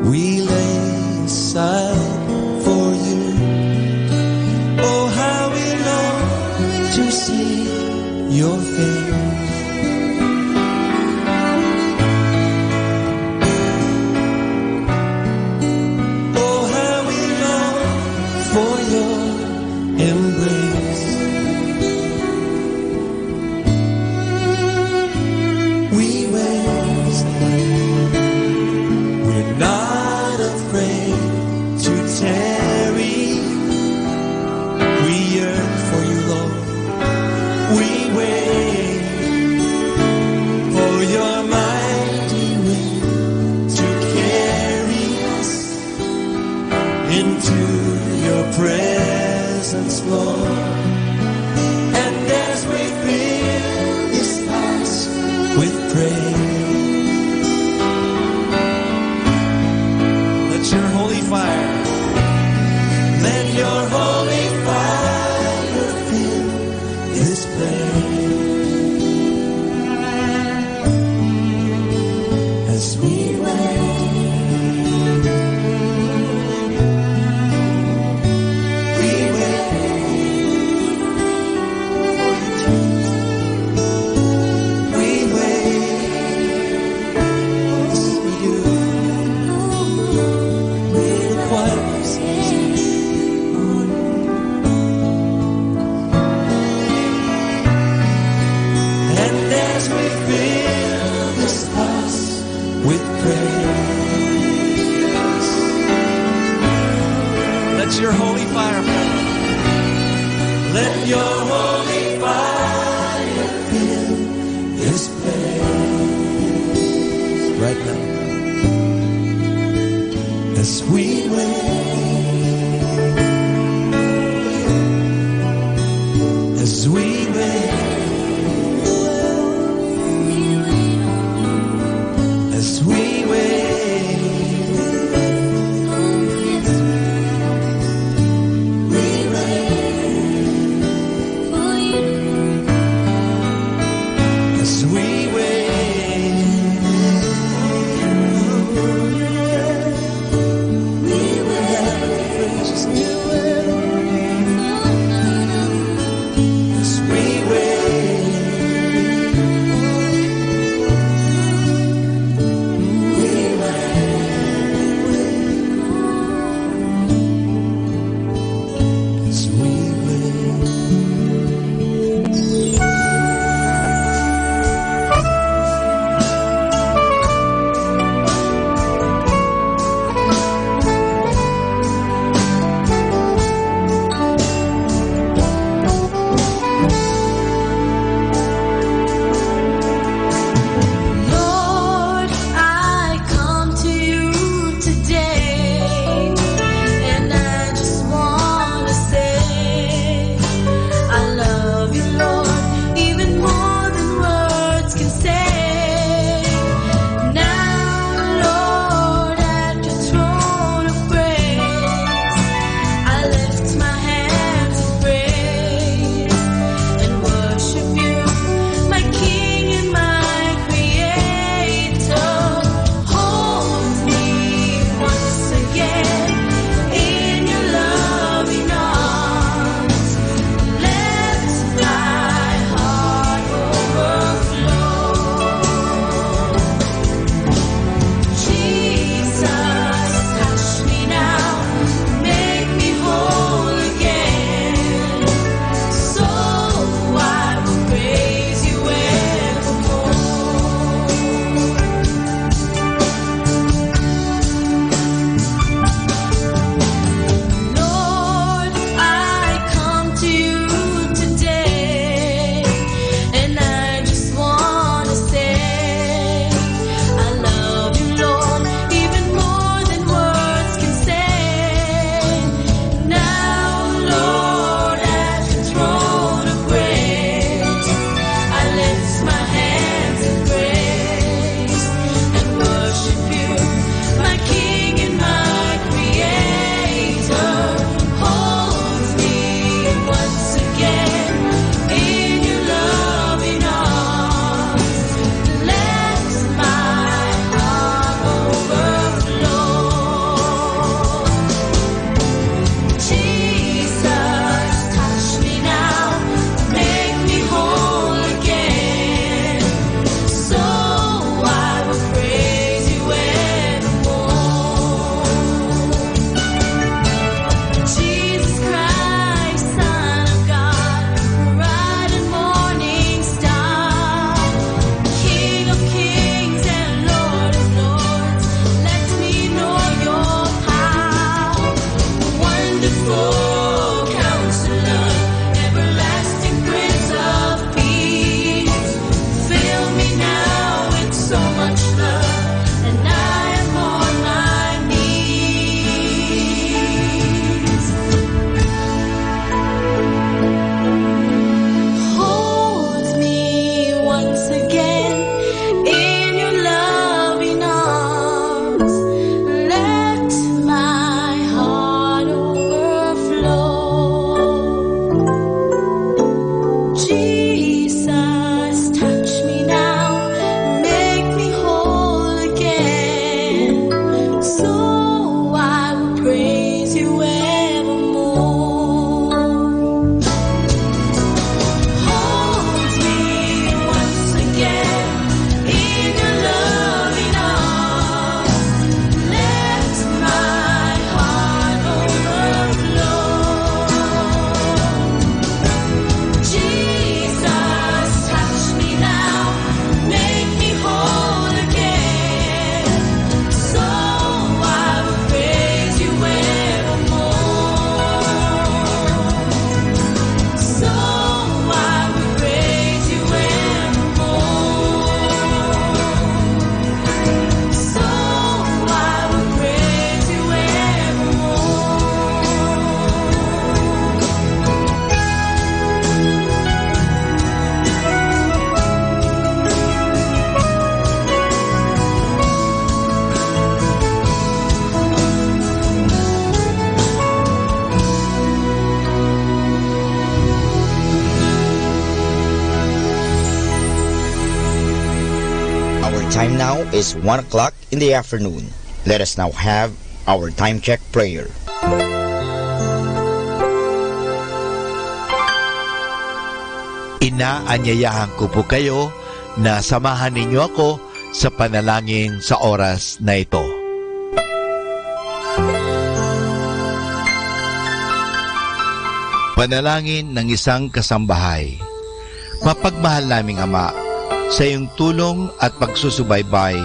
we lay aside for you. Oh, how we long to see your face. Oh, how we long for your embrace. We wait, we're not afraid to tarry. We yearn for you, Lord. We wait for your mighty wind to carry us into your presence, Lord. And as we fill this house with praise, let your holy fire, let your holy fire fill this place. As we wait, we wait for you, Jesus. We wait, yes we do. We require and as we fill this house with praise, let your holy fire burn. Let your holy fire fill this place right now. As we wait, as we wait, as we wait, we wait, as we wait, we wait. time now is 1 o'clock in the afternoon. Let us now have our time check prayer. Inaanyayahan ko po kayo na samahan ninyo ako sa panalangin sa oras na ito. Panalangin ng isang kasambahay. Mapagmahal naming Ama, sa iyong tulong at pagsusubaybay,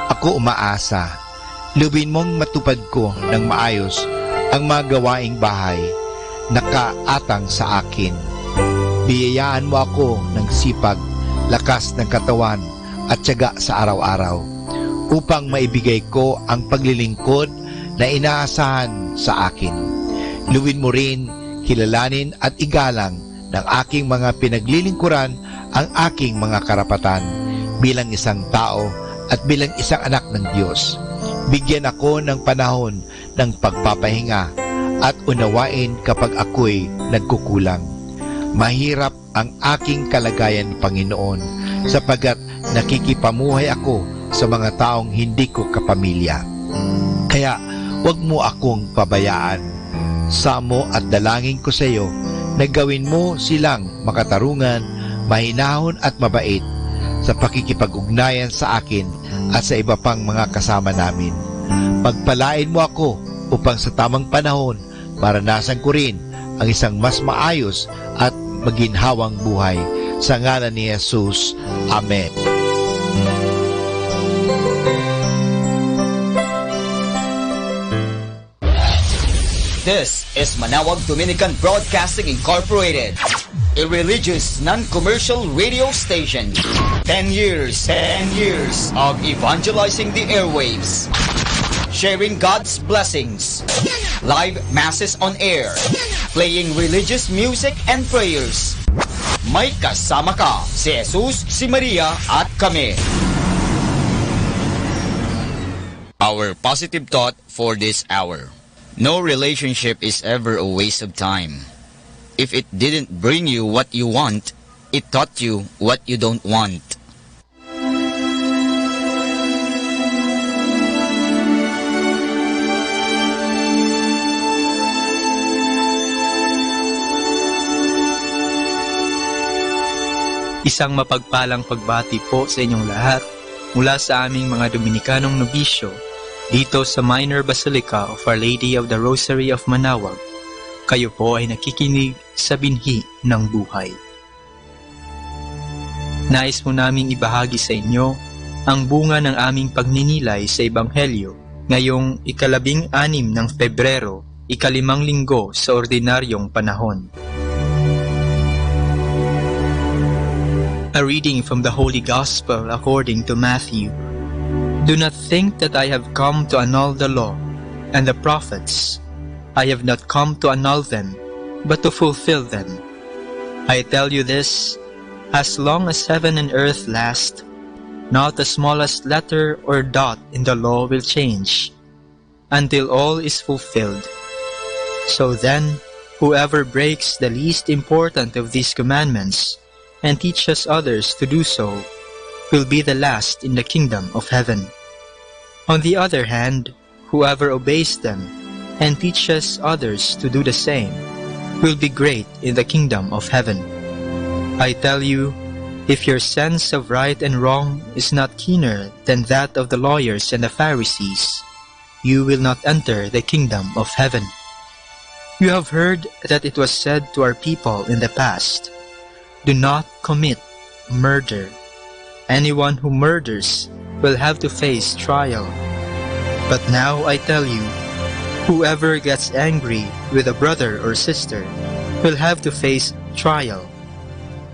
ako umaasa. Luwin mong matupad ko ng maayos ang mga gawaing bahay na kaatang sa akin. Biyayaan mo ako ng sipag, lakas ng katawan at tiyaga sa araw-araw upang maibigay ko ang paglilingkod na inaasahan sa akin. Luwin mo rin, kilalanin at igalang ng aking mga pinaglilingkuran ang aking mga karapatan bilang isang tao at bilang isang anak ng Diyos. Bigyan ako ng panahon ng pagpapahinga at unawain kapag ako'y nagkukulang. Mahirap ang aking kalagayan, Panginoon, sapagkat nakikipamuhay ako sa mga taong hindi ko kapamilya. Kaya huwag mo akong pabayaan. Samo at dalangin ko sa iyo na gawin mo silang makatarungan, mahinahon at mabait sa pakikipag-ugnayan sa akin at sa iba pang mga kasama namin. Pagpalain mo ako upang sa tamang panahon maranasan ko rin ang isang mas maayos at maginhawang buhay. Sa ngalan ni Jesus. Amen. This is Manaoag Dominican Broadcasting Incorporated, a religious, non-commercial radio station. 10 years of evangelizing the airwaves, sharing God's blessings, live masses on air, playing religious music and prayers. May kasama ka, si Jesus, si Maria at kami. Our positive thought for this hour. No relationship is ever a waste of time. If it didn't bring you what you want, it taught you what you don't want. Isang mapagpalang pagbati po sa inyong lahat mula sa aming mga Dominikanong nobisyo dito sa Minor Basilica of Our Lady of the Rosary of Manaoag. Kayo po ay nakikinig sa binhi ng buhay. Nais mo naming ibahagi sa inyo ang bunga ng aming pagninilay sa Ebanghelyo ngayong 16 ng Pebrero, 5 linggo sa ordinaryong panahon. A reading from the Holy Gospel according to Matthew. Do not think that I have come to annul the law and the prophets. I have not come to annul them, but to fulfill them. I tell you this, as long as heaven and earth last, not the smallest letter or dot in the law will change, until all is fulfilled. So then, whoever breaks the least important of these commandments and teaches others to do so will be the last in the kingdom of heaven. On the other hand, whoever obeys them and teaches others to do the same will be great in the kingdom of heaven. I tell you, if your sense of right and wrong is not keener than that of the lawyers and the Pharisees, you will not enter the kingdom of heaven. You have heard that it was said to our people in the past, do not commit murder. Anyone who murders will have to face trial. But now I tell you, whoever gets angry with a brother or sister will have to face trial.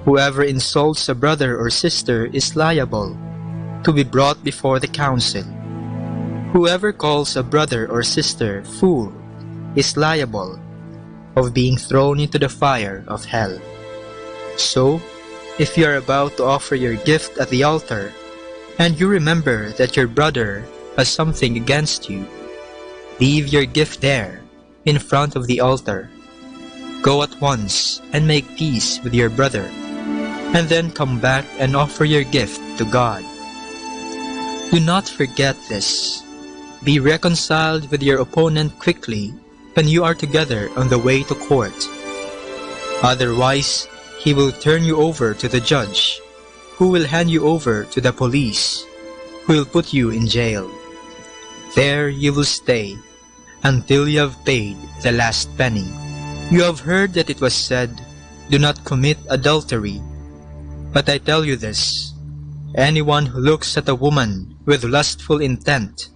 Whoever insults a brother or sister is liable to be brought before the council. Whoever calls a brother or sister fool is liable of being thrown into the fire of hell. So, if you are about to offer your gift at the altar, and you remember that your brother has something against you, leave your gift there, in front of the altar. Go at once and make peace with your brother, and then come back and offer your gift to God. Do not forget this. Be reconciled with your opponent quickly when you are together on the way to court. Otherwise, he will turn you over to the judge, who will hand you over to the police, who will put you in jail. There you will stay until you have paid the last penny. You have heard that it was said, "Do not commit adultery." But I tell you this, anyone who looks at a woman with lustful intent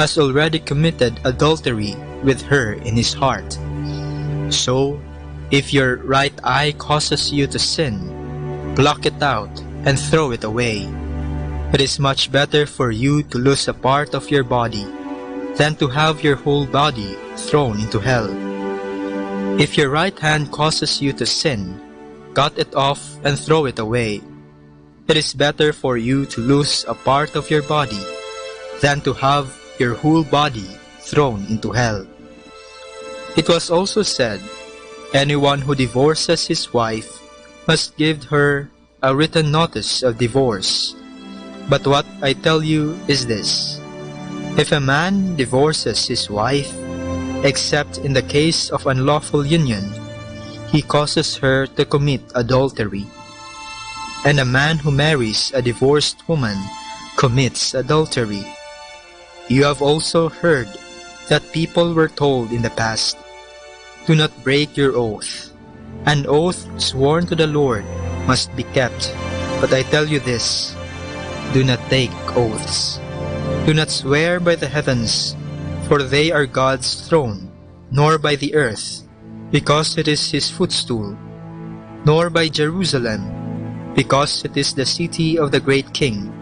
has already committed adultery with her in his heart. So, if your right eye causes you to sin, pluck it out and throw it away. It is much better for you to lose a part of your body than to have your whole body thrown into hell. If your right hand causes you to sin, cut it off and throw it away. It is better for you to lose a part of your body than to have your whole body thrown into hell. It was also said, anyone who divorces his wife must give her a written notice of divorce. But what I tell you is this: if a man divorces his wife, except in the case of unlawful union, he causes her to commit adultery. And a man who marries a divorced woman commits adultery. You have also heard that people were told in the past, "Do not break your oath. An oath sworn to the Lord must be kept." But I tell you this, do not take oaths. Do not swear by the heavens, for they are God's throne, nor by the earth, because it is his footstool, nor by Jerusalem, because it is the city of the great king.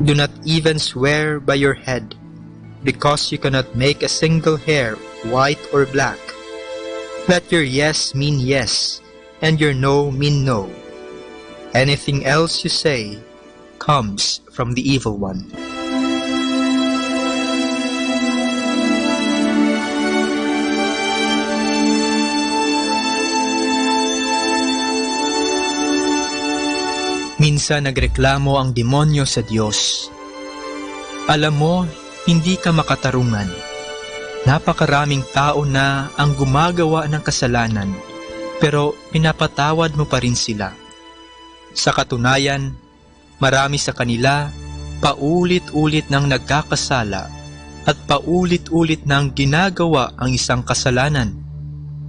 Do not even swear by your head, because you cannot make a single hair white or black. Let your yes mean yes, and your no mean no. Anything else you say comes from the evil one. Minsan nagreklamo ang demonyo sa Diyos. Alam mo, hindi ka makatarungan. Napakaraming tao na ang gumagawa ng kasalanan, pero pinapatawad mo pa rin sila. Sa katunayan, marami sa kanila paulit-ulit nang nagkakasala at paulit-ulit nang ginagawa ang isang kasalanan,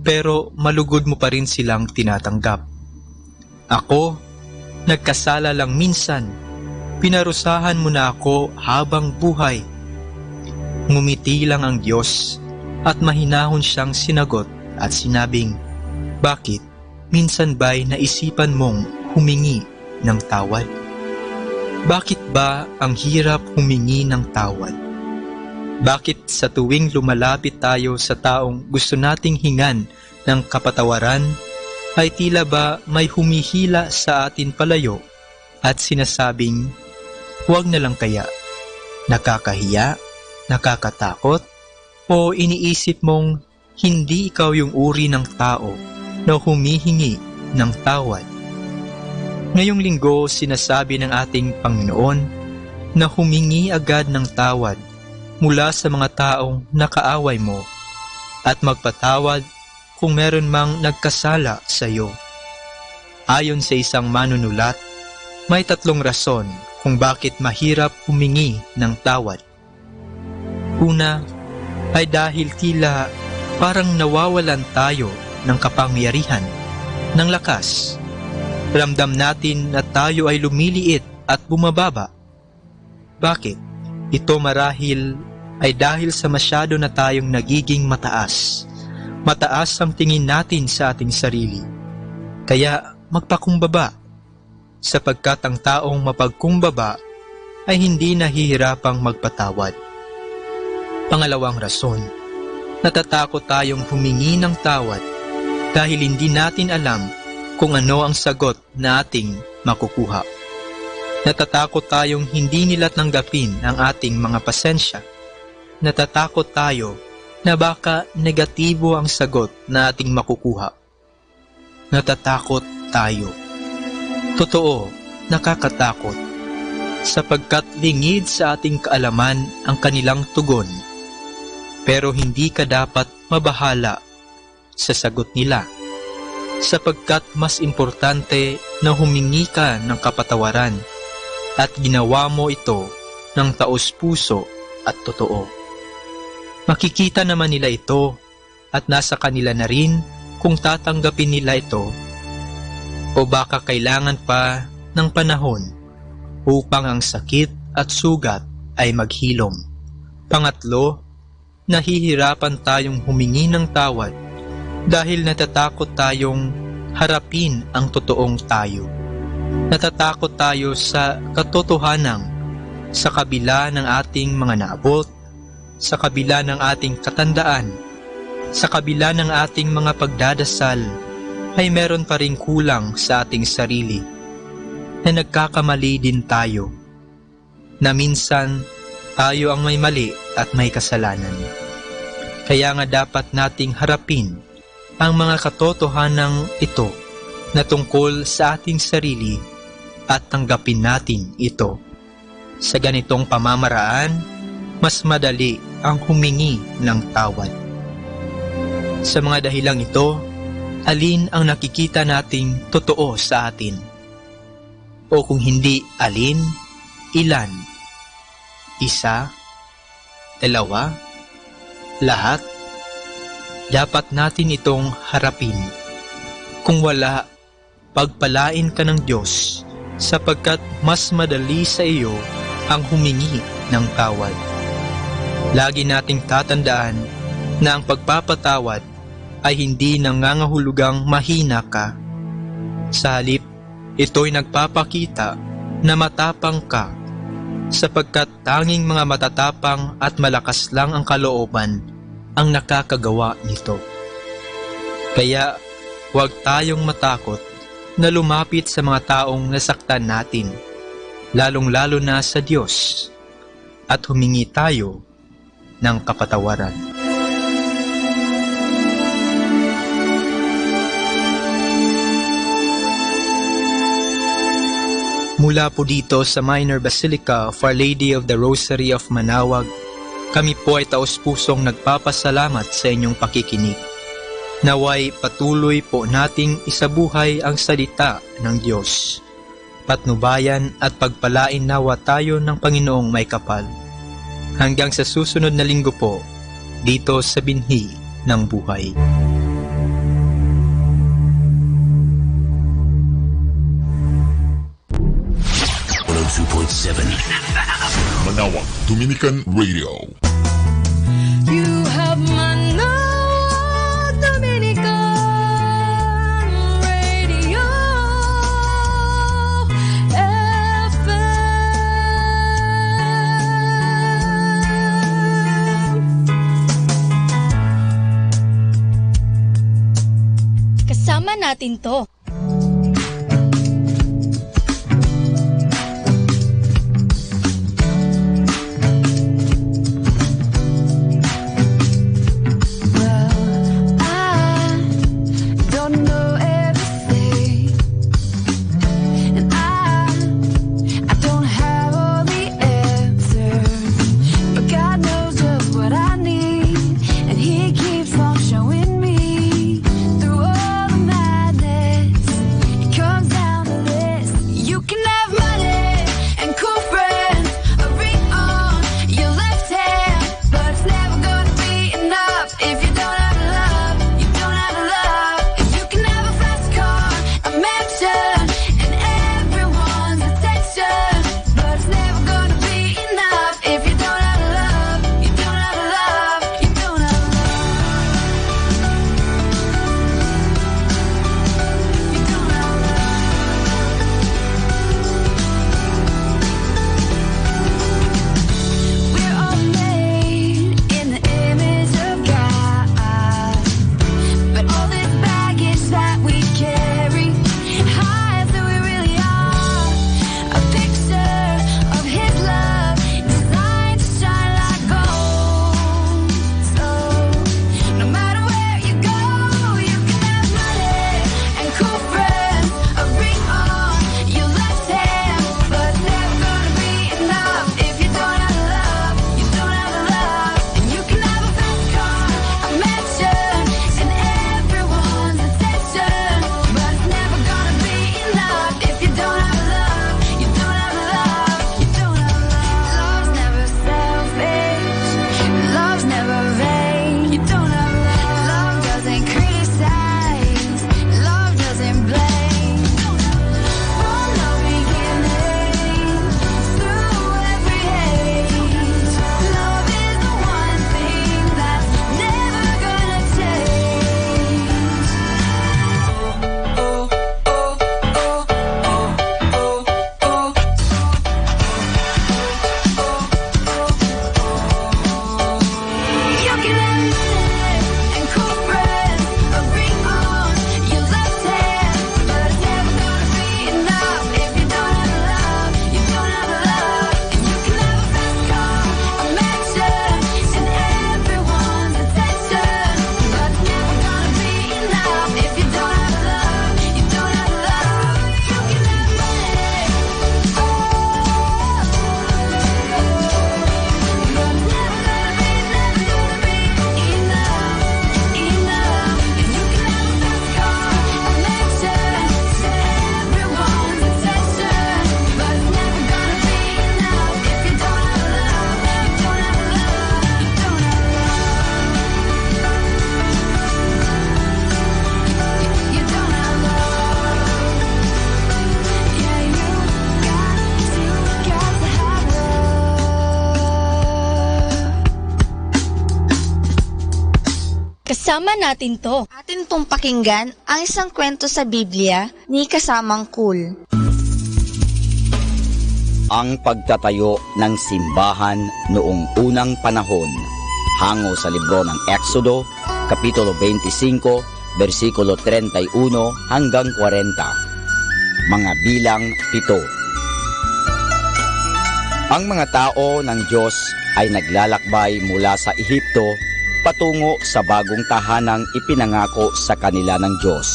pero malugod mo pa rin silang tinatanggap. Ako, nagkasala lang minsan, pinarusahan mo na ako habang buhay. Ngumiti lang ang Diyos at mahinahon siyang sinagot at sinabing, "Bakit? Minsan ba'y naisipan mong humingi ng tawad?" Bakit ba ang hirap humingi ng tawad? Bakit sa tuwing lumalapit tayo sa taong gusto nating hingan ng kapatawaran, ay tila ba may humihila sa atin palayo at sinasabing, "Huwag na lang kaya"? Nakakahiya? Nakakatakot? O iniisip mong hindi ikaw yung uri ng tao na humihingi ng tawad? Ngayong linggo, sinasabi ng ating Panginoon na humingi agad ng tawad mula sa mga taong nakaaway mo at magpatawad kung meron mang nagkasala sa iyo. Ayon sa isang manunulat, may 3 rason kung bakit mahirap humingi ng tawad. Una, ay dahil tila parang nawawalan tayo ng kapangyarihan, ng lakas. Ramdam natin na tayo ay lumiliit at bumababa. Bakit? Ito marahil ay dahil sa masyado na tayong nagiging mataas. Mataas ang tingin natin sa ating sarili. Kaya magpakumbaba, sapagkat ang taong mapagkumbaba ay hindi nahihirapang magpatawad. Pangalawang rason, natatakot tayong humingi ng tawad dahil hindi natin alam kung ano ang sagot na ating makukuha. Natatakot tayong hindi nila tanggapin ang ating mga pasensya. Natatakot tayo na baka negatibo ang sagot na ating makukuha. Natatakot tayo. Totoo, nakakatakot. sapagkat lingid sa ating kaalaman ang kanilang tugon, pero hindi ka dapat mabahala sa sagot nila, sapagkat mas importante na humingi ka ng kapatawaran at ginawa mo ito ng taos-puso at totoo. Makikita naman nila ito at nasa kanila na rin kung tatanggapin nila ito o baka kailangan pa ng panahon upang ang sakit at sugat ay maghilom. Pangatlo, nahihirapan tayong humingi ng tawad dahil natatakot tayong harapin ang totoong tayo. Natatakot tayo sa katotohanang sa kabila ng ating mga naabot, sa kabila ng ating katandaan, sa kabila ng ating mga pagdadasal, ay meron pa ring kulang sa ating sarili, na nagkakamali din tayo, na minsan tayo ang may mali at may kasalanan. Kaya nga dapat nating harapin ang mga katotohanang ito na tungkol sa ating sarili at tanggapin natin ito. Sa ganitong pamamaraan, mas madali ang humingi ng tawad. Sa mga dahilang ito, alin ang nakikita nating totoo sa atin? O kung hindi alin, ilan? Isa? Dalawa? Lahat? Dapat natin itong harapin. Kung wala, pagpalain ka ng Diyos sapagkat mas madali sa iyo ang humingi ng tawad. Lagi nating tatandaan na ang pagpapatawad ay hindi nangangahulugang mahina ka. Sa halip, ito'y nagpapakita na matapang ka sapagkat tanging mga matatapang at malakas lang ang kalooban ang nakakagawa nito. Kaya huwag tayong matakot na lumapit sa mga taong nasaktan natin, lalong-lalo na sa Diyos, at humingi tayo ng kapatawaran. Mula po dito sa Minor Basilica of Our Lady of the Rosary of Manaoag, kami po ay taos-pusong nagpapasalamat sa inyong pakikinig. Naway patuloy po nating isabuhay ang salita ng Diyos. Patnubayan at pagpalain nawa tayo ng Panginoong may kapal. Hanggang sa susunod na linggo po, dito sa Binhi ng Buhay. Manaoag Dominican Radio. You have Manaoag Dominican Radio FM. Kasama natin to. Showing me through all the madness. Kasama natin to. Atin pong pakinggan ang isang kwento sa Biblia ni Kasamang Cool. Ang pagtatayo ng simbahan noong unang panahon, hango sa libro ng Exodo, Kapitulo 25, versikulo 31 hanggang 40. Mga bilang 7. Ang mga tao ng Diyos ay naglalakbay mula sa Ehipto patungo sa bagong tahanang ipinangako sa kanila ng Diyos.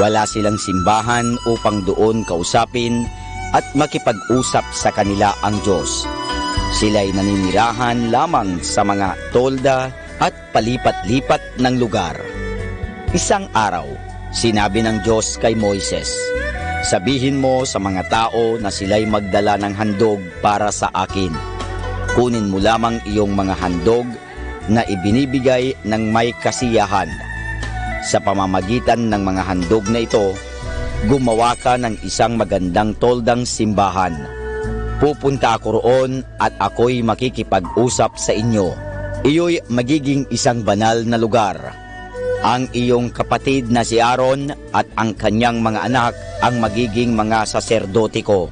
Wala silang simbahan upang doon kausapin at makipag-usap sa kanila ang Diyos. Sila'y naninirahan lamang sa mga tolda at palipat-lipat ng lugar. Isang araw, sinabi ng Diyos kay Moises, "Sabihin mo sa mga tao na sila'y magdala ng handog para sa akin. Kunin mo lamang iyong mga handog na ibinibigay ng may kasiyahan. Sa pamamagitan ng mga handog na ito, gumawa ka ng isang magandang toldang simbahan. Pupunta ako roon at ako'y makikipag-usap sa inyo. Iyo'y magiging isang banal na lugar. Ang iyong kapatid na si Aaron at ang kanyang mga anak ang magiging mga saserdote ko."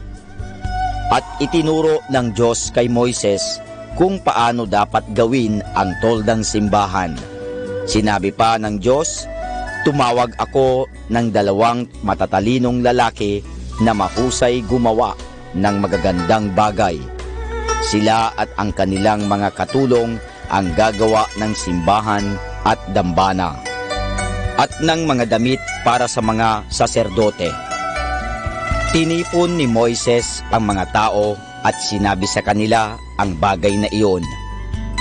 At itinuro ng Diyos kay Moises kung paano dapat gawin ang toldang simbahan. Sinabi pa ng Diyos, "Tumawag ako ng 2 matatalinong lalaki na mahusay gumawa ng magagandang bagay. Sila at ang kanilang mga katulong ang gagawa ng simbahan at dambana at ng mga damit para sa mga saserdote." Tinipon ni Moises ang mga tao at sinabi sa kanila ang bagay na iyon.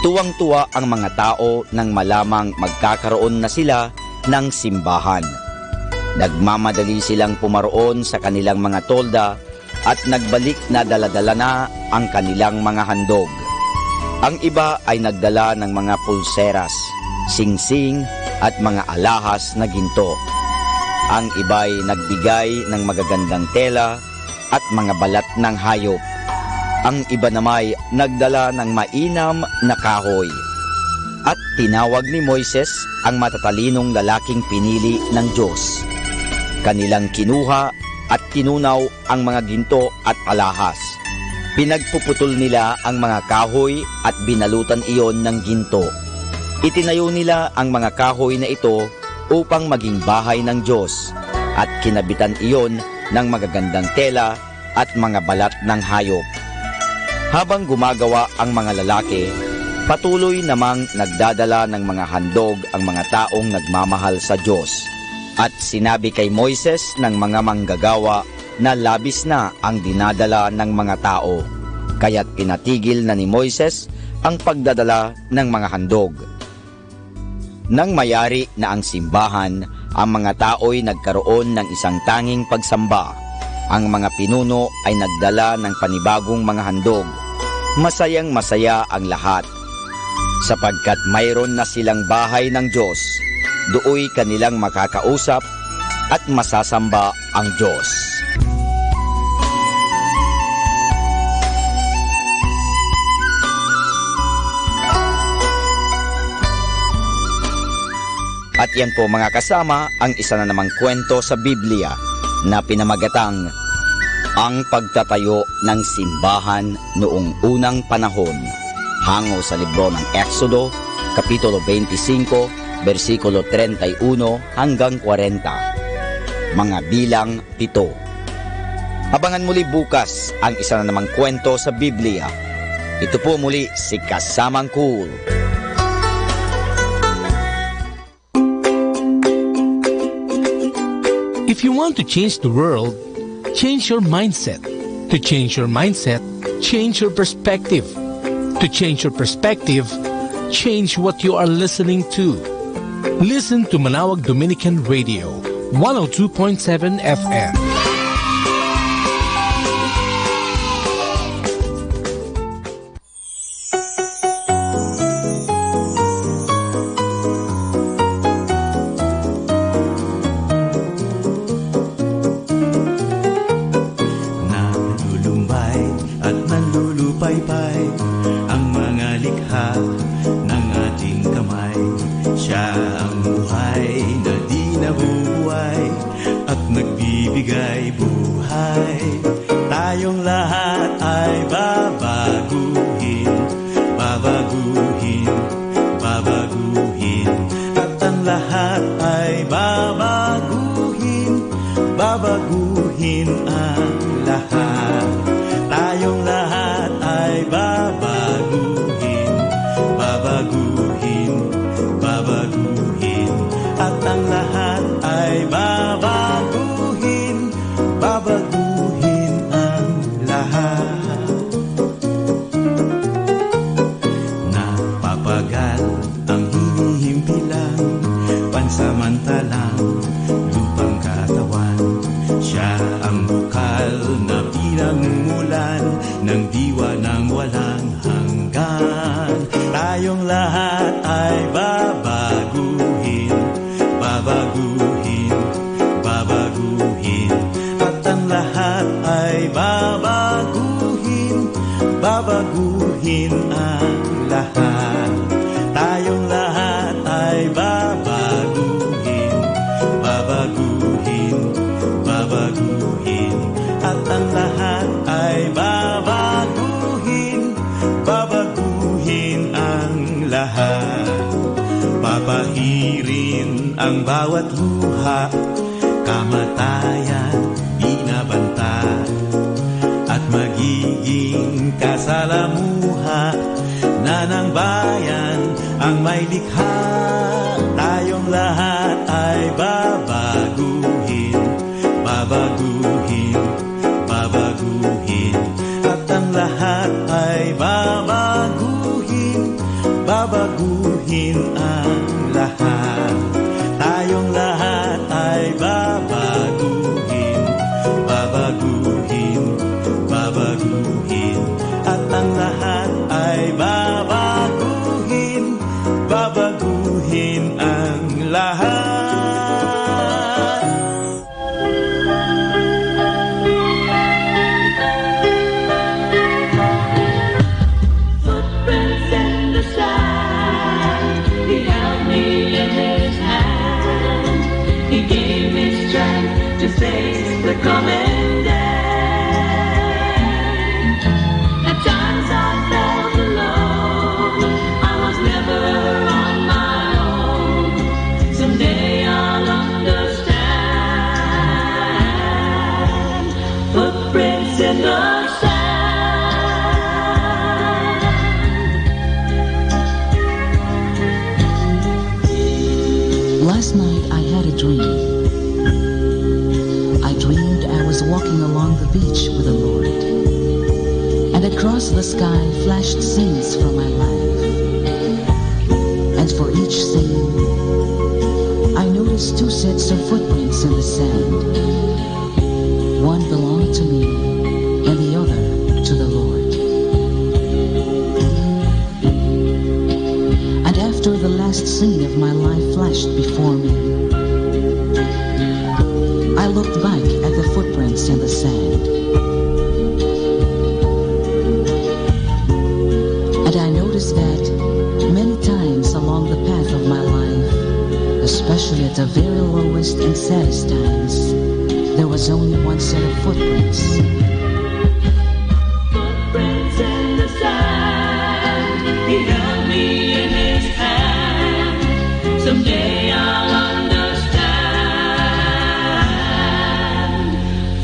Tuwang-tuwa ang mga tao nang malamang magkakaroon na sila ng simbahan. Nagmamadali silang pumaroon sa kanilang mga tolda at nagbalik na dala-dala na ang kanilang mga handog. Ang iba ay nagdala ng mga pulseras, singsing at mga alahas na ginto. Ang iba'y nagbigay ng magagandang tela at mga balat ng hayop. Ang iba namay nagdala ng mainam na kahoy. At tinawag ni Moises ang matatalinong lalaking pinili ng Diyos. Kanilang kinuha at tinunaw ang mga ginto at alahas. Pinagpuputol nila ang mga kahoy at binalutan iyon ng ginto. Itinayo nila ang mga kahoy na ito upang maging bahay ng Diyos at kinabitan iyon ng magagandang tela at mga balat ng hayop. Habang gumagawa ang mga lalaki, patuloy namang nagdadala ng mga handog ang mga taong nagmamahal sa Diyos. At sinabi kay Moises ng mga manggagawa na labis na ang dinadala ng mga tao, kaya't pinatigil na ni Moises ang pagdadala ng mga handog. Nang mayari na ang simbahan, ang mga tao'y nagkaroon ng isang tanging pagsamba. Ang mga pinuno ay nagdala ng panibagong mga handog. Masayang masaya ang lahat, sapagkat mayroon na silang bahay ng Diyos. Dooy kanilang makakausap at masasamba ang Diyos. At yan po mga kasama ang isa na namang kwento sa Biblia na pinamagatang Ang Pagtatayo ng Simbahan noong Unang Panahon, hango sa libro ng Exodo, Kapitulo 25, versikulo 31 hanggang 40. Mga bilang 7. Abangan muli bukas ang isa na namang kwento sa Biblia. Ito po muli si Kasamang Cool. If you want to change the world, change your mindset. To change your mindset, change your perspective. To change your perspective, change what you are listening to. Listen to Manawag Dominican Radio, 102.7 FM. Ang mga likha ng ating kamay, Siya ang buhay na di nabubuhay at nagbibigay buhay. Tayong lahat ay babaguhin, babaguhin, babaguhin. At ang lahat ay babaguhin, babaguhin ang lahat. Tayong lahat ay babaguhin, babaguhin, babaguhin. At ang lahat ay babaguhin, babaguhin ang lahat. Napapagal ang hinihimpilang pansamantalang lupang katawan. Siya ang bukal na pinagmulan ng diwa ng walang hanggan. Tayong lahat ay babaguhin, babaguhin, babaguhin. At ang lahat ay babaguhin, babaguhin ang lahat. Tayong lahat ay babaguhin, babaguhin, babaguhin. At ang lahat ay babaguhin, babaguhin ang lahat. Papahirin ang bawat luha, kamatayan binabanta. At magiging kasalamuha na ng bayan ang may likha. Tayong lahat ay babaguhin, babaguhin, babaguhin. At ang lahat ay babaguhin, babaguhin ang lahat. Tayong lahat ay babaguhin, babaguhin, babaguhin. At ang lahat ay babaguhin, babaguhin ang lahat. Footprints in the sand, He held me in His hand. He gave me strength to face the coming day. At times I felt alone, I was never on my own. Someday I'll understand. Footprints in the sand. Last night I had a dream. I dreamed I was walking along the beach with the Lord, and across the sky flashed scenes from my life. And for each scene, I noticed two sets of footprints in the sand. One belonged to me, and the other to the Lord. And after the last scene of my life flashed before me, I looked back at the footprints in the sand. And I noticed that many times along the path of my life, especially at the very lowest and saddest times, there was only one set of footprints. Footprints in the sand, He held me in His hand. Someday I'll understand.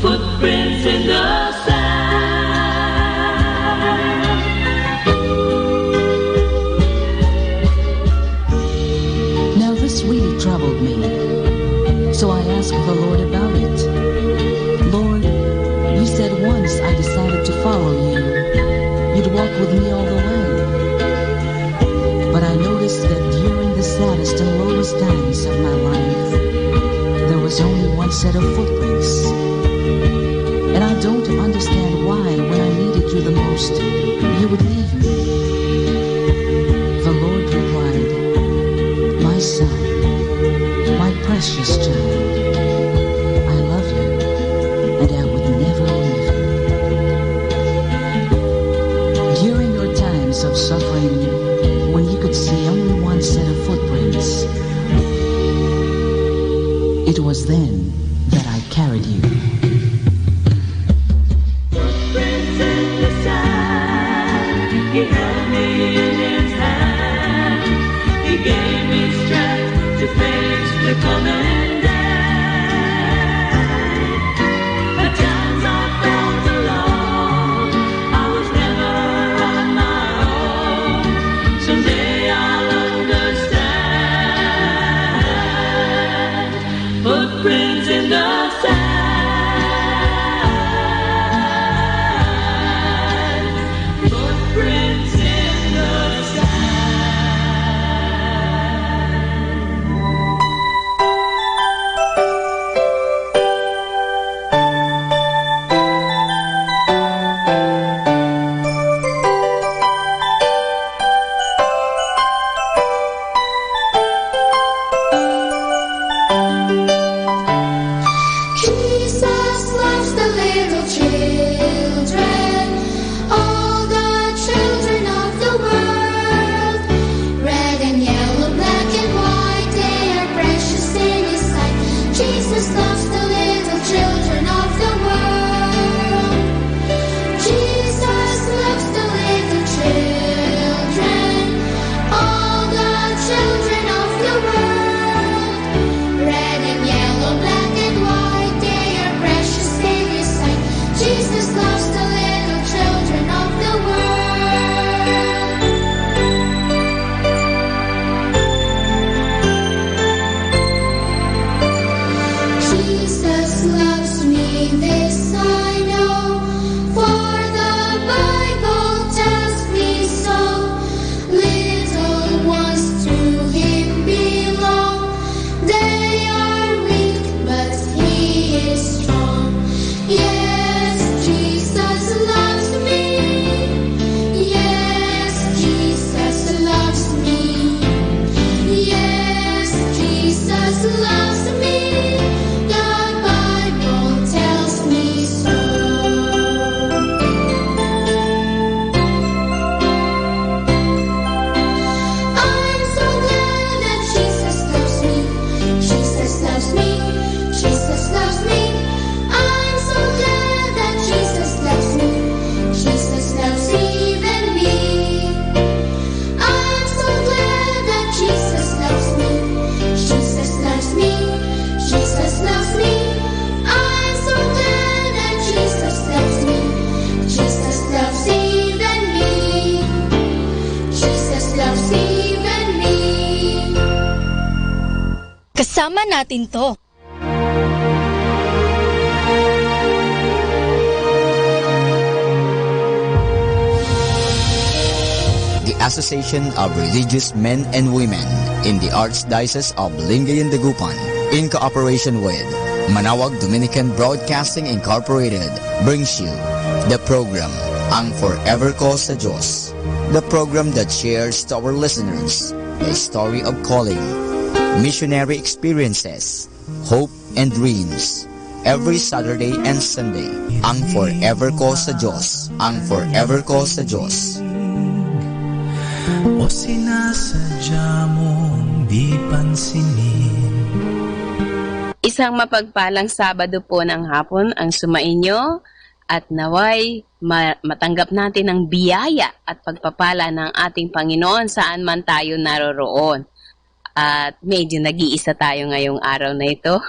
Footprints in the sand. Now this really troubled me, so I asked the Lord about it. Lord, you said once I decided to follow you, you'd walk with me all the way. But I noticed that during the saddest and lowest times of my life, there was only one set of footprints. And I don't understand why when I needed you the most, you would leave me. The Lord replied, "My son, my precious child, I love you, and I would never leave you." During your times of suffering, when you could see only one set of footprints, It was then that I carried you. Footprints in the sand. He held me in his hand. He gave me strength to face the coming day. At times I felt alone. I was never on my own. Someday I'll understand. Footprints in the sand. Footprints in the Jesus loves the little children, all the children of the world. Red and yellow, black and white, they are precious in His sight. Jesus loves the little children of the world. Jesus loves the little children, all the children of the world. Red and yellow, black and white, they are precious in His sight. Jesus loves the little children of the world. Jesus loves me, this I know, for the Bible tells me so. Little ones to Him belong. They are weak, but He is strong. Yes, Jesus loves me. Yes, Jesus loves me. Yes, Jesus loves me. The Bible tells me so. I'm so glad that Jesus loves me. Jesus loves me. Jesus loves me. I'm so glad that Jesus loves me. Jesus loves even me. I'm so glad that Jesus loves me. Jesus loves me. Jesus loves me. I'm so glad that Jesus loves me. Jesus loves even me. Jesus loves even me. Kasama natin to. The Association of Religious Men and Women in the Archdiocese of Lingayen Dagupan, in cooperation with Manawag Dominican Broadcasting Incorporated, brings you the program Ang Forever Ko sa Diyos, the program that shares to our listeners the story of calling, missionary experiences, hope and dreams. Every Saturday and Sunday, Ang Forever Ko sa Diyos, Ang Forever Ko sa Diyos. O sinasadya mong di pansinin. Isang mapagpalang Sabado po ng hapon ang sumainyo at naway matanggap natin ang biyaya at pagpapala ng ating Panginoon saan man tayo naroroon. At medyo nag-iisa tayo ngayong araw na ito.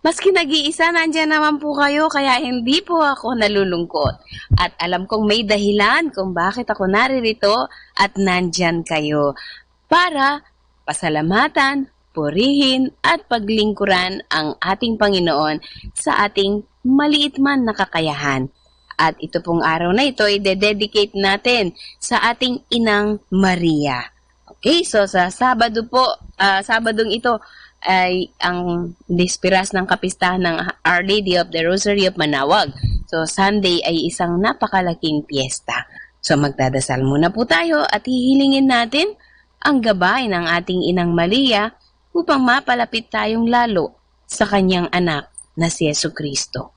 Maski nag-iisa, nandyan naman po kayo, kaya hindi po ako nalulungkot. At alam kong may dahilan kung bakit ako naririto at nandyan kayo. Para pasalamatan, purihin at paglingkuran ang ating Panginoon sa ating maliit man na kakayahan. At ito pong araw na ito ay dededicate natin sa ating Inang Maria. Okay, so sa Sabado po, Sabadong ito ay ang dispiras ng kapistahan ng Our Lady of the Rosary of Manawag. So Sunday ay isang napakalaking piyesta. So magdadasal muna po tayo at hihilingin natin ang gabay ng ating Inang Maria upang mapalapit tayong lalo sa kanyang anak na si Jesucristo.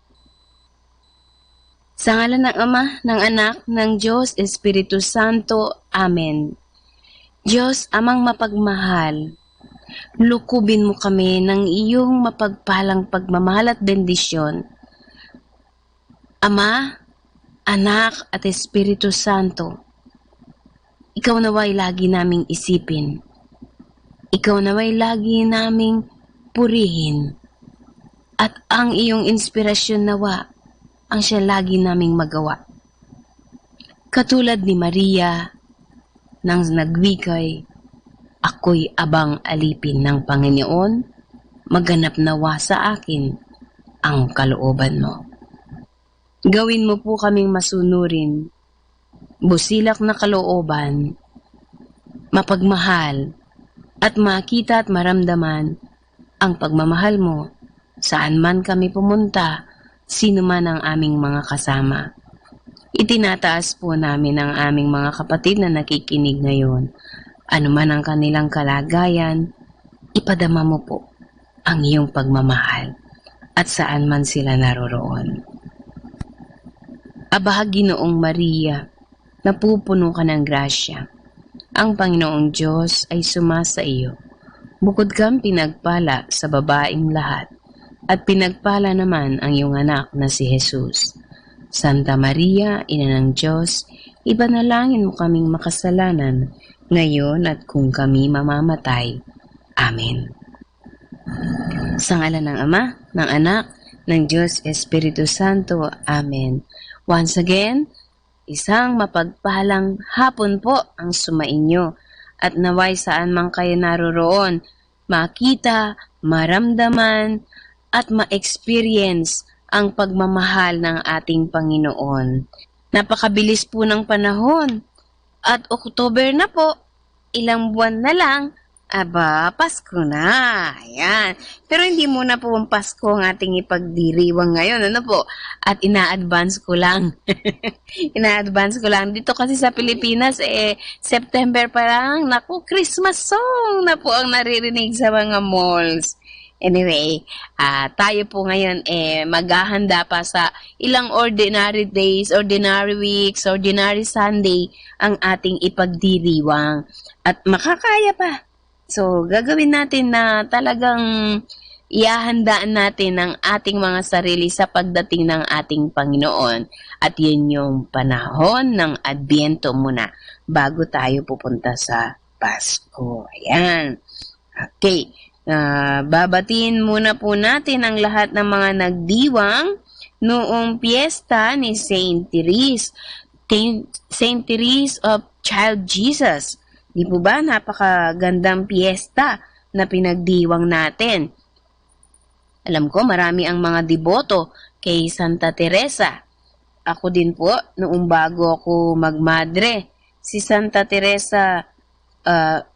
Sa ngalan ng Ama, ng Anak, ng Diyos, Espiritu Santo. Amen. Diyos, Amang mapagmahal, lukubin mo kami ng iyong mapagpalang pagmamahal at bendisyon. Ama, Anak at Espiritu Santo, ikaw naway lagi naming isipin. Ikaw naway lagi naming purihin. At ang iyong inspirasyon nawa ang siya lagi naming magawa. Katulad ni Maria nang nagwikay, ako'y abang alipin ng Panginoon, maganap nawa sa akin ang kalooban mo. Gawin mo po kaming masunurin, busilak na kalooban, mapagmahal, at makita at maramdaman ang pagmamahal mo saan man kami pumunta, sino man ang aming mga kasama. Itinataas po namin ang aming mga kapatid na nakikinig ngayon. Ano man ang kanilang kalagayan, ipadama mo po ang iyong pagmamahal at saan man sila naroroon. Aba, Ginoong Maria, napupuno ka ng grasya. Ang Panginoong Diyos ay sumasa iyo. Bukod kang pinagpala sa babaeng lahat, at pinagpala naman ang iyong anak na si Jesus. Santa Maria, Ina ng Diyos, ipanalangin mo kaming makasalanan, ngayon at kung kami mamamatay. Amen. Sa ngalan ng Ama, ng Anak, ng Diyos Espiritu Santo. Amen. Once again, isang mapagpalang hapon po ang sumainyo at naway saan man kayo naroroon, makita, maramdaman, at ma-experience ang pagmamahal ng ating Panginoon. Napakabilis po ng panahon at October na po, ilang buwan na lang, aba, Pasko na. Ayan. Pero hindi muna po ang Pasko ang ating ipagdiriwang ngayon. Ano po? At ina-advance ko lang. Ina-advance ko lang. Dito kasi sa Pilipinas, September pa lang, naku, Christmas song na po ang naririnig sa mga malls. Anyway, tayo po ngayon maghahanda pa sa ilang ordinary days, ordinary weeks, ordinary Sunday ang ating ipagdiriwang. At makakaya pa. So, gagawin natin na talagang ihahandaan natin ang ating mga sarili sa pagdating ng ating Panginoon. At yun yung panahon ng Adbyento muna bago tayo pupunta sa Pasko. Ayan. Okay. Babatiin muna po natin ang lahat ng mga nagdiwang noong piyesta ni Saint Therese. Saint Therese of Child Jesus. Di po ba? Napakagandang piyesta na pinagdiwang natin. Alam ko marami ang mga deboto kay Santa Teresa. Ako din po, noong bago ako magmadre, si Santa Teresa,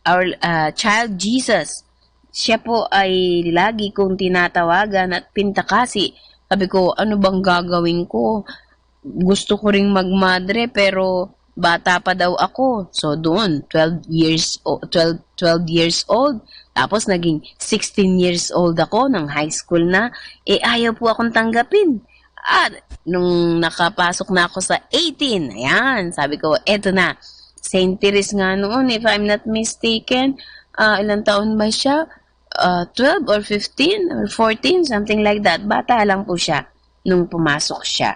our Child Jesus, siya po ay lagi kong tinatawagan at pintakasi. Sabi ko, ano bang gagawin ko? Gusto ko ring magmadre pero bata pa daw ako. So doon, 12 years old. Tapos naging 16 years old ako ng high school na. Ayaw po akong tanggapin. At nung nakapasok na ako sa 18, ayan, sabi ko, eto na. Saint Therese nga noon, if I'm not mistaken, ilang taon ba siya? 12 or 15 or 14, something like that. Bata lang po siya nung pumasok siya.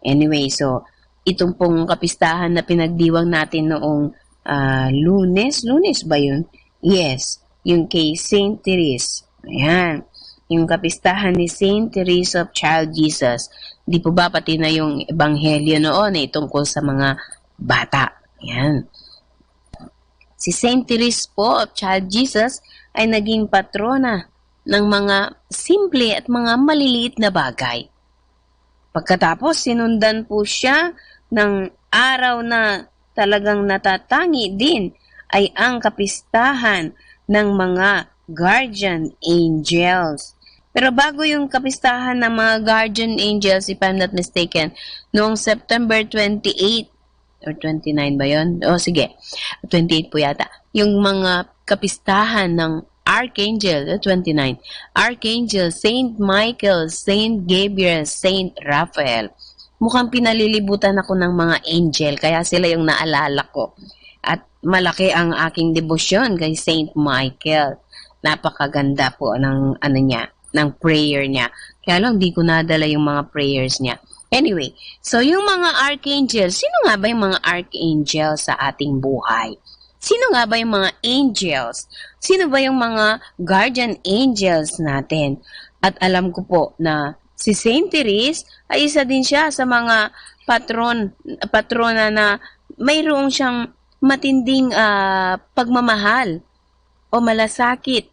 Anyway, so, itong pong kapistahan na pinagdiwang natin noong Lunes ba yun? Yes, yung kay Saint Therese. Ayan, yung kapistahan ni Saint Therese of Child Jesus. Di po ba pati na yung ebanghelyo noon tungkol sa mga bata. Ayan. Si Saint Therese po of Child Jesus ay naging patrona ng mga simple at mga maliliit na bagay. Pagkatapos, sinundan po siya ng araw na talagang natatangi din ay ang kapistahan ng mga guardian angels. Pero bago yung kapistahan ng mga guardian angels, if I'm not mistaken, noong September 28 or 29 ba yun? Sige, 28 po yata. Yung mga kapistahan ng Archangel, 29. Archangel, Saint Michael, Saint Gabriel, Saint Raphael. Mukhang pinalilibutan ako ng mga angel, kaya sila yung naalala ko. At malaki ang aking debosyon kay Saint Michael. Napakaganda po ng ano niya, ng prayer niya. Kaya lang di ko nadala yung mga prayers niya. Anyway, so yung mga archangel, sino nga ba yung mga archangel sa ating buhay? Sino nga ba yung mga angels? Sino ba yung mga guardian angels natin? At alam ko po na si Saint Therese ay isa din siya sa mga patrona na mayroong siyang matinding pagmamahal o malasakit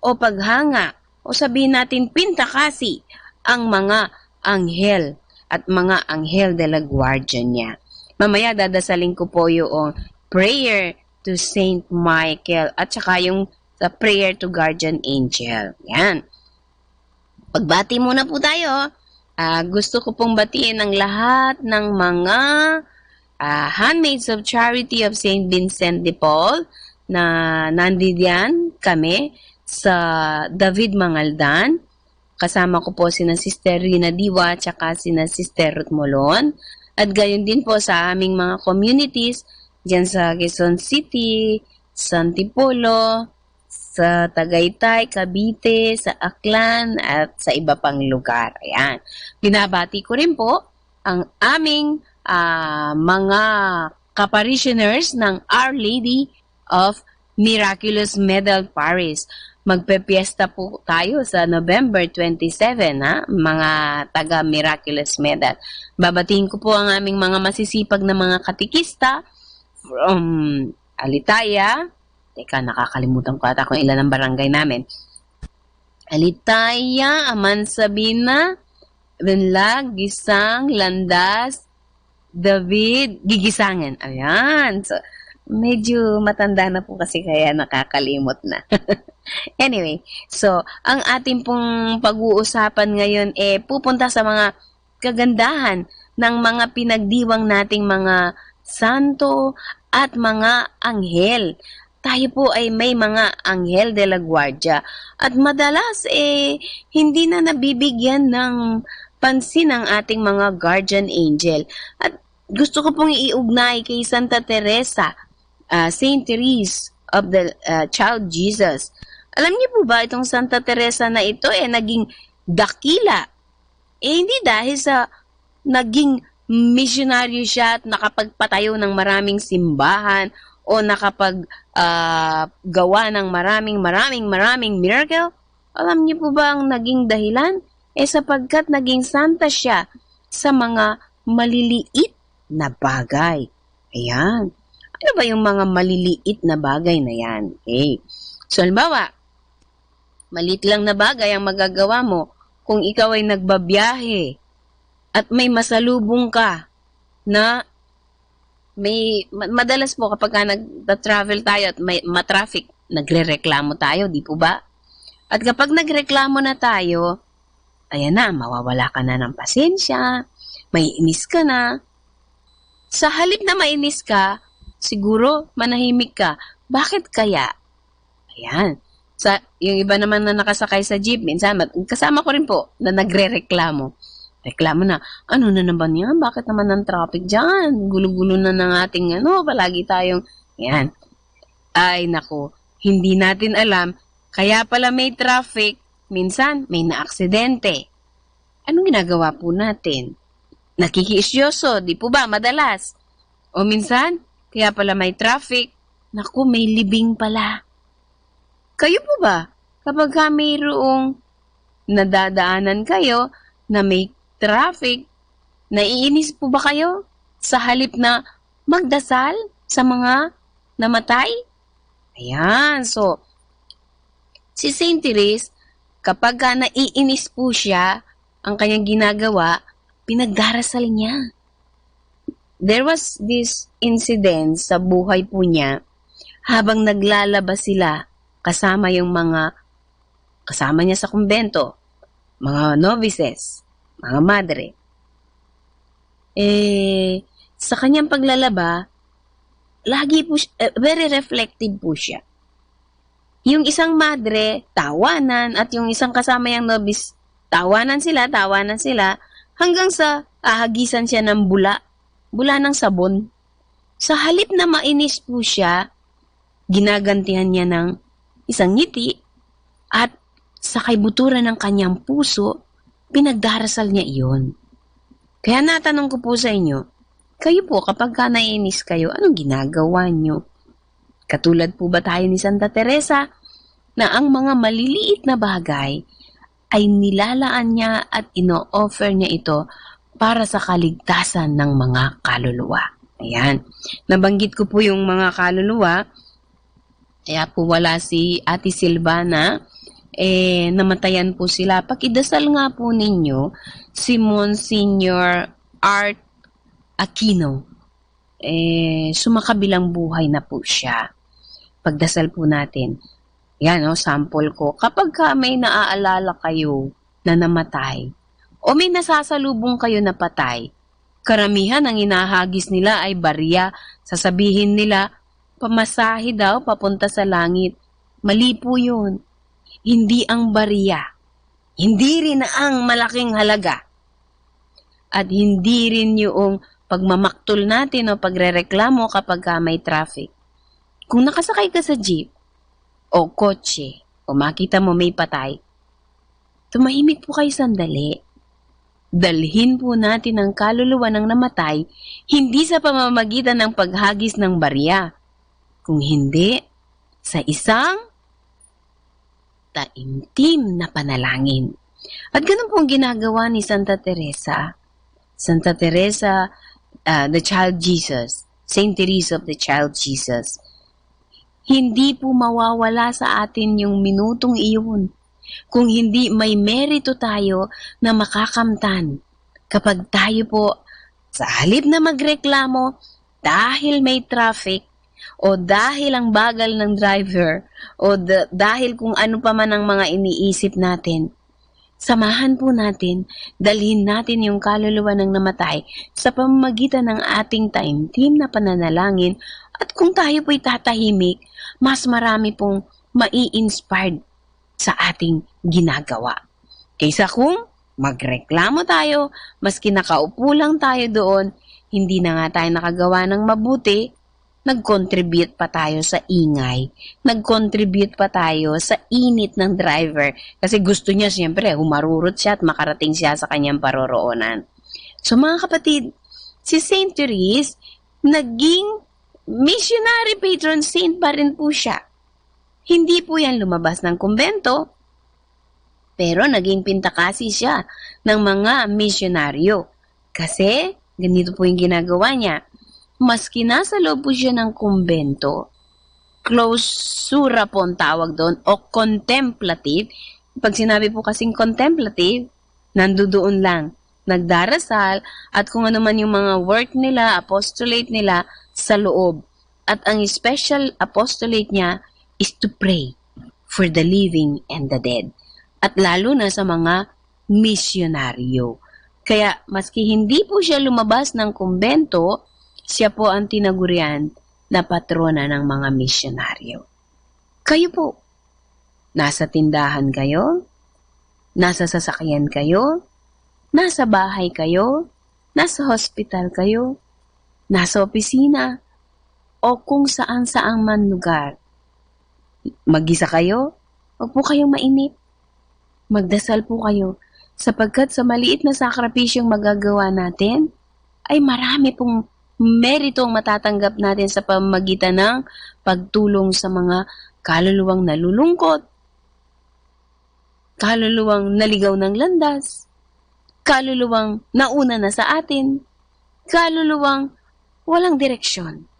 o paghanga o sabihin natin pintakasi ang mga anghel at mga anghel de la guardia niya. Mamaya dadasalin ko po yung prayer to Saint Michael at saka yung prayer to guardian angel. Yan. Pagbati muna po tayo. Gusto ko pong batiin ang lahat ng mga handmaids of charity of Saint Vincent de Paul na nandiyan kami sa David Mangaldan. Kasama ko po sina Sister Rina Diwa at saka sina Sister Ruth Molon. At gayon din po sa aming mga communities dyan sa Quezon City, sa Antipolo, sa Tagaytay, Cavite, sa Aklan, at sa iba pang lugar. Ayan. Binabati ko rin po ang aming mga kaparishioners ng Our Lady of Miraculous Medal Paris. Magpepiesta po tayo sa November 27, mga taga Miraculous Medal. Babatiin ko po ang aming mga masisipag na mga katikista from Alitaya. Teka, nakakalimutan ko ata kung ilan ang barangay namin. Alitaya, Amansabina, Benlag, Gisang, Landas, David, Gigisangan. Ayan. So, medyo matanda na po kasi kaya nakakalimot na. Anyway, so, ang ating pong pag-uusapan ngayon pupunta sa mga kagandahan ng mga pinagdiwang nating mga santo at mga anghel. Tayo po ay may mga anghel de la guardia at madalas hindi na nabibigyan ng pansin ang ating mga guardian angel. At gusto ko pong iugnay kay Santa Teresa, Saint Therese of the Child Jesus. Alam niyo po ba itong Santa Teresa na ito naging dakila? Hindi dahil sa naging misyonaryo siya at nakapagpatayo ng maraming simbahan o nakapaggawa ng maraming miracle. Alam niyo po ba ang naging dahilan? Sapagkat naging santa siya sa mga maliliit na bagay. Ayan. Ano ba yung mga maliliit na bagay na yan? Okay. So, halimbawa, maliit lang na bagay ang magagawa mo kung ikaw ay nagbabiyahe at may masalubong ka na madalas po kapag nag-travel tayo at may matraffic, nagre-reklamo tayo, di po ba? At kapag nagreklamo na tayo, ayan na, mawawala ka na ng pasensya, may inis ka na. Sa halip na mainis ka, siguro manahimik ka. Bakit kaya? Ayan. Yung iba naman na nakasakay sa jeep, minsan, kasama ko rin po na nagre-reklamo. Reklamo na, ano na naman yan? Bakit naman ang traffic dyan? Gulo-gulo na ng ating palagi tayong, yan. Ay, naku, hindi natin alam, kaya pala may traffic, minsan may naaksidente. Anong ginagawa po natin? Nakikiisyoso, di po ba, madalas? O minsan, kaya pala may traffic, naku, may libing pala. Kayo po ba, kapag mayroong nadadaanan kayo na may traffic, naiinis po ba kayo sa halip na magdasal sa mga namatay? Ayan, so, si Saint Therese, kapag naiinis po siya, ang kanyang ginagawa, pinagdarasal niya. There was this incident sa buhay po niya, habang naglalaba sila, kasama niya sa kumbento, mga novices, mga madre. Sa kanyang paglalaba, lagi po siya, very reflective po siya. Yung isang madre, tawanan, at yung isang kasama yung novice, tawanan sila, hanggang sa ahagisan siya ng bula ng sabon. Sa halip na mainis po siya, ginagantihan niya ng isang ngiti, At sa kaibuturan ng kanyang puso, pinagdarasal niya iyon. Kaya natanong ko po sa inyo, kayo po kapag naiinis kayo, anong ginagawa niyo? Katulad po ba tayo ni Santa Teresa na ang mga maliliit na bagay ay nilalaan niya at ino-offer niya ito para sa kaligtasan ng mga kaluluwa. Ayan. Nabanggit ko po yung mga kaluluwa. Kaya po wala si Ate Silvana. Namatayan po sila. Pakidasal nga po ninyo si Monsignor Art Aquino. Sumakabilang buhay na po siya. Pagdasal po natin. Yan, sample ko. Kapag may naaalala kayo na namatay, o may nasasalubong kayo na patay, karamihan ang inahagis nila ay barya. Sasabihin nila, pamasahe daw papunta sa langit. Mali po yun. Hindi ang barya. Hindi rin ang malaking halaga. At hindi rin yung pagmamaktol natin o pagrereklamo kapag may traffic. Kung nakasakay ka sa jeep, o kotse, o makita mo may patay, tumahimik po kayo sandali. Dalhin po natin ang kaluluwa ng namatay, hindi sa pamamagitan ng paghagis ng barya, kung hindi sa isang taimtim na panalangin. At ganun pong ginagawa ni Santa Teresa. Santa Teresa, the Child Jesus, Saint Teresa of the Child Jesus. Hindi po mawawala sa atin yung minutong iyon kung hindi may merito tayo na makakamtan kapag tayo po sa halip na magreklamo dahil may traffic o dahil ang bagal ng driver o dahil kung ano pa man ang mga iniisip natin, samahan po natin, dalhin natin yung kaluluwa ng namatay sa pamamagitan ng ating taimtim na pananalangin. At kung tayo po'y tatahimik, mas marami pong mai-inspired sa ating ginagawa. Kaysa kung magreklamo tayo, maski nakaupo lang tayo doon, hindi na nga tayo nakagawa ng mabuti, nag-contribute pa tayo sa ingay, nag-contribute pa tayo sa init ng driver, kasi gusto niya siyempre, humarurot siya at makarating siya sa kanyang paroroonan. So mga kapatid, si Saint Therese, naging missionary patron saint pa rin po siya. Hindi po yan lumabas ng kumbento, pero naging pintakasi siya ng mga misyonaryo. Kasi, ganito po yung ginagawa niya. Maski nasa loob po siya ng kumbento, clausura po ang tawag doon, o contemplative. Pag sinabi po kasing contemplative, nandoon lang, nagdarasal, at kung ano man yung mga work nila, apostolate nila, sa loob. At ang special apostolate niya is to pray for the living and the dead. At lalo na sa mga misyonaryo. Kaya maski hindi po siya lumabas ng kumbento, siya po ang tinagurian na patrona ng mga misyonaryo. Kayo po, nasa tindahan kayo, nasa sasakyan kayo, nasa bahay kayo, nasa hospital kayo, nasa opisina, o kung saan-saang man lugar. Mag-isa kayo, huwag po kayong mainip. Magdasal po kayo, sapagkat sa maliit na sakripisyong magagawa natin, ay marami pong meritong matatanggap natin sa pamamagitan ng pagtulong sa mga kaluluwang nalulungkot, kaluluwang naligaw ng landas, kaluluwang nauna na sa atin, kaluluwang walang direksyon,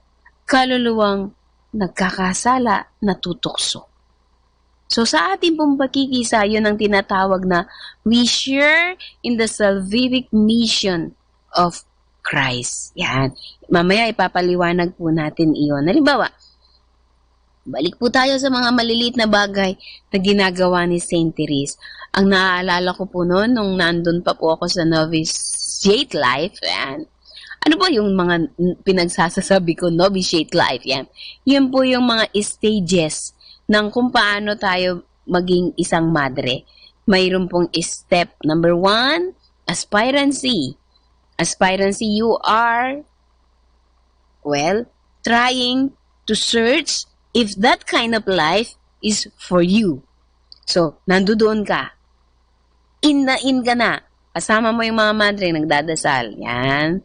kaluluwang nagkakasala, natutukso. So sa ating pong pakikisa, yun ang tinatawag na we share in the salvific mission of Christ. Yan. Mamaya ipapaliwanag po natin iyon. Halimbawa, balik po tayo sa mga maliliit na bagay na ginagawa ni Saint Therese. Ang naaalala ko po noon, nung nandun pa po ako sa novitiate life, yan. Ano po yung mga pinagsasasabi ko, novitiate life, yan. Yun po yung mga stages ng kung paano tayo maging isang madre. Mayroon pong step number 1, aspirancy. Aspirancy, you are, trying to search if that kind of life is for you. So, nandoon ka. In ka na. Kasama mo yung mga madre, nagdadasal. Yan.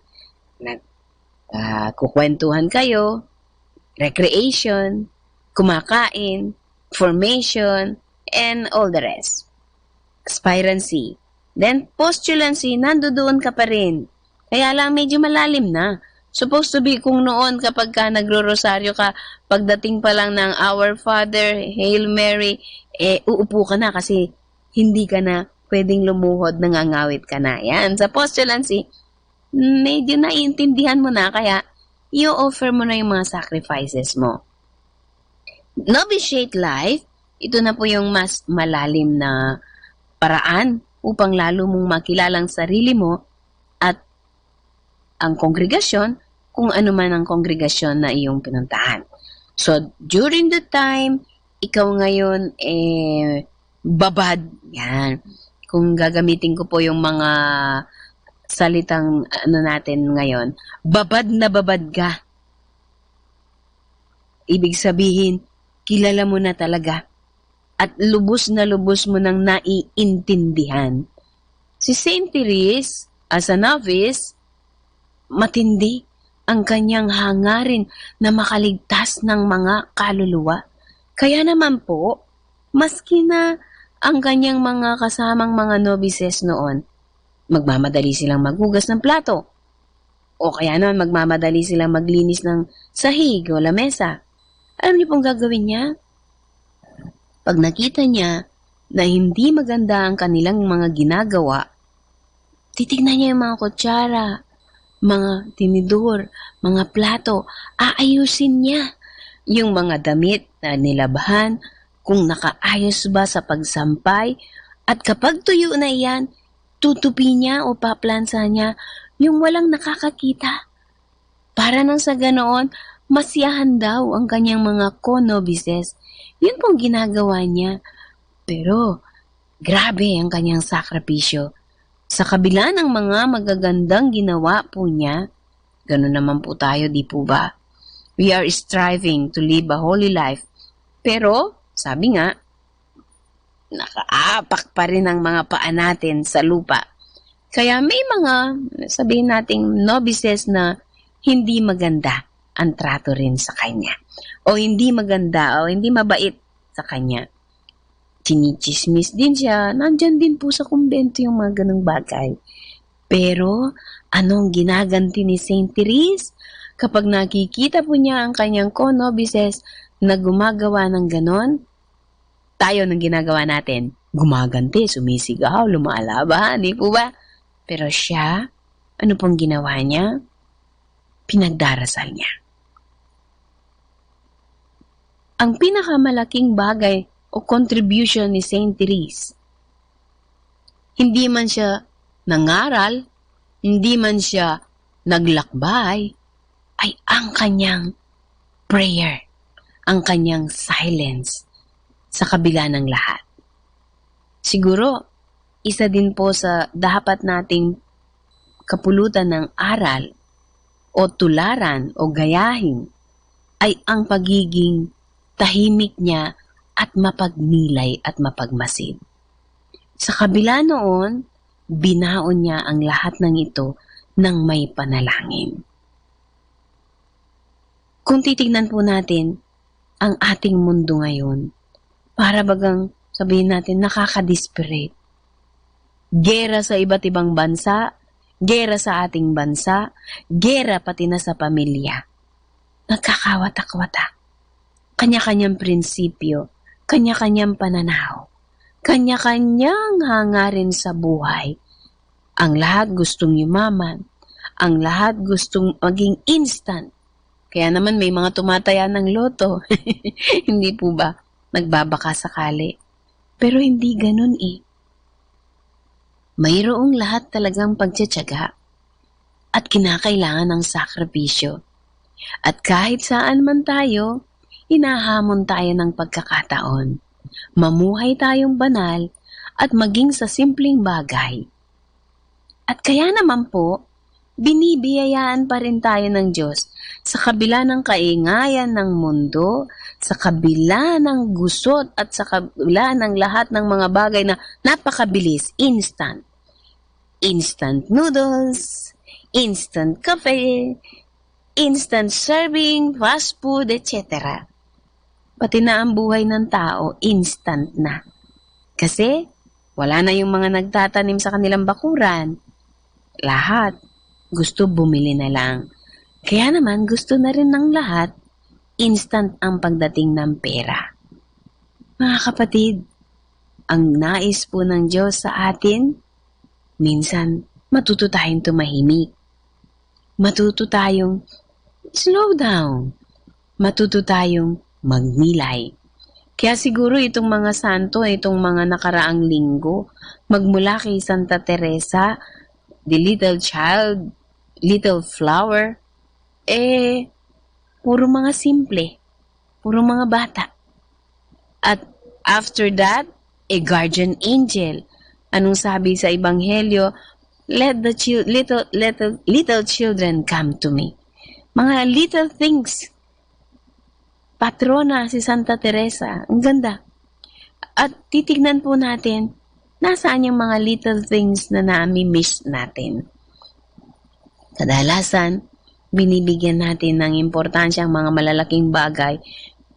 Kukwentuhan kayo. Recreation. Kumakain. Formation. And all the rest. Aspirancy. Then, postulancy, nandoon ka pa rin. Kaya lang medyo malalim na. Supposed to be kung noon kapag ka nagro-rosaryo ka, pagdating pa lang ng Our Father, Hail Mary, uupo ka na kasi hindi ka na pwedeng lumuhod, nangangawit ka na. Yan, sa postulancy, medyo naiintindihan mo na, kaya i-offer mo na yung mga sacrifices mo. Novitiate life, ito na po yung mas malalim na paraan upang lalo mong makilala ang sarili mo at ang kongregasyon, kung ano man ang kongregasyon na iyong pinuntahan. So, during the time, ikaw ngayon, babad. Yan. Kung gagamitin ko po yung mga salitang natin ngayon, babad na babad ka. Ibig sabihin, kilala mo na talaga at lubos mo nang naiintindihan. Si Saint Therese, as a novice, matindi ang kanyang hangarin na makaligtas ng mga kaluluwa. Kaya naman po, maski na ang kanyang mga kasamang mga novices noon, magmamadali silang maghugas ng plato. O kaya naman magmamadali silang maglinis ng sahig o lamesa. Alam niyo pong gagawin niya? Pag nakita niya na hindi maganda ang kanilang mga ginagawa, titignan niya yung mga kutsara, mga tinidor, mga plato, aayusin niya. Yung mga damit na nilabhan, kung nakaayos ba sa pagsampay, at kapag tuyo na iyan, tutupi niya o paplansa niya yung walang nakakakita. Para nang sa ganoon, masiyahan daw ang kanyang mga co-novices. Yun pong ginagawa niya. Pero, grabe ang kanyang sakripisyo. Sa kabila ng mga magagandang ginawa po niya, gano'n naman po tayo, di po ba? We are striving to live a holy life. Pero, sabi nga, nakaapak pa rin ang mga paa natin sa lupa. Kaya may mga, sabihin nating novices na hindi maganda ang trato rin sa kanya. O hindi maganda, o hindi mabait sa kanya. Chinichismis din siya, nandyan din po sa kumbento yung mga ganong bagay. Pero, anong ginaganti ni Saint Therese? Kapag nakikita po niya ang kanyang co-novices na gumagawa ng ganon, tayo ng ginagawa natin, gumaganti, sumisigaw, lumalaban, di po ba? Pero siya, ano pong ginawa niya? Pinagdarasal niya. Ang pinakamalaking bagay o contribution ni Saint Therese, hindi man siya nangaral, hindi man siya naglakbay, ay ang kanyang prayer, ang kanyang silence sa kabila ng lahat. Siguro, isa din po sa dapat nating kapulutan ng aral o tularan o gayahin ay ang pagiging tahimik niya at mapagnilay at mapagmasid. Sa kabila noon, binaon niya ang lahat ng ito ng may panalangin. Kung titignan po natin ang ating mundo ngayon, para bagang sabihin natin nakaka-desperate. Gera sa iba't ibang bansa, gera sa ating bansa, gera pati na sa pamilya. Nagkakawatak-watak. Kanya-kanyang prinsipyo, kanya-kanyang pananaw, kanya-kanyang hangarin sa buhay. Ang lahat gustong yumaman, ang lahat gustong maging instant. Kaya naman may mga tumataya ng loto. Hindi po ba? Nagbabaka sakali. Pero hindi ganun eh. Mayroong lahat talagang pagtsatsaga at kinakailangan ng sakripisyo. At kahit saan man tayo, hinahamon tayo ng pagkakataon. Mamuhay tayong banal at maging sa simpleng bagay. At kaya naman po, binibiyayaan pa rin tayo ng Diyos sa kabila ng kaingayan ng mundo, sa kabila ng gusot at sa kabila ng lahat ng mga bagay na napakabilis, instant. Instant noodles, instant cafe, instant serving, fast food, etc. Pati na ang buhay ng tao, instant na. Kasi wala na yung mga nagtatanim sa kanilang bakuran. Lahat gusto bumili na lang. Kaya naman gusto na rin ng lahat instant ang pagdating ng pera. Mga kapatid, ang nais po ng Diyos sa atin, minsan matuto tayong tumahimik. Matuto tayong slow down. Matuto tayong magnilay. Kaya siguro itong mga santo, itong mga nakaraang linggo, magmula kay Santa Teresa, the little child, little flower, puro mga simple, puro mga bata. At after that, a guardian angel. Anong sabi sa Ebanghelyo? Let the little children come to me. Mga little things. Patrona si Santa Teresa. Ang ganda. At titignan po natin, nasaan yung mga little things na nami-miss natin. Kadalasan, binibigyan natin ng importansya ang mga malalaking bagay,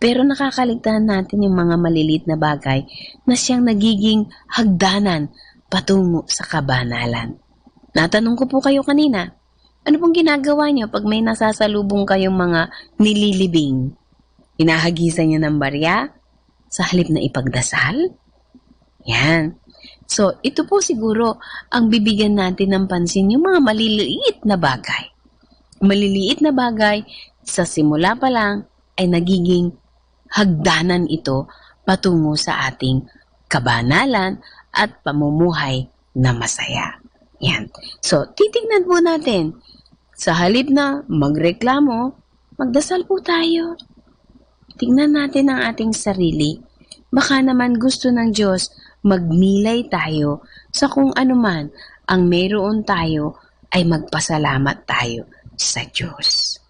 pero nakakaligtaan natin yung mga malilit na bagay na siyang nagiging hagdanan patungo sa kabanalan. Natanong ko po kayo kanina, ano pong ginagawa niyo pag may nasasalubong kayong mga nililibing? Hinahagisan niyo ng barya sa halip na ipagdasal? Yan. So, ito po siguro ang bibigyan natin ng pansin yung mga maliliit na bagay. Maliliit na bagay, sa simula pa lang ay nagiging hagdanan ito patungo sa ating kabanalan at pamumuhay na masaya. Yan. So, titignan po natin. Sa halip na magreklamo, magdasal po tayo. Tignan natin ang ating sarili. Baka naman gusto ng Diyos magnilay tayo sa kung anuman ang meron tayo ay magpasalamat tayo sa Diyos.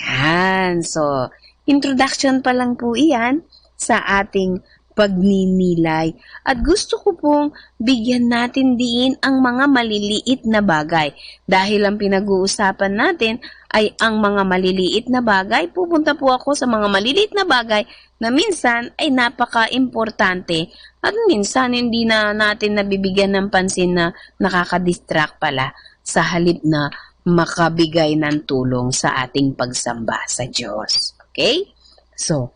Yan. So, introduction pa lang po iyan sa ating pagninilay. At gusto ko pong bigyan natin diin ang mga maliliit na bagay. Dahil ang pinag-uusapan natin ay ang mga maliliit na bagay. Pupunta po ako sa mga maliliit na bagay na minsan ay napaka-importante at minsan hindi na natin nabibigyan ng pansin na nakaka-distract pala sa halip na makabigay ng tulong sa ating pagsamba sa Diyos. Okay? So,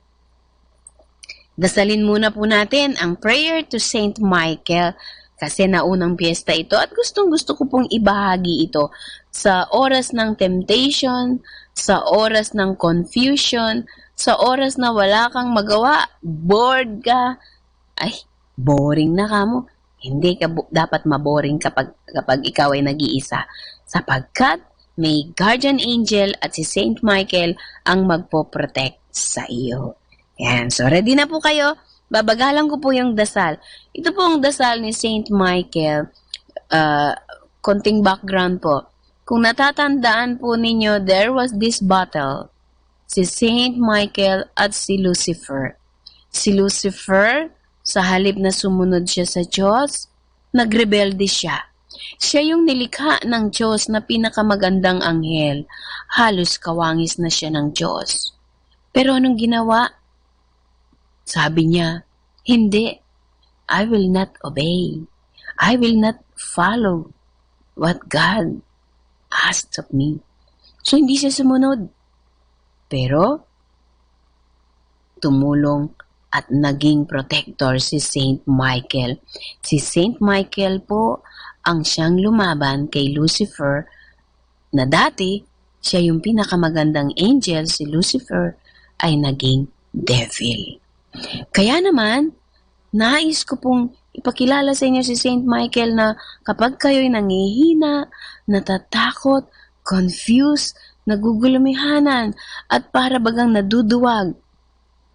dasalin muna po natin ang prayer to Saint Michael kasi naunang piyesta ito at gustong-gusto ko pong ibahagi ito sa oras ng temptation, sa oras ng confusion, sa oras na wala kang magawa, bored ka, ay, boring na ka mo. Hindi ka dapat maboring kapag ikaw ay nag-iisa. Sapagkat may guardian angel at si Saint Michael ang magpo-protect sa iyo. Yan. So, ready na po kayo? Babagalan ko po yung dasal. Ito po ang dasal ni Saint Michael. Konting background po. Kung natatandaan po ninyo, there was this battle. Si Saint Michael at si Lucifer. Si Lucifer, sa halip na sumunod siya sa Diyos, nagrebelde siya. Siya yung nilikha ng Diyos na pinakamagandang anghel. Halos kawangis na siya ng Diyos. Pero anong ginawa? Sabi niya, hindi. I will not obey. I will not follow what God asked of me. So, hindi siya sumunod. Pero, tumulong at naging protector si Saint Michael. Si Saint Michael po ang siyang lumaban kay Lucifer na dati siya yung pinakamagandang angel, si Lucifer ay naging devil. Kaya naman, nais ko pong ipakilala sa inyo si Saint Michael na kapag kayo'y nangihina, natatakot, confused, nagugulumihanan, at para bagang naduduwag,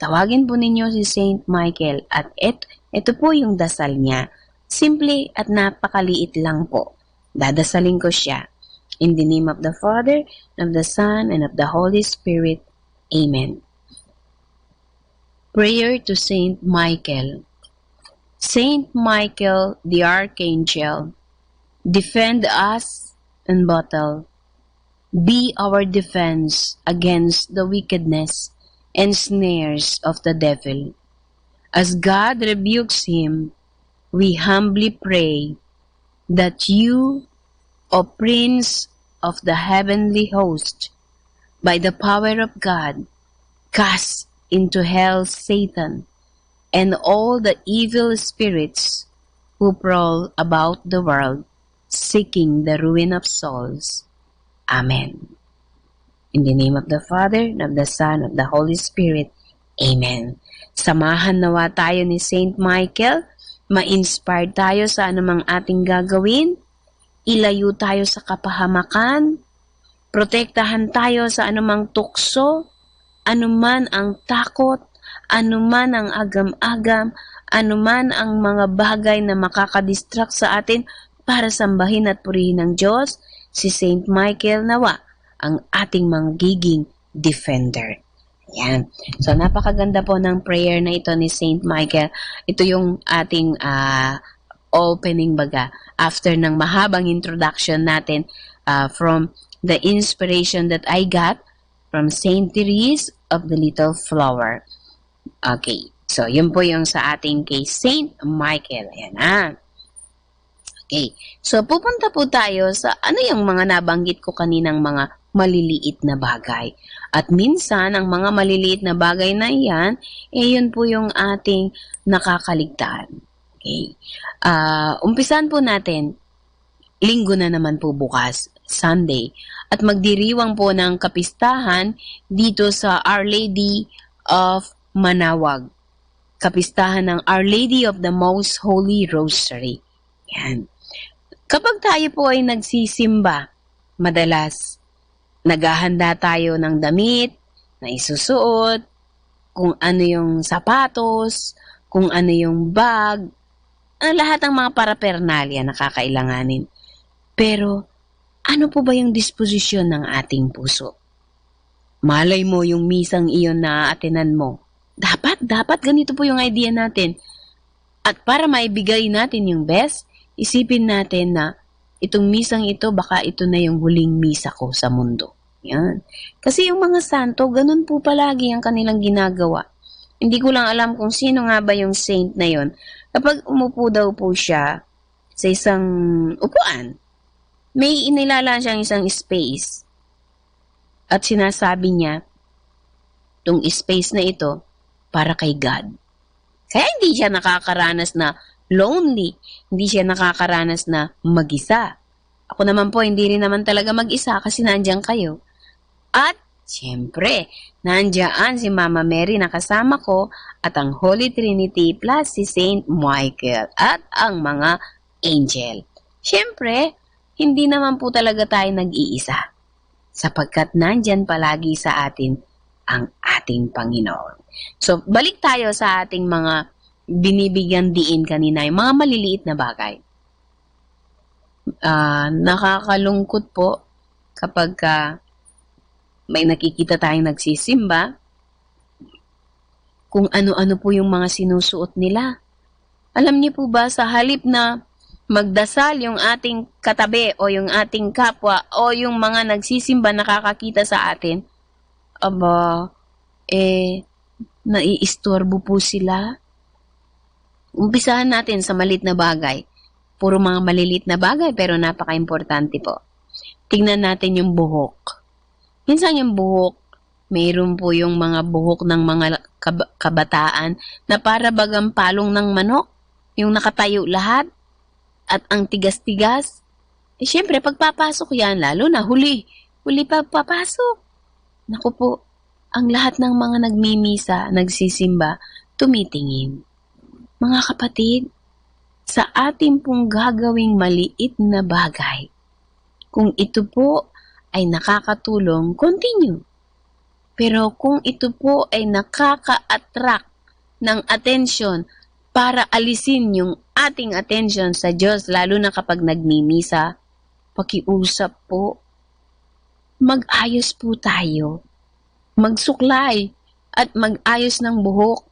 tawagin po ninyo si Saint Michael at ito po yung dasal niya. Simple at napakaliit lang po. Dadasalin ko siya. In the name of the Father, and of the Son, and of the Holy Spirit. Amen. Prayer to Saint Michael. Saint Michael the Archangel, defend us in battle. Be our defense against the wickedness and snares of the devil. As God rebukes him, we humbly pray that you, O Prince of the heavenly host, by the power of God, cast into hell Satan and all the evil spirits who prowl about the world, seeking the ruin of souls. Amen. In the name of the Father, and of the Son, and of the Holy Spirit. Amen. Samahan nawa tayo ni Saint Michael, ma-inspire tayo sa anumang ating gagawin, ilayo tayo sa kapahamakan, protektahan tayo sa anumang tukso, anuman ang takot, anuman ang agam-agam, anuman ang mga bagay na makakadistract sa atin para sambahin at purihin ng Diyos, si Saint Michael nawa ang ating magiging defender. Yan. So, napakaganda po ng prayer na ito ni Saint Michael. Ito yung ating opening baga. After ng mahabang introduction natin from the inspiration that I got from Saint Therese of the Little Flower. Okay. So, yun po yung sa ating kay Saint Michael. Ayan na. Okay. So, pupunta po tayo sa ano yung mga nabanggit ko kaninang mga maliliit na bagay. At minsan, ang mga maliliit na bagay na yan, yun po yung ating nakakaligtaan. Okay. Umpisan po natin, linggo na naman po bukas, Sunday, at magdiriwang po ng kapistahan dito sa Our Lady of Manawag. Kapistahan ng Our Lady of the Most Holy Rosary. Yan. Kapag tayo po ay nagsisimba, madalas, naghahanda tayo ng damit na isusuot, kung ano yung sapatos, kung ano yung bag, lahat ng mga paraphernalia na kakailanganin. Pero, ano po ba yung disposisyon ng ating puso? Malay mo yung misang iyon na atinan mo. Dapat ganito po yung idea natin. At para maibigay natin yung best, isipin natin na itong misang ito, baka ito na yung huling misa ko sa mundo. Yan. Kasi yung mga santo, ganun po palagi ang kanilang ginagawa. Hindi ko lang alam kung sino nga ba yung saint na yon. Kapag umupo daw po siya sa isang upuan, may inilalaan siyang isang space. At sinasabi niya, itong space na ito, para kay God. Kaya hindi siya nakakaranas na lonely, hindi siya nakakaranas na mag-isa. Ako naman po, hindi rin naman talaga mag-isa kasi nandiyan kayo. At, siyempre, nandiyan si Mama Mary na kasama ko at ang Holy Trinity plus si Saint Michael at ang mga angel. Siyempre, hindi naman po talaga tayo nag-iisa sapagkat nandiyan palagi sa atin ang ating Panginoon. So, balik tayo sa ating mga binibigyan diin kanina, yung mga maliliit na bagay. Nakakalungkot po kapag may nakikita tayong nagsisimba, kung ano-ano po yung mga sinusuot nila. Alam niyo po ba, sa halip na magdasal yung ating katabi o yung ating kapwa o yung mga nagsisimba nakakakita sa atin, naiistorbo po sila. Umpisahan natin sa maliit na bagay. Puro mga maliliit na bagay pero napaka-importante po. Tingnan natin yung buhok. Minsan yung buhok, mayroon po yung mga buhok ng mga kabataan na para bagang palong ng manok, yung nakatayo lahat at ang tigas-tigas. Siyempre, pagpapasok yan, lalo na huli pagpapasok. Naku po, ang lahat ng mga nagmimisa, nagsisimba, tumitingin. Mga kapatid, sa ating pong gagawing maliit na bagay, kung ito po ay nakakatulong, continue. Pero kung ito po ay nakaka-attract ng attention para alisin yung ating attention sa Diyos, lalo na kapag nagmimisa, pakiusap po, mag-ayos po tayo. Magsuklay at mag-ayos ng buhok.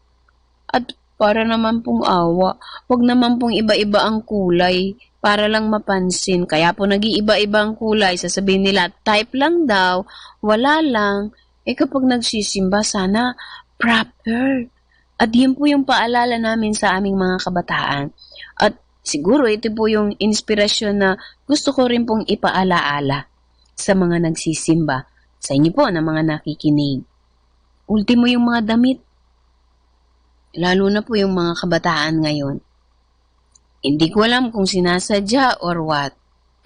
At para naman pong awa, wag naman pong iba-iba ang kulay para lang mapansin. Kaya po nag-iiba-iba ang kulay. Sasabihin nila, type lang daw, wala lang. Kapag nagsisimba, sana proper. At yun po yung paalala namin sa aming mga kabataan. At siguro ito po yung inspirasyon na gusto ko rin pong ipaalaala sa mga nagsisimba. Sa inyo po na mga nakikinig. Ultimo yung mga damit. Lalo na po yung mga kabataan ngayon. Hindi ko alam kung sinasadya or what.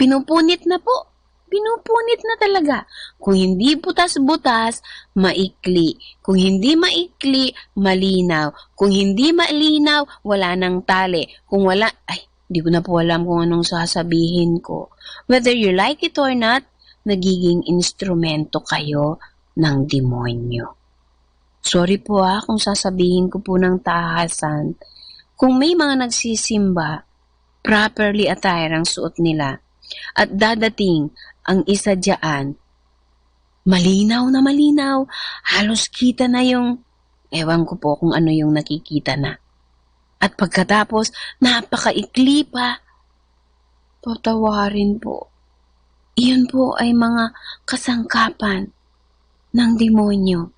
Pinupunit na po. Pinupunit na talaga. Kung hindi butas-butas, maikli. Kung hindi maikli, malinaw. Kung hindi malinaw, wala nang tali. Kung wala, di ko na po alam kung anong sasabihin ko. Whether you like it or not, nagiging instrumento kayo ng demonyo. Sorry po kung sasabihin ko po ng tahasan. Kung may mga nagsisimba, properly attire ang suot nila. At dadating ang isa dyan, malinaw na malinaw, halos kita na yung, ewan ko po kung ano yung nakikita na. At pagkatapos, napakaikli pa, patawarin po. Iyon po ay mga kasangkapan ng demonyo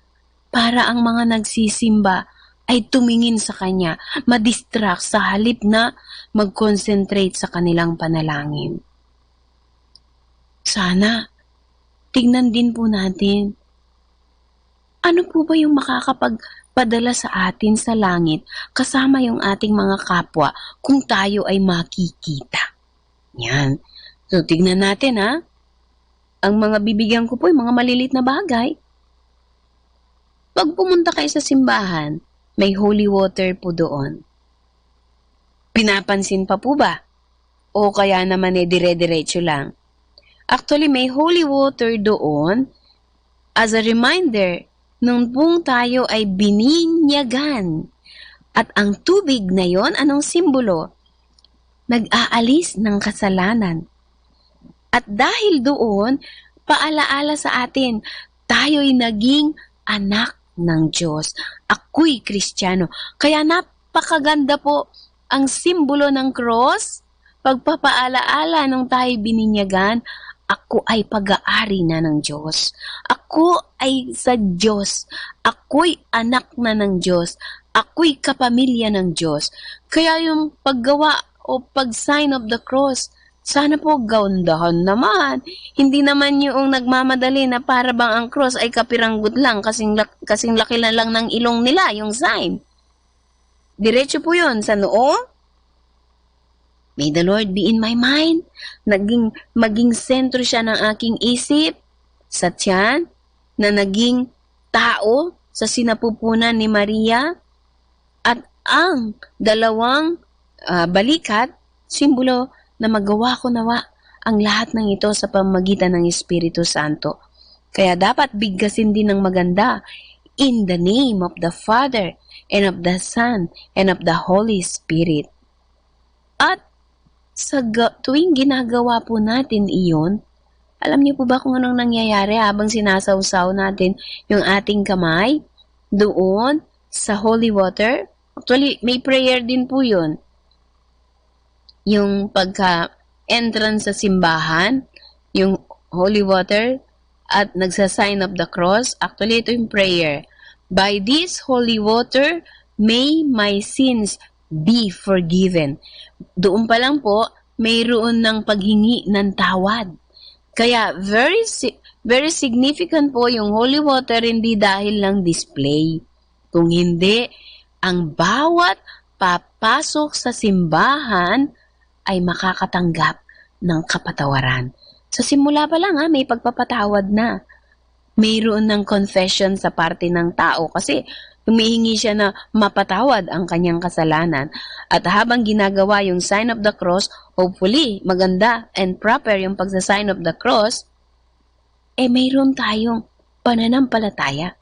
para ang mga nagsisimba ay tumingin sa kanya, madistract sa halip na mag-concentrate sa kanilang panalangin. Sana, tignan din po natin, ano po ba yung makakapagpadala sa atin sa langit kasama yung ating mga kapwa kung tayo ay makikita. Yan. So, tignan natin Ang mga bibigyan ko po yung mga malilit na bagay. Pag pumunta kayo sa simbahan, may holy water po doon. Pinapansin pa po ba? O kaya naman dire-diretso lang? Actually, may holy water doon as a reminder nung pong tayo ay bininyagan. At ang tubig na yon, anong simbolo? Nag-aalis ng kasalanan. At dahil doon, paalaala sa atin, tayo'y naging anak ng Diyos. Ako'y Kristiyano. Kaya napakaganda po ang simbolo ng cross. Pagpapaalaala nung tayo'y bininyagan, ako ay pag-aari na ng Diyos. Ako ay sa Diyos. Ako'y anak na ng Diyos. Ako'y kapamilya ng Diyos. Kaya yung paggawa o pag-sign of the cross, sana po gaundahan naman. Hindi naman yung nagmamadali na para bang ang cross ay kapiranggot lang, kasing laki lang ng ilong nila, yung sign. Diretso po yun sa noo. May the Lord be in my mind. Maging sentro siya ng aking isip sa tiyan na naging tao sa sinapupunan ni Maria. At ang dalawang balikat, simbolo na magawa ko nawa ang lahat ng ito sa pamamagitan ng Espiritu Santo. Kaya dapat bigkasin din ng maganda in the name of the Father and of the Son and of the Holy Spirit. At sa tuwing ginagawa po natin iyon, alam niyo po ba kung anong nangyayari habang sinasawsaw natin yung ating kamay doon sa holy water? Actually, may prayer din po yun. Yung pagka-entrance sa simbahan, yung holy water at nagsa-sign of the cross. Actually, ito yung prayer. By this holy water, may my sins be forgiven. Doon pa lang po, mayroon ng paghingi ng tawad. Kaya very significant po yung holy water, hindi dahil lang display. Kung hindi, ang bawat papasok sa simbahan ay makakatanggap ng kapatawaran. Sa simula pa lang may pagpapatawad na. Mayroon ng confession sa parte ng tao kasi humihingi siya na mapatawad ang kanyang kasalanan. At habang ginagawa yung sign of the cross, hopefully, maganda and proper yung pagsa-sign of the cross, mayroon tayong pananampalataya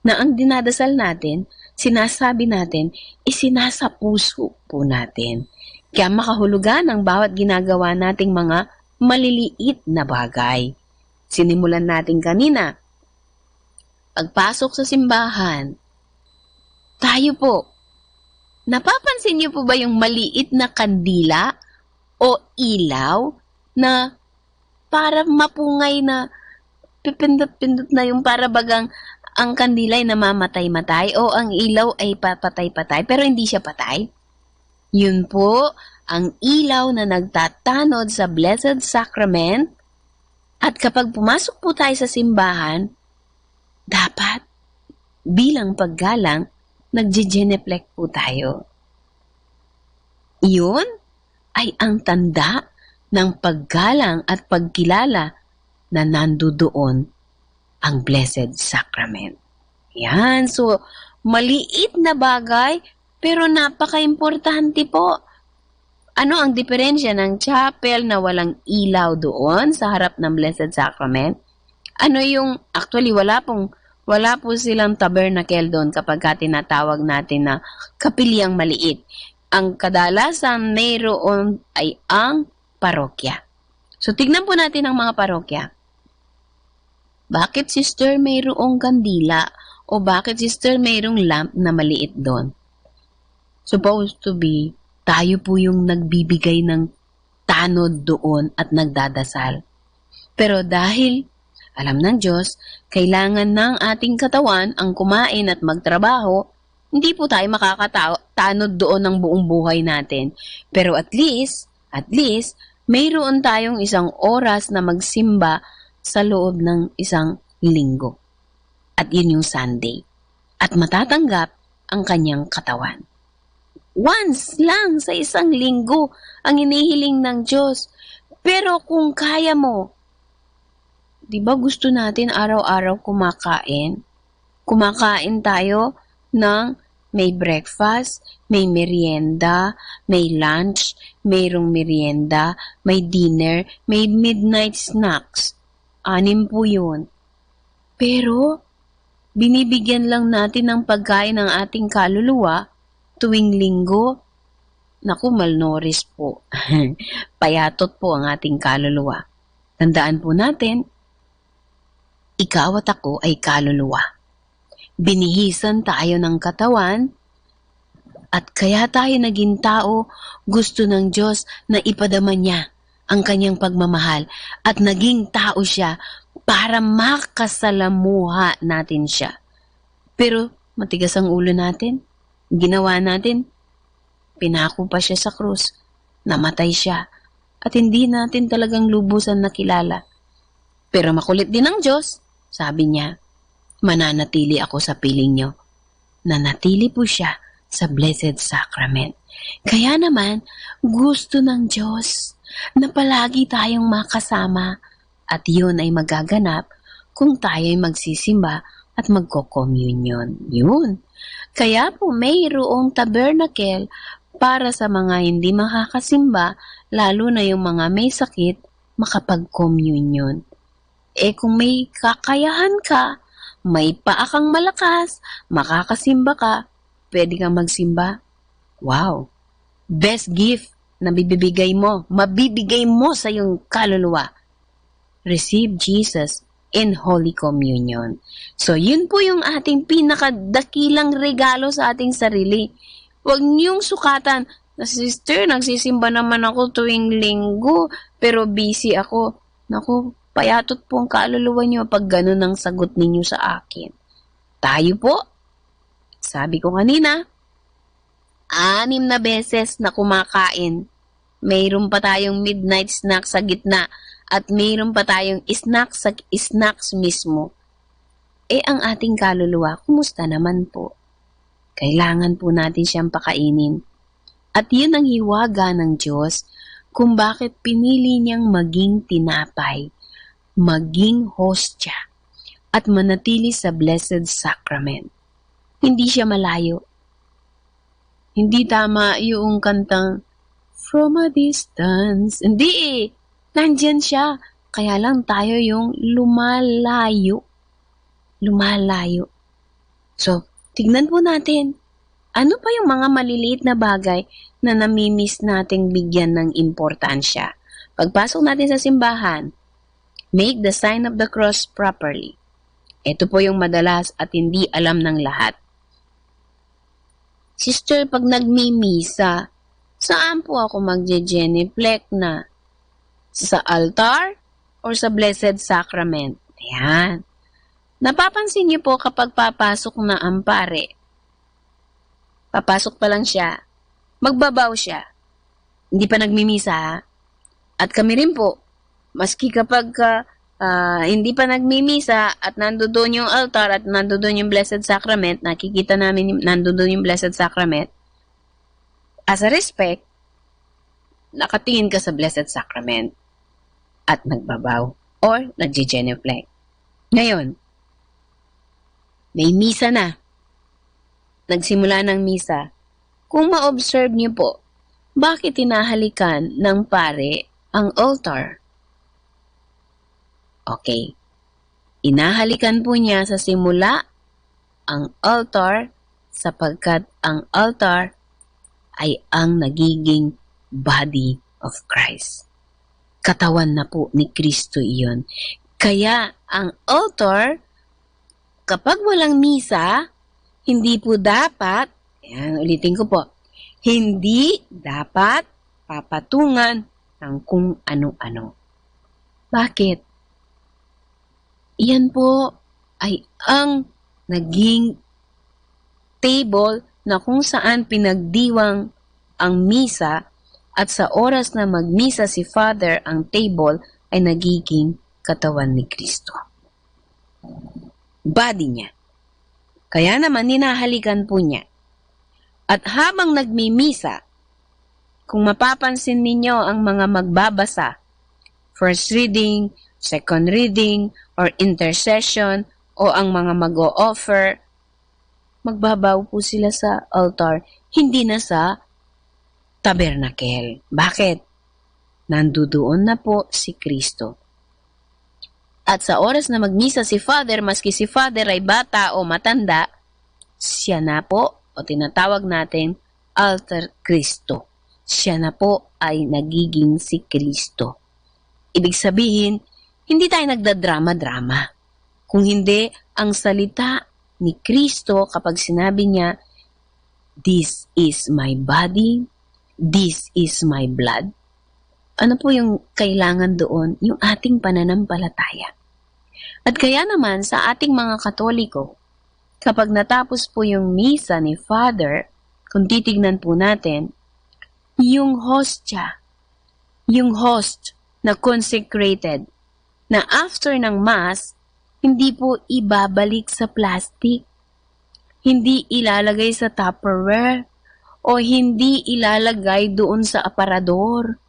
na ang dinadasal natin, sinasabi natin, isinasa puso po natin. Kaya makahulugan ang bawat ginagawa nating mga maliliit na bagay. Sinimulan natin kanina, pagpasok sa simbahan, tayo po napapansin niyo po ba yung maliit na kandila o ilaw na para mapungay na pipindot-pindot na yung para bagang ang kandila ay namamatay-matay o ang ilaw ay papatay-patay pero hindi siya patay? Yun po ang ilaw na nagtatanod sa Blessed Sacrament. At kapag pumasok po tayo sa simbahan, dapat bilang paggalang, nagje-genuflect po tayo. Iyon ay ang tanda ng paggalang at pagkilala na nandoon ang Blessed Sacrament. Yan, so maliit na bagay pero napaka-importante po. Ano ang diferensya ng chapel na walang ilaw doon sa harap ng Blessed Sacrament? Ano yung, actually wala po silang tabernacle doon kapag tinatawag natin na kapiliang maliit. Ang kadalasan mayroon ay ang parokya. So tignan po natin ang mga parokya. Bakit, sister, mayroong kandila? O bakit, sister, mayroong lamp na maliit doon? Supposed to be, tayo po yung nagbibigay ng tanod doon at nagdadasal. Pero dahil alam ng Diyos, kailangan ng ating katawan ang kumain at magtrabaho, hindi po tayo makakatanod doon ng buong buhay natin. Pero at least, mayroon tayong isang oras na magsimba sa loob ng isang linggo. At yun yung Sunday. At matatanggap ang kanyang katawan. Once lang sa isang linggo ang inihiling ng Diyos. Pero kung kaya mo, di ba gusto natin araw-araw kumakain? Kumakain tayo ng may breakfast, may merienda, may lunch, mayroong merienda, may dinner, may midnight snacks. 6 po yun. Pero, binibigyan lang natin ng pagkain ng ating kaluluwa tuwing linggo. Naku, malnourished po. Payatot po ang ating kaluluwa. Tandaan po natin, ikaw at ako ay kaluluwa. Binihisan tayo ng katawan at kaya tayo naging tao, gusto ng Diyos na ipadama niya ang kanyang pagmamahal at naging tao siya para makasalamuha natin siya. Pero matigas ang ulo natin, ginawa natin, pinako pa siya sa krus, namatay siya at hindi natin talagang lubusan nakilala. Pero makulit din ang Diyos, sabi niya, mananatili ako sa piling niyo. Nanatili po siya sa Blessed Sacrament. Kaya naman, gusto ng Diyos na palagi tayong makasama at yun ay magaganap kung tayo ay magsisimba at magko-communion. Yun. Kaya po mayroong tabernacle para sa mga hindi makakasimba, lalo na yung mga may sakit, makapag-communion. Kung may kakayahan ka, may paa kang malakas, makakasimba ka, pwede kang magsimba. Wow! Best gift na mabibigay mo sa iyong kaluluwa. Receive Jesus in Holy Communion. So, yun po yung ating pinakadakilang regalo sa ating sarili. Huwag niyong sukatan, na sister, nagsisimba naman ako tuwing linggo, pero busy ako. Naku, payatot po ang kaluluwa niyo pag ganun ang sagot ninyo sa akin. Tayo po, sabi ko kanina, 6 na beses na kumakain. Mayroon pa tayong midnight snack sa gitna at mayroon pa tayong snacks mismo. Ang ating kaluluwa, kumusta naman po? Kailangan po natin siyang pakainin. At yun ang hiwaga ng Diyos kung bakit pinili niyang maging tinapay, maging hostya, at manatili sa Blessed Sacrament. Hindi siya malayo. Hindi tama yung kantang From a Distance. Hindi nandyan siya. Kaya lang tayo yung lumalayo. So, tignan po natin. Ano pa yung mga maliliit na bagay na namimiss nating bigyan ng importansya? Pagpasok natin sa simbahan, make the sign of the cross properly. Ito po yung madalas at hindi alam ng lahat. Sister, pag nagmimisa, saan po ako magje-genuflect na? Sa altar or sa Blessed Sacrament? Ayan. Napapansin niyo po kapag papasok na ang pare, papasok pa lang siya, magbabaw siya. Hindi pa nagmimisa, ha? At kami rin po, maski kapag hindi pa nagmimisa at nandoon yung altar at nandoon yung Blessed Sacrament, nakikita namin nandoon yung Blessed Sacrament, as a respect, nakatingin ka sa Blessed Sacrament at nagbabaw or nagje-genuflect. Ngayon, may misa na. Nagsimula ng misa. Kung ma-observe niyo po, bakit tinahalikan ng pare ang altar? Okay. Inahalikan po niya sa simula ang altar sapagkat ang altar ay ang nagiging body of Christ. Katawan na po ni Kristo iyon. Kaya ang altar, kapag walang misa, hindi po dapat, ulitin ko po, hindi dapat papatungan ng kung ano-ano. Bakit? Iyan po ay ang naging table na kung saan pinagdiwang ang misa at sa oras na magmisa si Father, ang table ay nagiging katawan ni Kristo. Body niya. Kaya naman ninahalikan po niya. At habang nagmimisa, kung mapapansin ninyo ang mga magbabasa, first reading, second reading, or intercession, o ang mga mag-o-offer, magbabaw po sila sa altar, hindi na sa tabernacle. Bakit? Nandoon na po si Kristo. At sa oras na magmisa si Father, maski si Father ay bata o matanda, siya na po, o tinatawag natin, alter Kristo. Siya na po ay nagiging si Kristo. Ibig sabihin, hindi tayo nagdadrama-drama. Kung hindi, ang salita ni Kristo kapag sinabi niya, "This is my body, this is my blood." Ano po yung kailangan doon? Yung ating pananampalataya. At kaya naman sa ating mga Katoliko, kapag natapos po yung misa ni Father, kung titignan po natin, yung hostya, yung host na consecrated, na after ng Mass, hindi po ibabalik sa plastic, hindi ilalagay sa Tupperware, o hindi ilalagay doon sa aparador.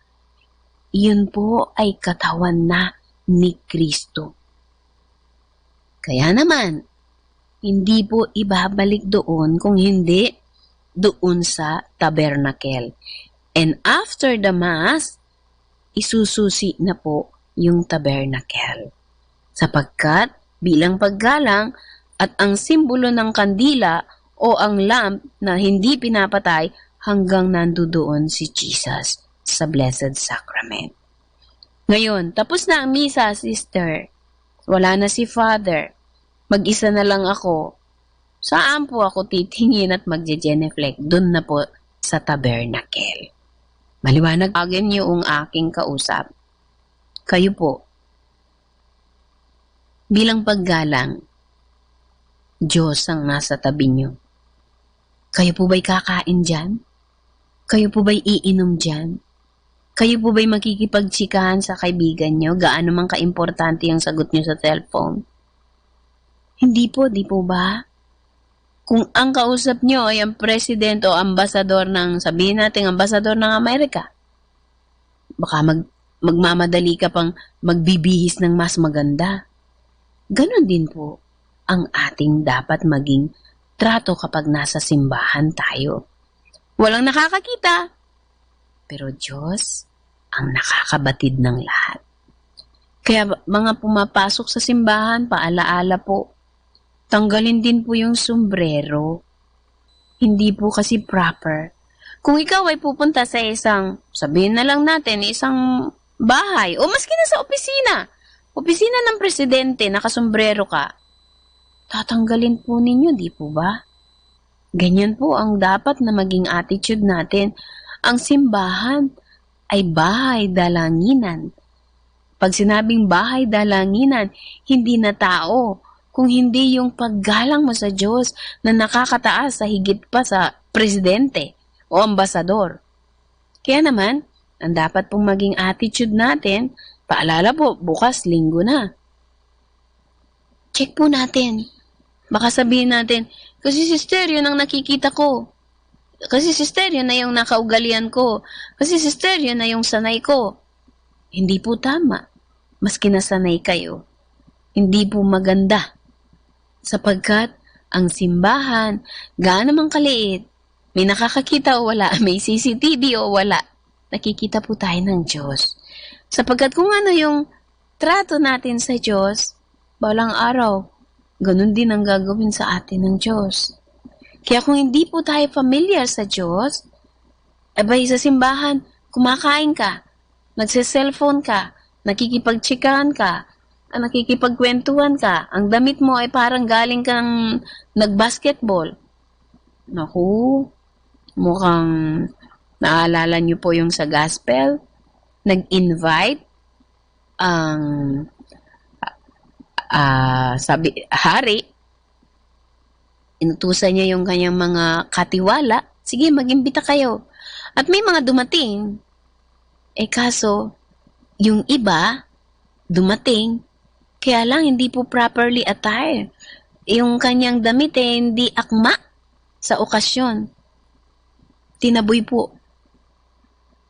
Yun po ay katawan na ni Kristo. Kaya naman, hindi po ibabalik doon kung hindi doon sa tabernacle. And after the Mass, isususi na po yung tabernacle. Sapagkat bilang paggalang at ang simbolo ng kandila o ang lamp na hindi pinapatay hanggang nandoon si Jesus sa Blessed Sacrament. Ngayon, tapos na ang misa, sister. Wala na si Father. Mag-isa na lang ako. Saan po ako titingin at magje-genuflect? Doon na po sa tabernacle. Maliwanag agad yung aking kausap. Kayo po, bilang paggalang, Diyos ang nasa tabi niyo. Kayo po ba'y kakain dyan? Kayo po ba'y iinom dyan? Kayo po ba'y makikipagtsikahan sa kaibigan niyo? Gaano man kaimportante yung sagot niyo sa cellphone? Hindi po, di po ba? Kung ang kausap niyo ay ang president o ambasador ng, sabihin natin, ambasador ng Amerika, baka magmamadali ka pang magbibihis ng mas maganda. Ganon din po ang ating dapat maging trato kapag nasa simbahan tayo. Walang nakakakita, pero Diyos ang nakakabatid ng lahat. Kaya mga pumapasok sa simbahan, paalaala po, tanggalin din po yung sombrero. Hindi po kasi proper. Kung ikaw ay pupunta sa isang, sabihin na lang natin, isang bahay, o maski na sa opisina ng presidente, nakasombrero ka, tatanggalin po ninyo, di po ba? Ganyan po ang dapat na maging attitude natin. Ang simbahan ay bahay dalanginan. Pag sinabing bahay dalanginan, hindi na tao, kung hindi yung paggalang mo sa Diyos na nakakataas sa higit pa sa presidente o ambasador. Kaya naman, ang dapat pong maging attitude natin, paalala po, bukas linggo na. Check po natin. Baka sabihin natin, kasi sister, yun ang nakikita ko. Kasi sister, yun na yung nakaugalian ko. Kasi sister, yun na yung sanay ko. Hindi po tama. Maski nasanay kayo. Hindi po maganda. Sapagkat ang simbahan, gaano mang kaliit, may nakakakita o wala, may CCTV o wala, nakikita po tayo ng Diyos. Sapagkat kung ano yung trato natin sa Diyos, balang araw, ganun din ang gagawin sa atin ng Diyos. Kaya kung hindi po tayo familiar sa Diyos, abay sa simbahan, kumakain ka, nagse-cellphone ka, nakikipagtsikahan ka, nakikipagkwentuhan ka, ang damit mo ay parang galing kang nagbasketball. Naku, mukhang naalala niyo po yung sa gospel, nag-invite ang hari, inutusan niya yung kanyang mga katiwala, sige, mag-imbita kayo. At may mga dumating, kaso, yung iba, dumating, kaya lang hindi po properly attire. Yung kanyang damit hindi akma sa okasyon. Tinaboy po.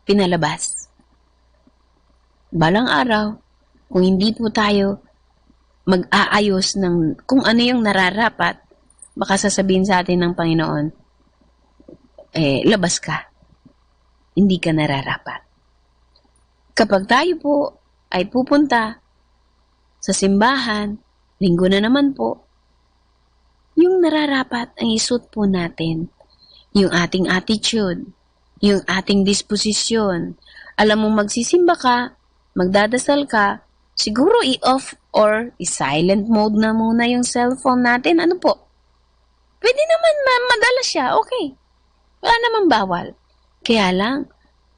Pinalabas. Balang araw, kung hindi po tayo mag-aayos ng kung ano yung nararapat, baka sasabihin sa atin ng Panginoon, labas ka. Hindi ka nararapat. Kapag tayo po ay pupunta sa simbahan, linggo na naman po, yung nararapat ang isuot po natin. Yung ating attitude, yung ating disposisyon. Alam mong magsisimba ka, magdadasal ka, siguro i-off or i-silent mode na muna yung cellphone natin. Ano po? Pwede naman madala siya, okay. Wala namang bawal. Kaya lang,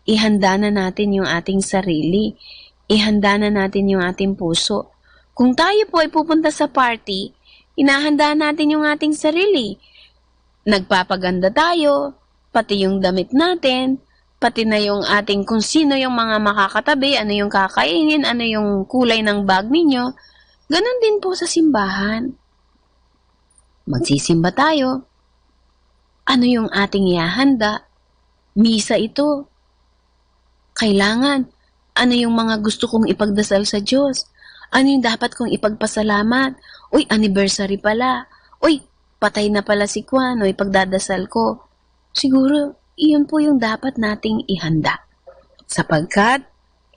ihanda na natin yung ating sarili. Ihanda na natin yung ating puso. Kung tayo po ay pupunta sa party, inahanda natin yung ating sarili. Nagpapaganda tayo, pati yung damit natin, pati na yung ating kung sino yung mga makakatabi, ano yung kakainin, ano yung kulay ng bag ninyo. Ganon din po sa simbahan. Magsisimba tayo. Ano yung ating ihahanda? Misa ito. Kailangan, ano yung mga gusto kong ipagdasal sa Diyos? Ano yung dapat kong ipagpasalamat? Uy, anniversary pala. Uy, patay na pala si Juan, o ipagdadasal ko. Siguro, iyon po yung dapat nating ihanda. Sapagkat,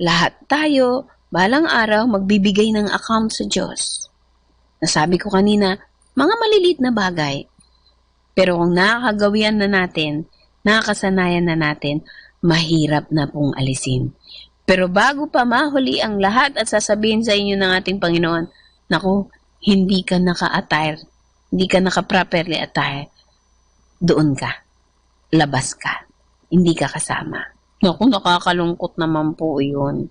lahat tayo, balang araw, magbibigay ng account sa Diyos. Nasabi ko kanina, mga maliliit na bagay. Pero kung nakakagawian na natin, nakakasanayan na natin, mahirap na pong alisin. Pero bago pa mahuli ang lahat at sasabihin sa inyo ng ating Panginoon, naku, hindi ka naka-attire, hindi ka naka-properly attire, doon ka, labas ka, hindi ka kasama. Naku, nakakalungkot naman po yun.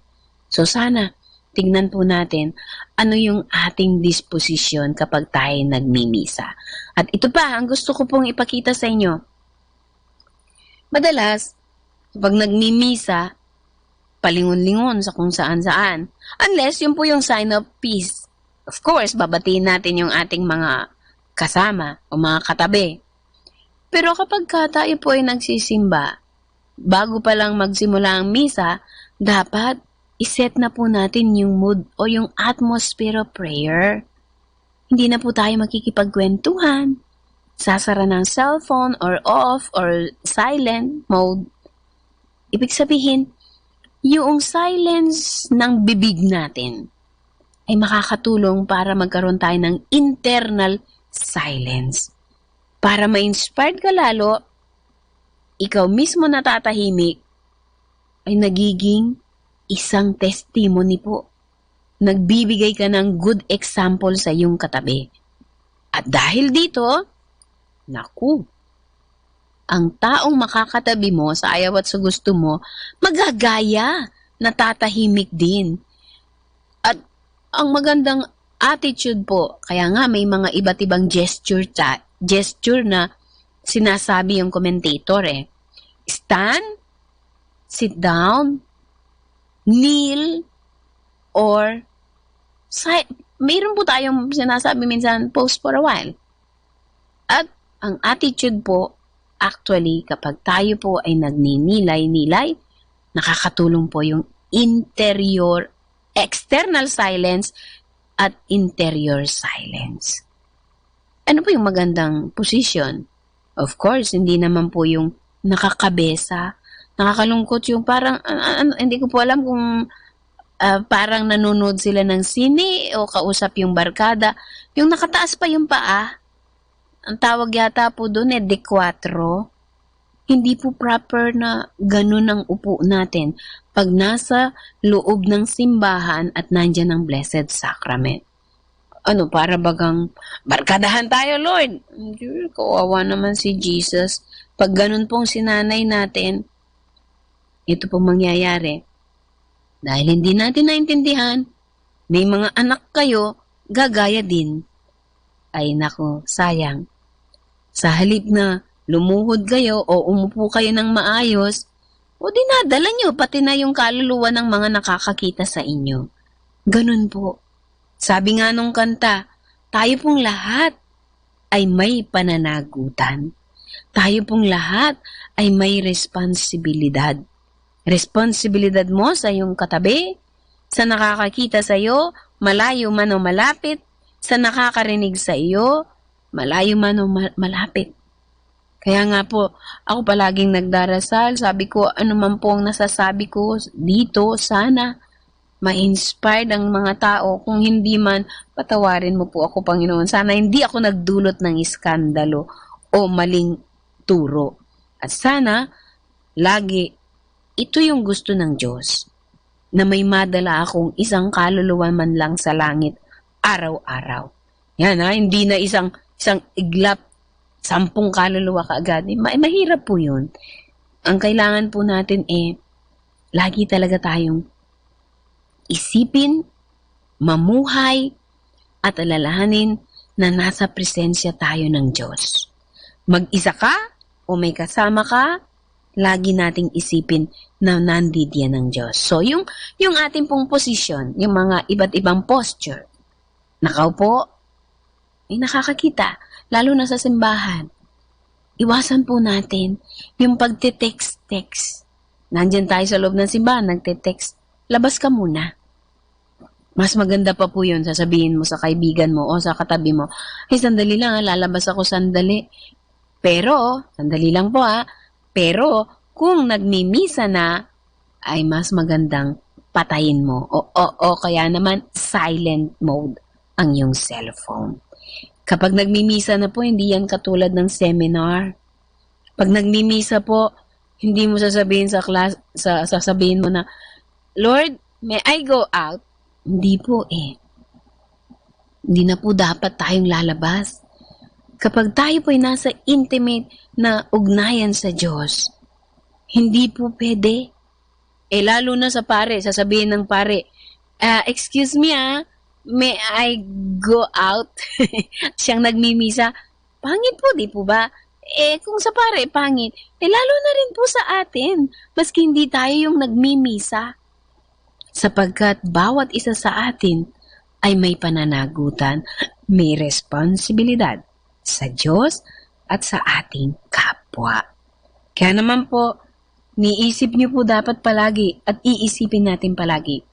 So sana, tignan po natin ano yung ating disposisyon kapag tayo nagmimisa. At ito pa, ang gusto ko pong ipakita sa inyo. Madalas, kapag nagmimisa, palingon-lingon sa kung saan-saan. Unless yun po yung sign of peace. Of course, babatiin natin yung ating mga kasama o mga katabi. Pero kapag tayo po ay nagsisimba, bago pa lang magsimula ang misa, dapat iset na po natin yung mood o yung atmosphere of prayer. Hindi na po tayo makikipagkwentuhan, sasara ng cellphone or off or silent mode. Ibig sabihin, yung silence ng bibig natin ay makakatulong para magkaroon tayo ng internal silence. Para ma-inspired ka lalo, ikaw mismo natatahimik, ay nagiging isang testimony po. Nagbibigay ka ng good example sa iyong katabi. At dahil dito, naku, ang taong makakatabi mo sa ayaw at sa gusto mo, magagaya, natatahimik din. At ang magandang attitude po, kaya nga may mga iba't ibang gesture na sinasabi yung commentator Stand, sit down, kneel, or mayroon po tayong sinasabi minsan, pause for a while. At ang attitude po, actually, kapag tayo po ay nagninilay-nilay, nakakatulong po yung external silence at interior silence. Ano po yung magandang position? Of course, hindi naman po yung nakakabesa, nakakalungkot yung parang, hindi ko po alam kung parang nanonood sila ng sine o kausap yung barkada. Yung nakataas pa yung paa, ang tawag yata po doon D4. Hindi po proper na ganun ang upo natin pag nasa loob ng simbahan at nandyan ang Blessed Sacrament. Para bagang barkadahan tayo, Lord. Kawawa naman si Jesus. Pag ganun pong sinanay natin, ito pong mangyayari. Dahil hindi natin naintindihan, may mga anak kayo, gagaya din. Ay nako, sayang. Sa halip na lumuhod kayo o umupo kayo ng maayos, o dinadala nyo pati na yung kaluluwa ng mga nakakakita sa inyo. Ganun po. Sabi nga nung kanta, tayo pong lahat ay may pananagutan. Tayo pong lahat ay may responsibilidad. Responsibilidad mo sa iyong katabi, sa nakakakita sa iyo, malayo man o malapit, sa nakakarinig sa iyo, malayo man o malapit. Kaya nga po, ako palaging nagdarasal, sabi ko, ano man po ang nasasabi ko dito, sana ma-inspired ang mga tao. Kung hindi man, patawarin mo po ako, Panginoon. Sana hindi ako nagdulot ng iskandalo o maling turo. At sana, lagi, ito yung gusto ng Diyos, na may madala akong isang kaluluwa man lang sa langit, araw-araw. Yan hindi na isang iglap, 10 kaluluwa kaagad. Mahirap po yun. Ang kailangan po natin lagi talaga tayong isipin, mamuhay, at alalahanin na nasa presensya tayo ng Diyos. Mag-isa ka o may kasama ka, lagi nating isipin na nandiyan ng Diyos. So, yung ating pong posisyon, yung mga iba't ibang posture, nakaupo, may nakakakita, lalo na sa simbahan. Iwasan po natin yung pagte-text. Nandyan tayo sa loob ng simbahan, nagte-text, labas ka muna. Mas maganda pa po yun, sasabihin mo sa kaibigan mo o sa katabi mo, sandali lang, lalabas ako sandali. Pero, sandali lang po pero kung nagmimisa na, ay mas magandang patayin mo o kaya naman silent mode ang iyong cellphone. Kapag nagmimisa na po, hindi yan katulad ng seminar. Pag nagmimisa po, hindi mo sasabihin sa class, sasabihin mo na, Lord, may I go out? Hindi po Hindi na po dapat tayong lalabas. Kapag tayo po ay nasa intimate na ugnayan sa Diyos, hindi po pwede. Lalo na sa pare, sasabihin ng pare, excuse me may I go out? Siyang nagmimisa. Pangit po, di po ba? Kung sa pare, pangit. Lalo na rin po sa atin, maski hindi tayo yung nagmimisa. Sapagkat bawat isa sa atin ay may pananagutan, may responsibilidad sa Diyos at sa ating kapwa. Kaya naman po, niisip niyo po dapat palagi at iisipin natin palagi.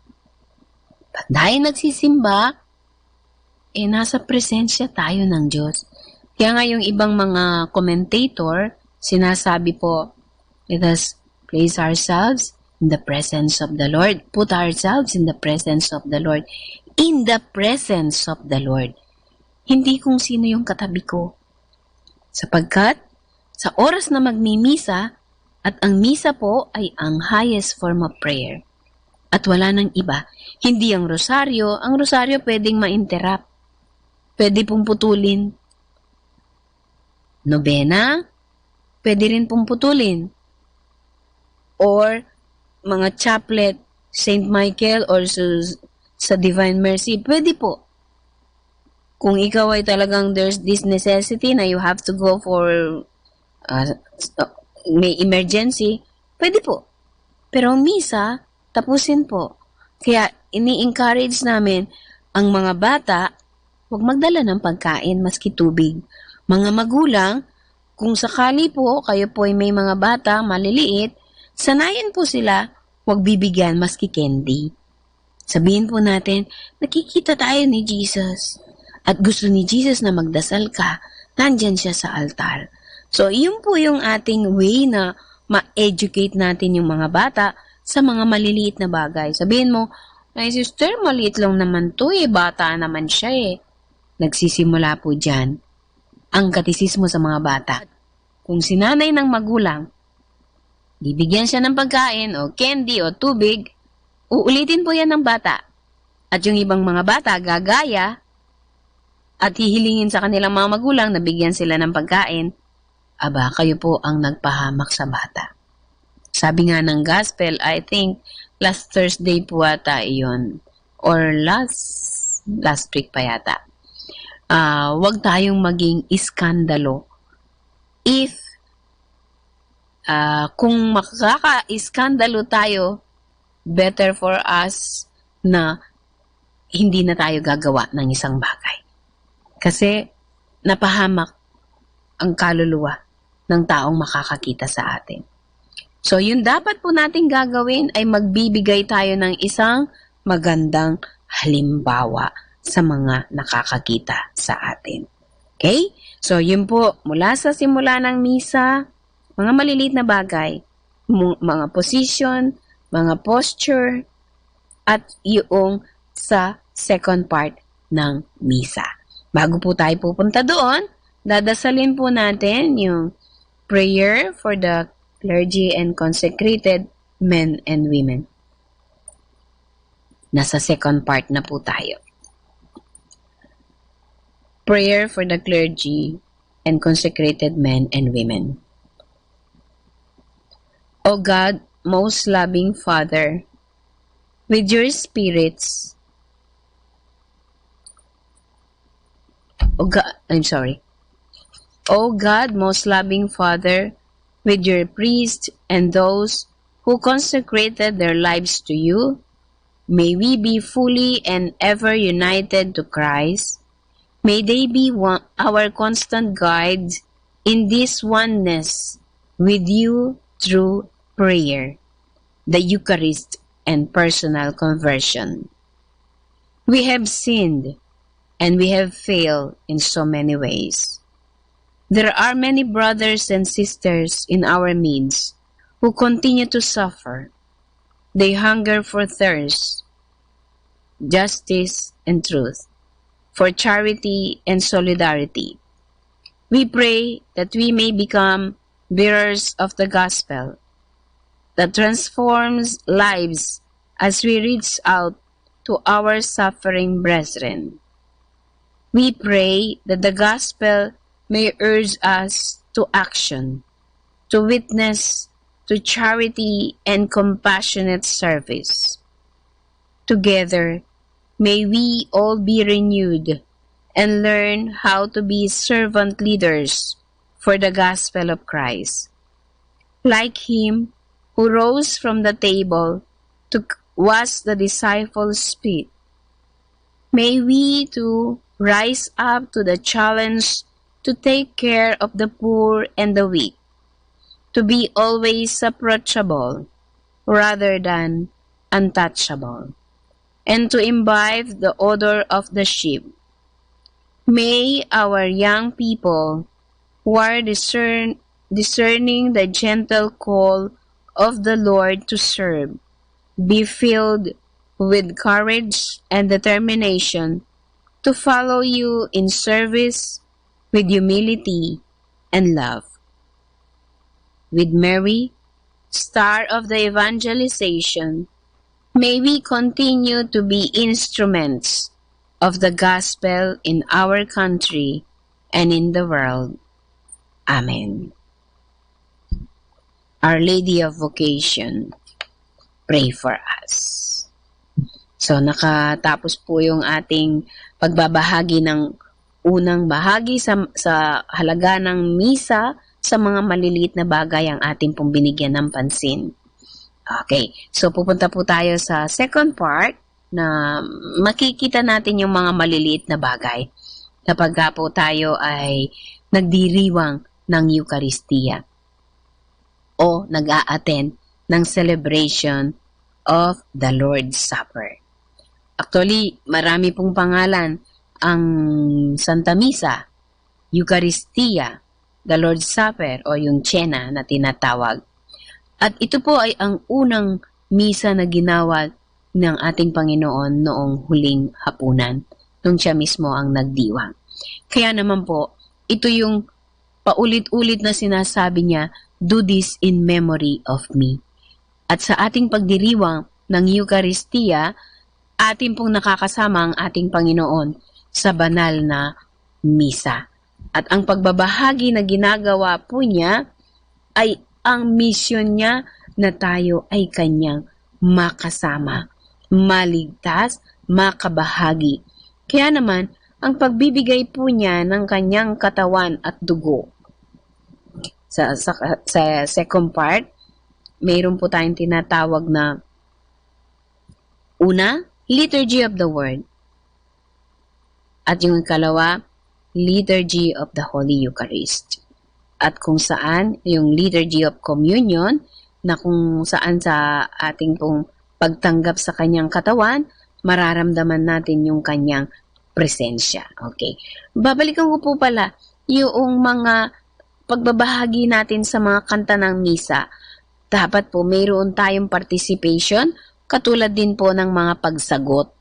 Pag tayo nagsisimba, nasa presensya tayo ng Diyos. Kaya nga yung ibang mga commentator, sinasabi po, let us place ourselves in the presence of the Lord. Put ourselves in the presence of the Lord. In the presence of the Lord. Hindi kung sino yung katabi ko. Sapagkat, sa oras na magmimisa, at ang misa po ay ang highest form of prayer. At wala nang iba. Hindi ang rosaryo pwedeng ma-interrupt. Pwede pong putulin. Nobena, pwede rin pong putulin. Or mga chaplet, Saint Michael or sa Divine Mercy, pwede po. Kung ikaw ay talagang there's this necessity na you have to go for may emergency, pwede po. Pero misa, tapusin po. Kaya ini-encourage namin ang mga bata, huwag magdala ng pagkain maski tubig. Mga magulang, kung sakali po kayo po ay may mga bata maliliit, sanayin po sila, huwag bibigyan maski candy. Sabihin po natin, nakikita tayo ni Jesus at gusto ni Jesus na magdasal ka, nandyan siya sa altar. So, yun po yung ating way na ma-educate natin yung mga bata sa mga maliliit na bagay. Sabihin mo, ay sister, maliit lang naman to bata naman siya Nagsisimula po dyan ang katisismo sa mga bata. Kung sinanay ng magulang, bibigyan siya ng pagkain o candy o tubig, uulitin po yan ng bata. At yung ibang mga bata gagaya at hihilingin sa kanilang mga magulang na bigyan sila ng pagkain, aba, kayo po ang nagpahamak sa bata. Sabi nga ng gospel, I think last Thursday po ata iyon or last week pa yata. Huwag tayong maging iskandalo. If kung makaka-iskandalo tayo, better for us na hindi na tayo gagawa ng isang bagay. Kasi napahamak ang kaluluwa ng taong makakakita sa atin. So, yun dapat po natin gagawin ay magbibigay tayo ng isang magandang halimbawa sa mga nakakakita sa atin. Okay? So, yun po, mula sa simula ng misa, mga maliliit na bagay, mga position, mga posture, at yung sa second part ng misa. Bago po tayo pupunta doon, dadasalin po natin yung prayer for the clergy and consecrated men and women. Nasa second part na po tayo. Prayer for the clergy and consecrated men and women. O God, most loving Father, with your spirits, O God, most loving Father, with your priests and those who consecrated their lives to you, may we be fully and ever united to Christ. May they be our constant guides in this oneness with you through prayer, the Eucharist, and personal conversion. We have sinned and we have failed in so many ways. There are many brothers and sisters in our midst who continue to suffer. They hunger for thirst, justice, and truth, for charity and solidarity. We pray that we may become bearers of the gospel that transforms lives as we reach out to our suffering brethren. We pray that the gospel may urge us to action, to witness, to charity and compassionate service. Together, may we all be renewed and learn how to be servant leaders for the gospel of Christ. Like him who rose from the table to wash the disciples' feet, may we too rise up to the challenge to take care of the poor and the weak, to be always approachable rather than untouchable, and to imbibe the odor of the sheep. May our young people who are discerning the gentle call of the Lord to serve be filled with courage and determination to follow you in service with humility and love. With Mary, star of the evangelization, may we continue to be instruments of the gospel in our country and in the world. Amen. Our Lady of Vocation, pray for us. So, nakatapos po yung ating pagbabahagi ng unang bahagi sa halaga ng misa sa mga maliliit na bagay ang ating pong binigyan ng pansin. Okay, so pupunta po tayo sa second part na makikita natin yung mga maliliit na bagay kapag po tayo ay nagdiriwang ng Eucharistia o nag-a-attend ng celebration of the Lord's Supper. Actually, marami pong pangalan ang Santa Misa, Eucharistia, the Lord's Supper o yung Cena na tinatawag. At ito po ay ang unang misa na ginawad ng ating Panginoon noong huling hapunan, nung siya mismo ang nagdiwang. Kaya naman po, ito yung paulit-ulit na sinasabi niya, do this in memory of me. At sa ating pagdiriwang ng Eucharistia, ating pong nakakasama ang ating Panginoon sa banal na misa. At ang pagbabahagi na ginagawa po niya ay ang misyon niya na tayo ay kanyang makasama, maligtas, makabahagi. Kaya naman, ang pagbibigay po niya ng kanyang katawan at dugo. Sa second part, mayroon po tayong tinatawag na una, Liturgy of the Word. At yung ikalawa, Liturgy of the Holy Eucharist. At kung saan, yung Liturgy of Communion, na kung saan sa ating pong pagtanggap sa kanyang katawan, mararamdaman natin yung kanyang presensya. Okay. Babalikan ko po pala yung mga pagbabahagi natin sa mga kanta ng misa. Dapat po mayroon tayong participation, katulad din po ng mga pagsagot.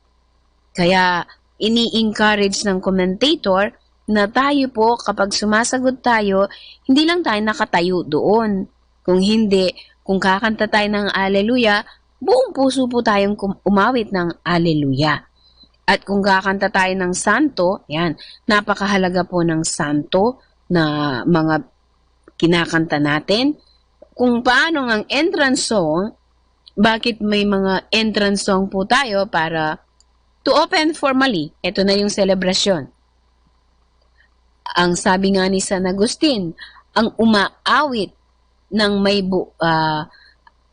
Kaya ini-encourage ng commentator na tayo po kapag sumasagot tayo, hindi lang tayo nakatayo doon. Kung hindi, kung kakanta tayo ng Alleluia, buong puso po tayong umawit ng Alleluia. At kung kakanta tayo ng Santo, yan, napakahalaga po ng Santo na mga kinakanta natin. Kung paano ang entrance song, bakit may mga entrance song po tayo para to open formally. Ito na yung celebration. Ang sabi nga ni San Agustin, ang umaawit ng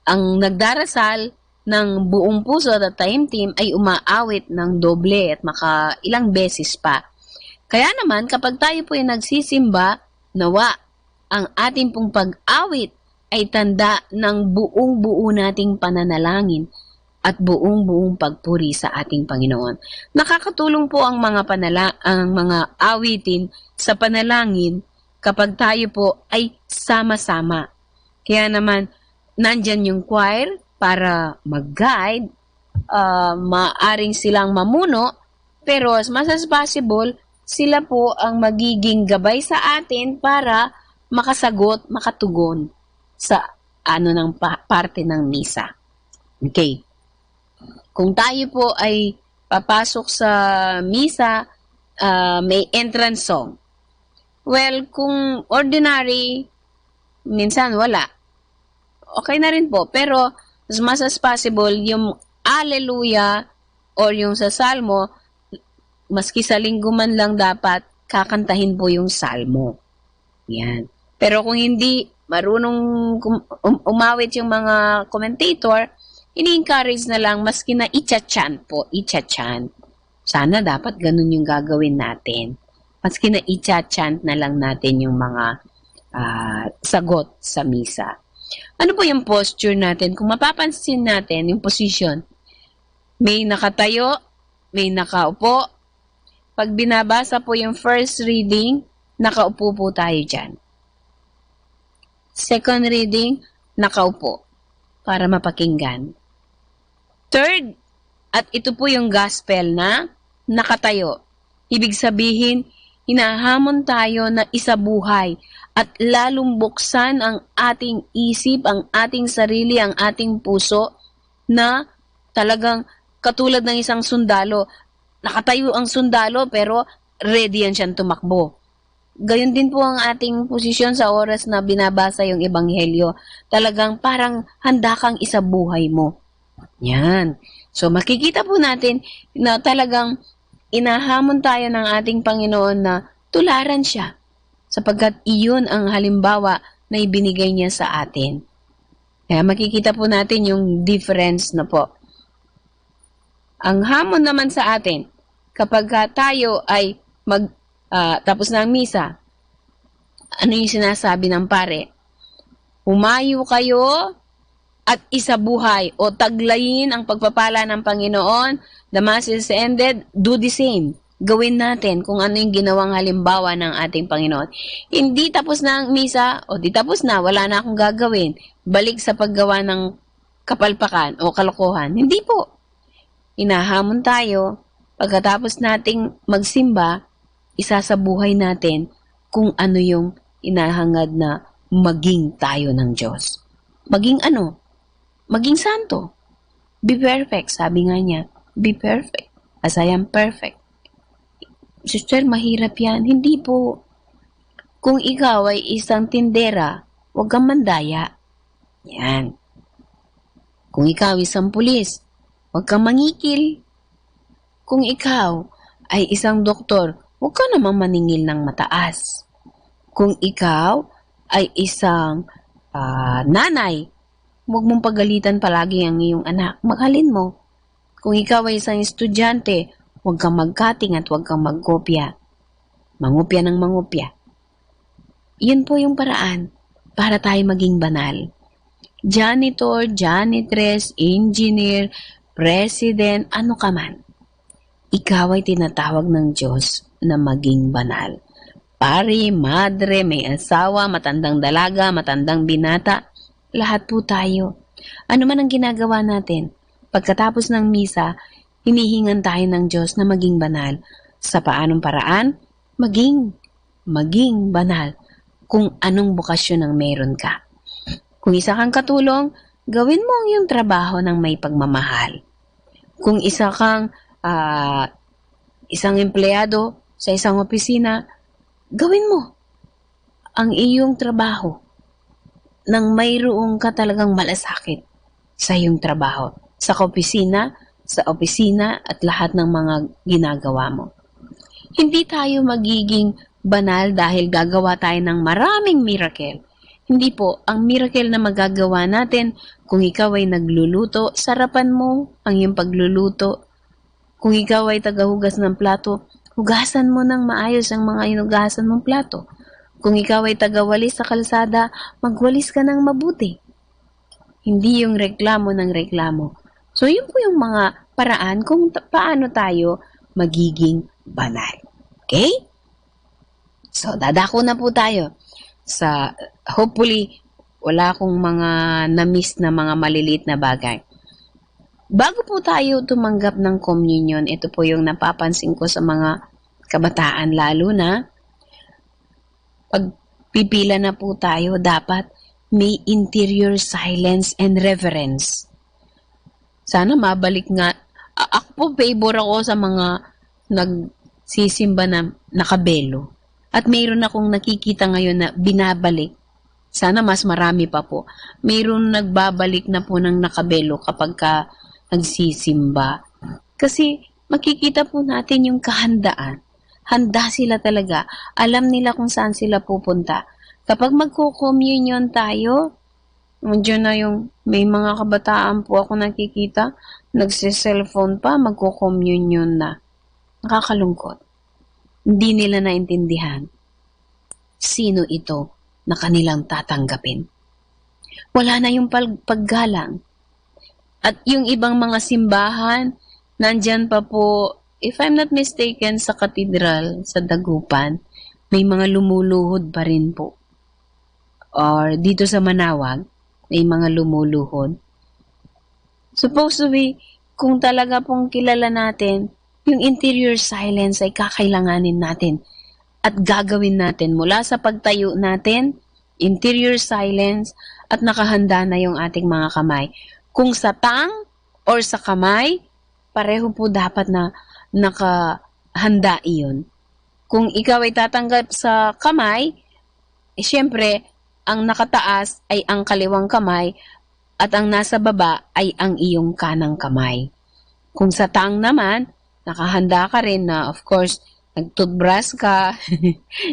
ang nagdarasal ng buong puso at taimtim ay umaawit ng doble at ilang beses pa. Kaya naman, kapag tayo po ay nagsisimba, nawa, ang ating pong pag-awit ay tanda ng buong-buo nating pananalangin at buong-buong pagpuri sa ating Panginoon. Nakakatulong po ang mga awitin sa panalangin kapag tayo po ay sama-sama. Kaya naman, nandyan yung choir para mag-guide, maaring silang mamuno, pero as much as possible, sila po ang magiging gabay sa atin para makasagot, makatugon sa ng parte ng misa. Okay. Kung tayo po ay papasok sa misa, may entrance song. Well, kung ordinary, minsan wala. Okay na rin po. Pero, as much as possible, yung Alleluia or yung sa Salmo, maski sa linggo man lang dapat kakantahin po yung Salmo. Yan. Pero kung hindi marunong umawit yung mga commentator, ini-encourage na lang maski na icha-chant po, icha-chant. Sana dapat ganun yung gagawin natin. Maski na icha-chant na lang natin yung mga sagot sa misa. Ano po yung posture natin? Kung mapapansin natin yung position, may nakatayo, may nakaupo. Pag binabasa po yung first reading, nakaupo po tayo dyan. Second reading, nakaupo para mapakinggan. Third, at ito po yung gospel na nakatayo. Ibig sabihin, hinahamon tayo na isabuhay at lalong buksan ang ating isip, ang ating sarili, ang ating puso na talagang katulad ng isang sundalo. Nakatayo ang sundalo pero ready yan siyang tumakbo. gayon din po ang ating posisyon sa oras na binabasa yung Ebanghelyo. Talagang parang handa kang isabuhay mo. Yan. So makikita po natin na talagang inahamon tayo ng ating Panginoon na tularan siya sapagkat iyon ang halimbawa na ibinigay niya sa atin. Kaya makikita po natin yung difference na po. Ang hamon naman sa atin, kapag tayo ay tapos na ang misa, ano yung sinasabi ng pare? Humayo kayo at isabuhay o taglayin ang pagpapala ng Panginoon. The Mass is ended, do the same. Gawin natin kung ano yung ginawang halimbawa ng ating Panginoon. Hindi tapos na ang misa, o di tapos na, wala na akong gagawin. Balik sa paggawa ng kapalpakan o kalokohan. Hindi po. Inahamon tayo, pagkatapos nating magsimba, isasabuhay natin kung ano yung inahangad na maging tayo ng Diyos. Maging ano? Maging santo. Be perfect, sabi nga niya. Be perfect, as I am perfect. Sister, mahirap yan. Hindi po. Kung ikaw ay isang tindera, huwag kang mandaya. Yan. Kung ikaw ay isang pulis, huwag kang mangikil. Kung ikaw ay isang doktor, huwag ka namang maningil ng mataas. Kung ikaw ay isang nanay, huwag mong pagalitan palagi ang iyong anak. Mahalin mo. Kung ikaw ay isang estudyante, huwag kang magkating at huwag kang magkopya. Mangopya ng mangopya. Iyan po yung paraan para tayo maging banal. Janitor, janitress, engineer, president, ano ka man. Ikaw ay tinatawag ng Diyos na maging banal. Pari, madre, may asawa, matandang dalaga, matandang binata, lahat po tayo. Ano man ang ginagawa natin, pagkatapos ng misa, hinihingan tayo ng Diyos na maging banal. Sa paanong paraan? Maging banal kung anong bukasyon ang meron ka. Kung isa kang katulong, gawin mo ang iyong trabaho ng may pagmamahal. Kung isa kang isang empleyado sa isang opisina, gawin mo ang iyong trabaho nang mayroong ka talagang malasakit sa iyong trabaho. Sa opisina at lahat ng mga ginagawa mo. Hindi tayo magiging banal dahil gagawa tayo ng maraming miracle. Hindi po, ang miracle na magagawa natin kung ikaw ay nagluluto, sarapan mo ang iyong pagluluto. Kung ikaw ay tagahugas ng plato, hugasan mo ng maayos ang mga inugasan mong plato. Kung ikaw ay tagawalis sa kalsada, magwalis ka ng mabuti. Hindi yung reklamo ng reklamo. So, yun po yung mga paraan kung paano tayo magiging banal. Okay? So, dadako na po tayo sa, hopefully, wala akong mga na-miss na mga maliliit na bagay. Bago po tayo tumanggap ng communion, ito po yung napapansin ko sa mga kabataan, lalo na pag pipila na po tayo, dapat may interior silence and reverence. Sana mabalik nga. Ako po, favor ako sa mga nagsisimba na nakabelo. At mayroon akong nakikita ngayon na binabalik. Sana mas marami pa po. Mayroon nagbabalik na po ng nakabelo kapag nagsisimba. Kasi makikita po natin yung kahandaan. Handa sila talaga. Alam nila kung saan sila pupunta. Kapag magko-communion tayo, diyan na yung may mga kabataan po ako nakikita, nagsi-cellphone pa, magko-communion na. Nakakalungkot. Hindi nila naintindihan sino ito na kanilang tatanggapin. Wala na yung paggalang. At yung ibang mga simbahan, nandyan pa po, if I'm not mistaken, sa katedral, sa Dagupan, may mga lumuluhod pa rin po. Or dito sa Manawag, may mga lumuluhod. Supposed to be, kung talaga pong kilala natin, yung interior silence ay kakailanganin natin at gagawin natin mula sa pagtayo natin, interior silence, at nakahanda na yung ating mga kamay. Kung sa tang or sa kamay, pareho po dapat na nakahanda iyon. Kung ikaw ay tatanggap sa kamay, syempre, ang nakataas ay ang kaliwang kamay at ang nasa baba ay ang iyong kanang kamay. Kung sa taang naman, nakahanda ka rin na, of course, nag-toothbrush ka,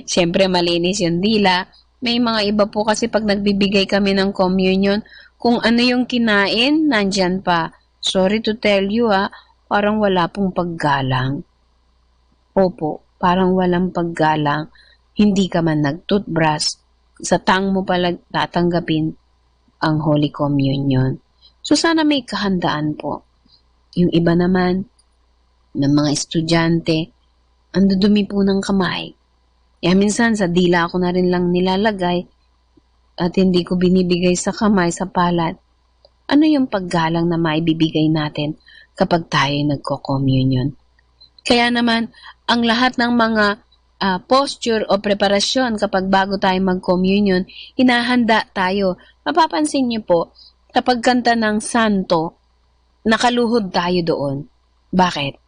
syempre malinis yung dila. May mga iba po kasi pag nagbibigay kami ng communion, kung ano yung kinain, nandyan pa. Sorry to tell you parang wala pong paggalang. Opo, parang walang paggalang. Hindi ka man nag-toothbrush, sa tang mo pala tatanggapin ang Holy Communion. So sana may kahandaan po. Yung iba naman, ng mga estudyante, ang dudumi po ng kamay. Kaya minsan sa dila ako na rin lang nilalagay at hindi ko binibigay sa kamay, sa palad. Ano yung paggalang na maibibigay natin kapag tayo nagko-communion? Kaya naman, ang lahat ng mga posture o preparasyon kapag bago tayo mag-communion, hinahanda tayo. Mapapansin niyo po, kapag kanta ng santo, nakaluhod tayo doon. Bakit?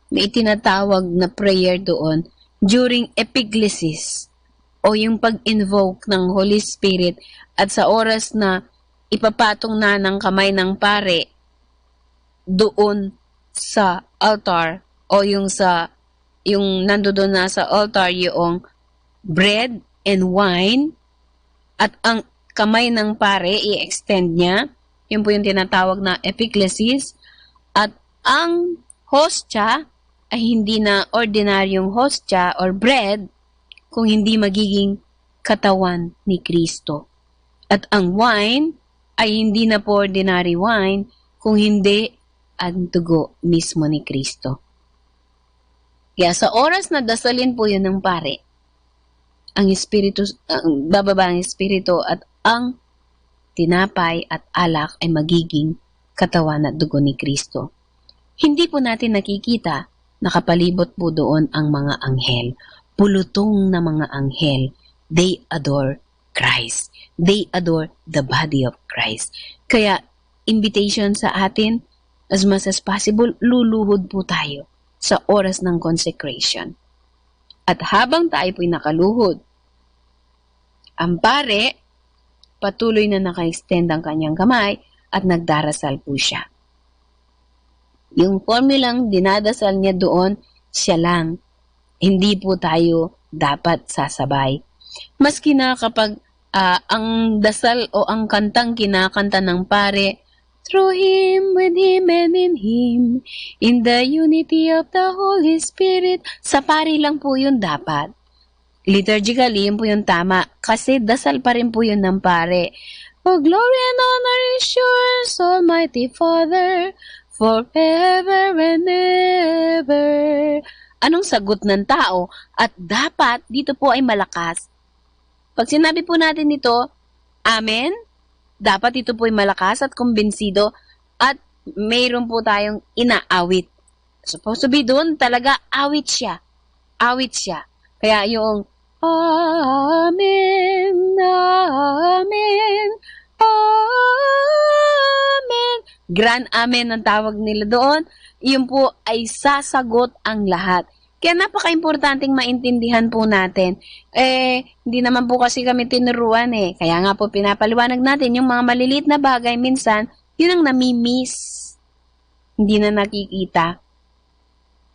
May tinatawag na prayer doon during epiglesis o yung pag-invoke ng Holy Spirit at sa oras na ipapatong na ng kamay ng pare doon sa altar o yung nandoon na sa altar yung bread and wine at ang kamay ng pare i-extend niya. Yun po yung tinatawag na epiglesis. At ang hostya ay hindi na ordinaryong hostya or bread kung hindi magiging katawan ni Kristo. At ang wine ay hindi na po ordinary wine kung hindi ang dugo mismo ni Kristo. Kaya sa oras na dasalin po yun ng pare, ang Espiritu, bababa ang Espiritu at ang tinapay at alak ay magiging katawan at dugo ni Kristo. Hindi po natin nakikita, nakapalibot po doon ang mga anghel. Pulutong na mga anghel. They adore Christ. They adore the body of Christ. Kaya, invitation sa atin, as much as possible, luluhod po tayo sa oras ng consecration. At habang tayo po'y nakaluhod, ang pare, patuloy na naka-extend ang kanyang kamay at nagdarasal po siya. Yung formulang dinadasal niya doon, siya lang. Hindi po tayo dapat sasabay. Maski na kapag ang dasal o ang kantang kinakanta ng pare, through Him, with Him, and in Him, in the unity of the Holy Spirit, sa pare lang po yun dapat. Liturgically, yun po yung tama. Kasi dasal pa rin po yun ng pare. Oh, glory and honor is yours, Almighty Father, forever and ever. Anong sagot ng tao? At dapat, dito po ay malakas. Pag sinabi po natin dito, Amen, dapat ito po ay malakas at kumbinsido at mayroon po tayong inaawit. Supposed to be doon, talaga awit siya. Awit siya. Kaya yung Amen, Amen, Amen. Grand Amen ang tawag nila doon. Yun po ay sasagot ang lahat. Kaya napaka-importanting maintindihan po natin. Hindi naman po kasi kami tinuruan Kaya nga po pinapaliwanag natin yung mga maliliit na bagay minsan, yun ang nami-miss. Hindi na nakikita.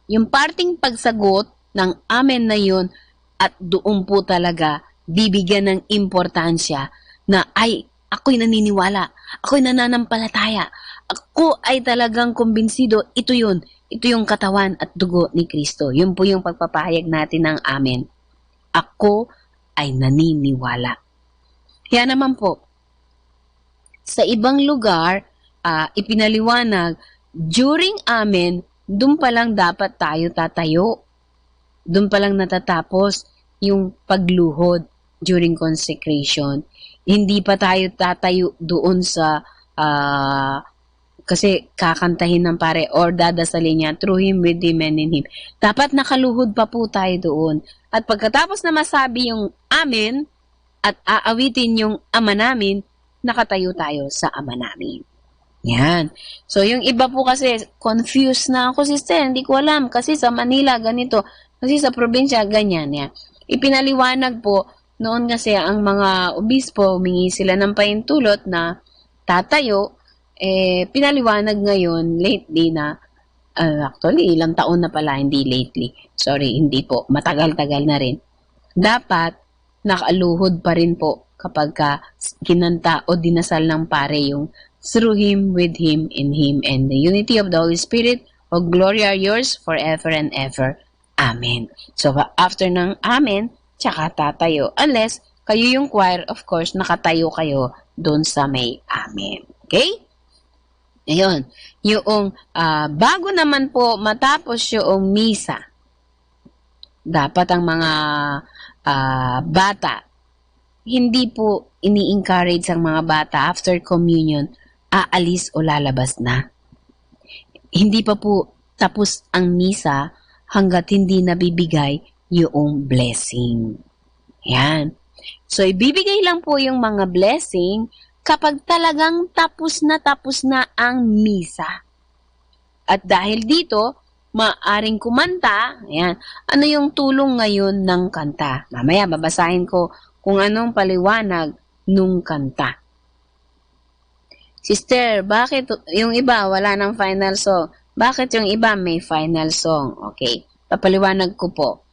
Yung parting pagsagot ng amen na yun at doon po talaga bibigyan ng importansya na ay, ako'y naniniwala, ako'y nananampalataya, ako ay talagang kumbinsido, ito yun. Ito yung katawan at dugo ni Kristo. Yun po yung pagpapahayag natin ng amen. Ako ay naniniwala. Kaya naman po, sa ibang lugar, ipinaliwanag, during amen, doon pa lang dapat tayo tatayo. Doon pa lang natatapos yung pagluhod during consecration. Hindi pa tayo tatayo doon sa kasi kakantahin ng pare or dadasalin niya through Him, with Him, and in Him. Dapat nakaluhod pa po tayo doon. At pagkatapos na masabi yung amen at aawitin yung ama namin, nakatayo tayo sa ama namin. Yan. So yung iba po kasi confused na ako, sister, hindi ko alam kasi sa Manila ganito. Kasi sa probinsya, ganyan yan. Ipinaliwanag po, noon kasi ang mga obispo, humingi sila ng pahintulot na tatayo, pinaliwanag ngayon, lately na, actually, ilang taon na pala, hindi lately. Sorry, hindi po. Matagal-tagal na rin. Dapat, nakaluhod pa rin po kapag kinanta o dinasal ng pare yung through Him, with Him, in Him, and the unity of the Holy Spirit, O glory are yours forever and ever. Amen. So, after ng Amen, tsaka tatayo. Unless, kayo yung choir, of course, nakatayo kayo doon sa may Amen. Okay? Ayun. Yung, bago naman po matapos yung misa, dapat ang mga bata, hindi po ini-encourage ang mga bata after communion, aalis o lalabas na. Hindi pa po tapos ang misa hanggat hindi nabibigay yung blessing. Yan. So, ibibigay lang po yung mga blessing kapag talagang tapos na ang misa. At dahil dito, maaring kumanta, ayan, ano yung tulong ngayon ng kanta? Mamaya, babasahin ko kung anong paliwanag nung kanta. Sister, bakit yung iba wala ng final song? Bakit yung iba may final song? Okay, papaliwanag ko po.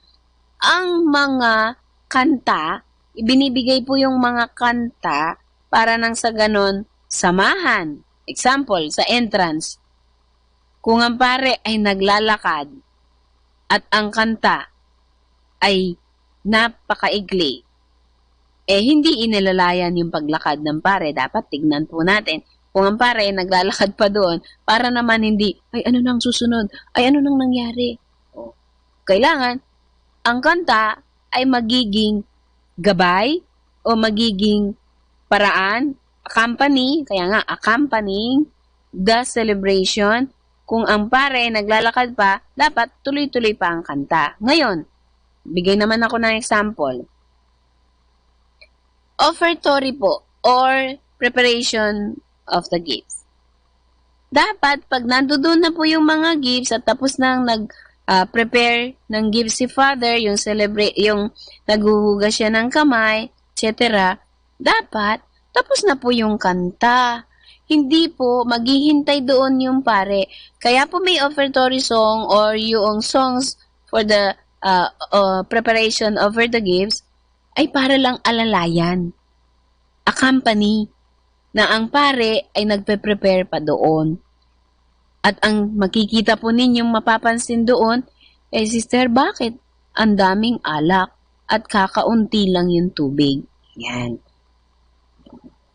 Ang mga kanta, ibinibigay po yung mga kanta para nang sa ganon samahan. Example, sa entrance, kung ang pare ay naglalakad at ang kanta ay napakaigli, hindi inilalayan yung paglakad ng pare. Dapat tignan po natin kung ang pare ay naglalakad pa doon para naman hindi, ay ano nang susunod? Ay ano nang nangyari? Kailangan, ang kanta ay magiging gabay o magiging paraan, accompany, kaya nga accompanying the celebration. Kung ang pare naglalakad pa, dapat tuloy-tuloy pa ang kanta. Ngayon, bigay naman ako ng example. Offertory po or preparation of the gifts. Dapat, pag nandoon na po yung mga gifts at tapos nang nag-prepare ng gifts si Father, yung naghuhugas siya ng kamay, etc., dapat, tapos na po yung kanta. Hindi po, maghihintay doon yung pare. Kaya po may offertory song or yung songs for the preparation over the gifts ay para lang alalayan. Accompany na ang pare ay nagpe-prepare pa doon. At ang makikita po ninyong mapapansin doon, Sister, bakit? Ang daming alak at kakaunti lang yung tubig. Yan.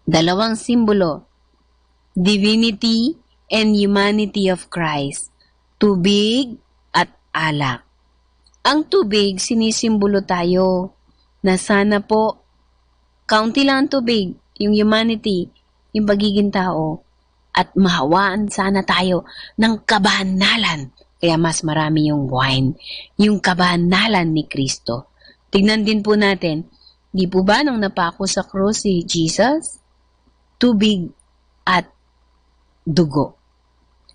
Dalawang simbolo. Divinity and humanity of Christ. Tubig at alak. Ang tubig, sinisimbolo tayo na sana po, kaunti lang ang tubig, yung humanity, yung pagiging tao, at mahawaan sana tayo ng kabanalan. Kaya mas marami yung wine, yung kabanalan ni Kristo. Tignan din po natin, di po ba nung napako sa krus si Jesus? Tubig at dugo.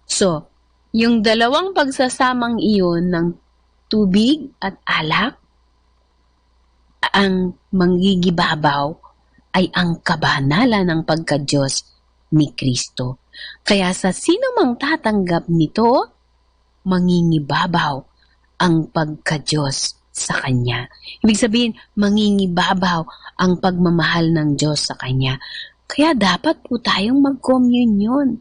So, yung dalawang pagsasamang iyon ng tubig at alak, ang manggigibabaw ay ang kabanalan ng pagka-Diyos ni Kristo. Kaya sa sino mang tatanggap nito, mangingibabaw ang pagka-Diyos sa Kanya. Ibig sabihin, mangingibabaw ang pagmamahal ng Diyos sa Kanya. Kaya dapat po tayong mag-communion.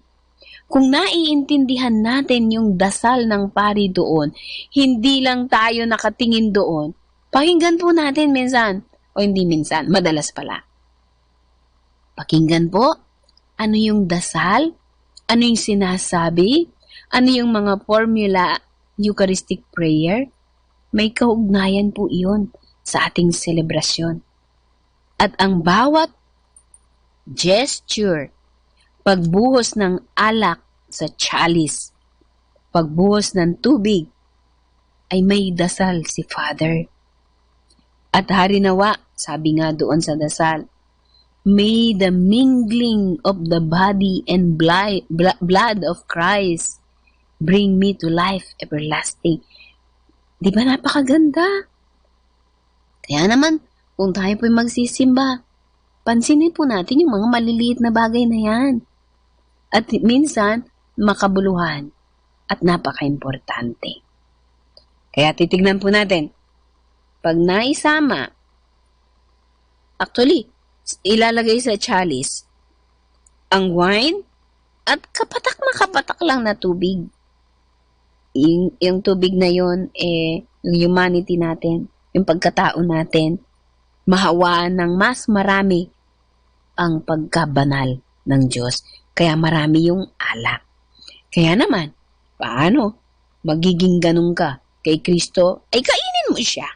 Kung naiintindihan natin yung dasal ng pari doon, hindi lang tayo nakatingin doon, pakinggan po natin minsan, o hindi minsan, madalas pala. Pakinggan po, ano yung dasal, ano yung sinasabi, ano yung mga formula, Eucharistic prayer, may kaugnayan po iyon sa ating selebrasyon. At ang bawat gesture, pagbuhos ng alak sa chalice, pagbuhos ng tubig, ay may dasal si Father. At harinawa, sabi nga doon sa dasal, may the mingling of the body and blood of Christ bring me to life everlasting. Di ba napakaganda? Kaya naman, kung tayo po'y magsisimba, pansinin po natin yung mga maliliit na bagay na yan. At minsan, makabuluhan at napaka-importante. Kaya titignan po natin, pag naisama, actually, ilalagay sa chalice ang wine at kapatak na kapatak lang na tubig. Yung tubig na yon, yung humanity natin, yung pagkatao natin, mahawaan ng mas marami ang pagkabanal ng Diyos. Kaya marami yung alak. Kaya naman, paano magiging ganun ka kay Kristo? Ay kainin mo siya.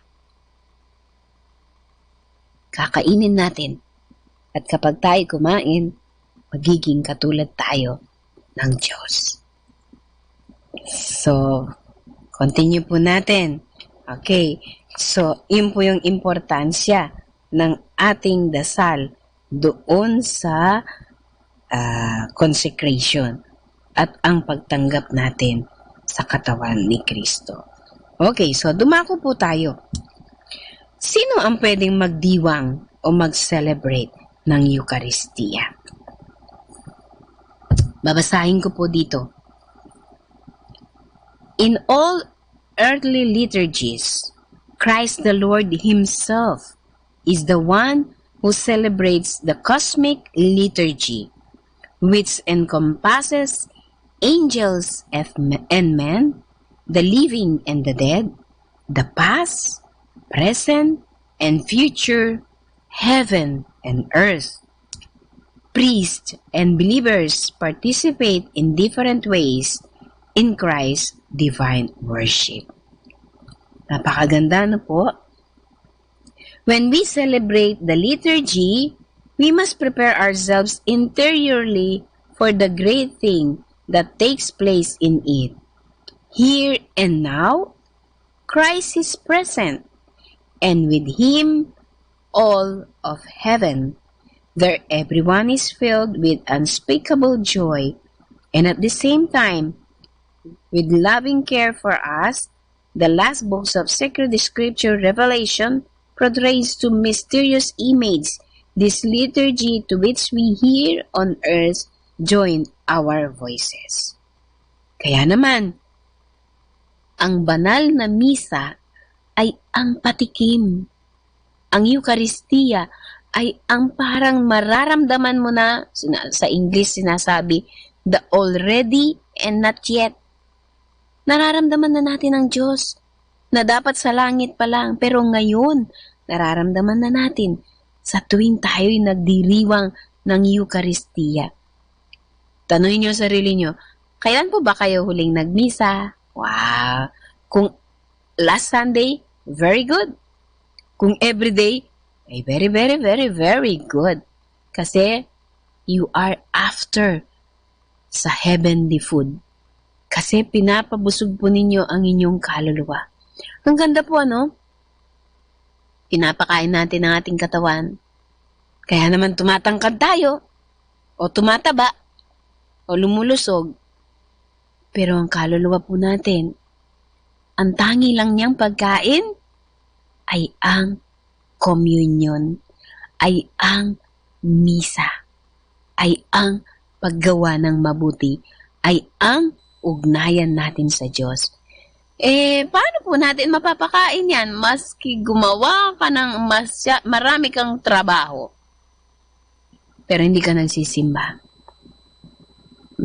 Kakainin natin. At kapag tayo kumain, magiging katulad tayo ng Diyos. So, continue po natin. Okay. So, yun po yung importansya ng ating dasal doon sa consecration at ang pagtanggap natin sa katawan ni Kristo. Okay, so dumako po tayo. Sino ang pwedeng magdiwang o mag-celebrate ng Eucharistia? Babasahin ko po dito. In all earthly liturgies, Christ the Lord Himself is the one who celebrates the cosmic liturgy, which encompasses angels and men, the living and the dead, the past, present, and future, heaven and earth. Priests and believers participate in different ways in Christ's divine worship. Napakaganda na po. When we celebrate the liturgy, we must prepare ourselves interiorly for the great thing that takes place in it. Here and now, Christ is present, and with Him, all of heaven. There everyone is filled with unspeakable joy, and at the same time, with loving care for us, the last books of sacred scripture Revelation portrays to mysterious image this liturgy to which we here on earth join our voices. Kaya naman, ang banal na misa ay ang patikim. Ang Eucharistia ay ang parang mararamdaman mo na, sa English sinasabi, the already and not yet. Nararamdaman na natin ang Diyos na dapat sa langit pa lang, pero ngayon, nararamdaman na natin sa tuwing tayo'y nagdiriwang ng Eucharistia. Tanungin niyo sarili niyo, kailan po ba kayo huling nagmisa? Wow! Kung last Sunday, very good. Kung everyday, ay very, very, very, very good. Kasi you are after sa heavenly food. Kasi pinapabusog po ninyo ang inyong kaluluwa. Ang ganda po, ano? Pinapakain natin ang ating katawan. Kaya naman tumatangkad tayo, o tumataba, o lumulusog. Pero ang kaluluwa po natin, ang tangi lang niyang pagkain ay ang communion, ay ang misa, ay ang paggawa ng mabuti, ay ang ugnayan natin sa Diyos. Paano po natin mapapakain yan? Maski gumawa ka ng marami kang trabaho, pero hindi ka nagsisimba.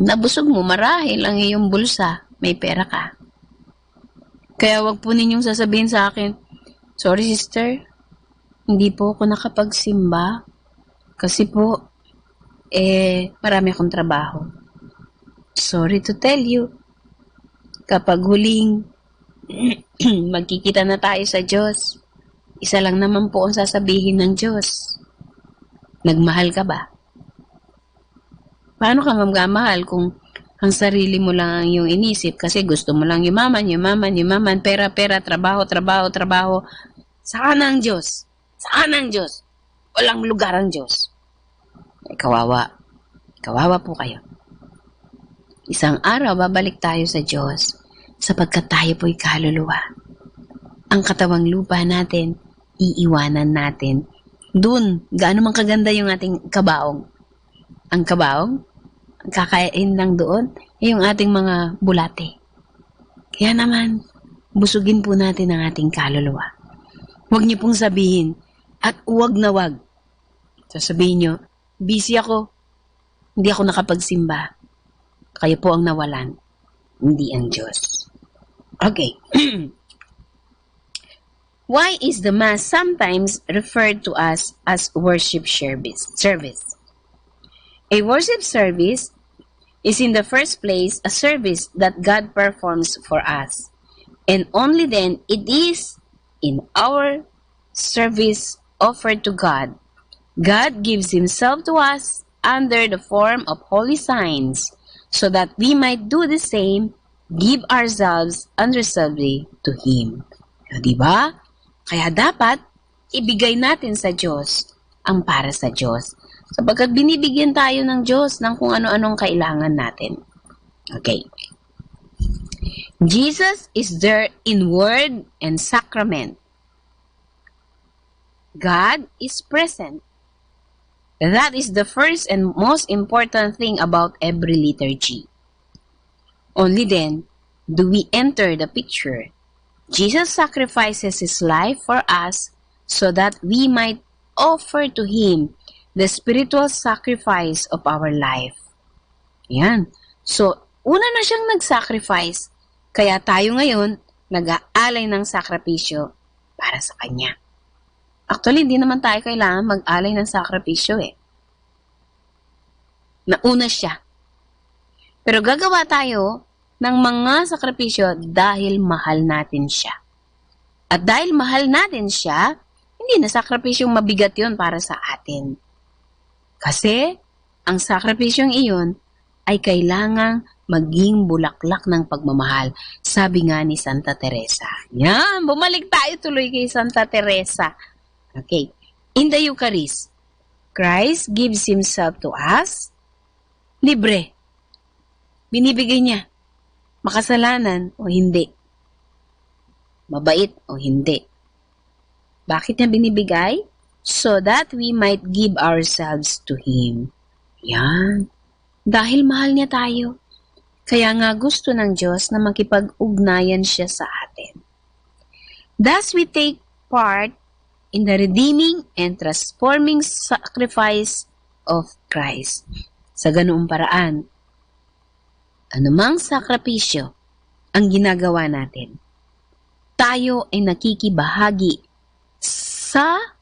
Nabusog mo, marahil ang iyong bulsa, may pera ka. Kaya wag po ninyong sasabihin sa akin, sorry sister, hindi po ako nakapagsimba kasi po, marami akong trabaho. Sorry to tell you, kapag huling magkikita na tayo sa Diyos, isa lang naman po ang sasabihin ng Diyos. Nagmahal ka ba? Paano ka magmamahal kung ang sarili mo lang ang iyong inisip kasi gusto mo lang yumaman, pera, trabaho. Saan ang Diyos? Saan ang Diyos? Walang lugar ang Diyos. Kawawa. Kawawa po kayo. Isang araw, babalik tayo sa Diyos sapagkat tayo po'y kaluluwa. ang katawang lupa natin, iiwanan natin. Doon, gaano man kaganda yung ating kabaong. Ang kabaong, ang kakain lang doon, yung ating mga bulate. Kaya naman, busugin po natin ang ating kaluluwa. Huwag niyo pong sabihin, at huwag na wag. Sasabihin niyo, busy ako, hindi ako nakapagsimba. Kayo po ang nawalan, hindi ang Diyos. Okay. Why is the Mass sometimes referred to us as worship service? A worship service is in the first place a service that God performs for us. And only then it is in our service offered to God. God gives Himself to us under the form of holy signs so that we might do the same, give ourselves unreservedly to Him. Diba? Kaya dapat, ibigay natin sa Diyos ang para sa Diyos. Sapagkat binibigyan tayo ng Diyos ng kung ano-anong kailangan natin. Okay. Jesus is there in word and sacrament. God is present. That is the first and most important thing about every liturgy. Only then do we enter the picture. Jesus sacrifices His life for us so that we might offer to Him the spiritual sacrifice of our life. Yan. So, una na siyang nag-sacrifice, kaya tayo ngayon nag-aalay ng sakripisyo para sa Kanya. Actually, hindi naman tayo kailangan mag-alay ng sakripisyo eh. Nauna siya. Pero gagawa tayo ng mga sakripisyo dahil mahal natin siya. At dahil mahal natin siya, hindi na sakripisyong mabigat yun para sa atin. Kasi, ang sakripisyong iyon ay kailangang maging bulaklak ng pagmamahal. Sabi nga ni Santa Teresa. Yan, bumalik tayo tuloy kay Santa Teresa. Okay. In the Eucharist, Christ gives Himself to us libre. Binibigay niya. Makasalanan o hindi. Mabait o hindi. Bakit niya binibigay? So that we might give ourselves to Him. Yan. Dahil mahal niya tayo. Kaya nga gusto ng Diyos na makipag-ugnayan siya sa atin. Thus we take part in the redeeming and transforming sacrifice of Christ. Sa ganoong paraan, anumang sakripisyo ang ginagawa natin, tayo ay nakikibahagi sa,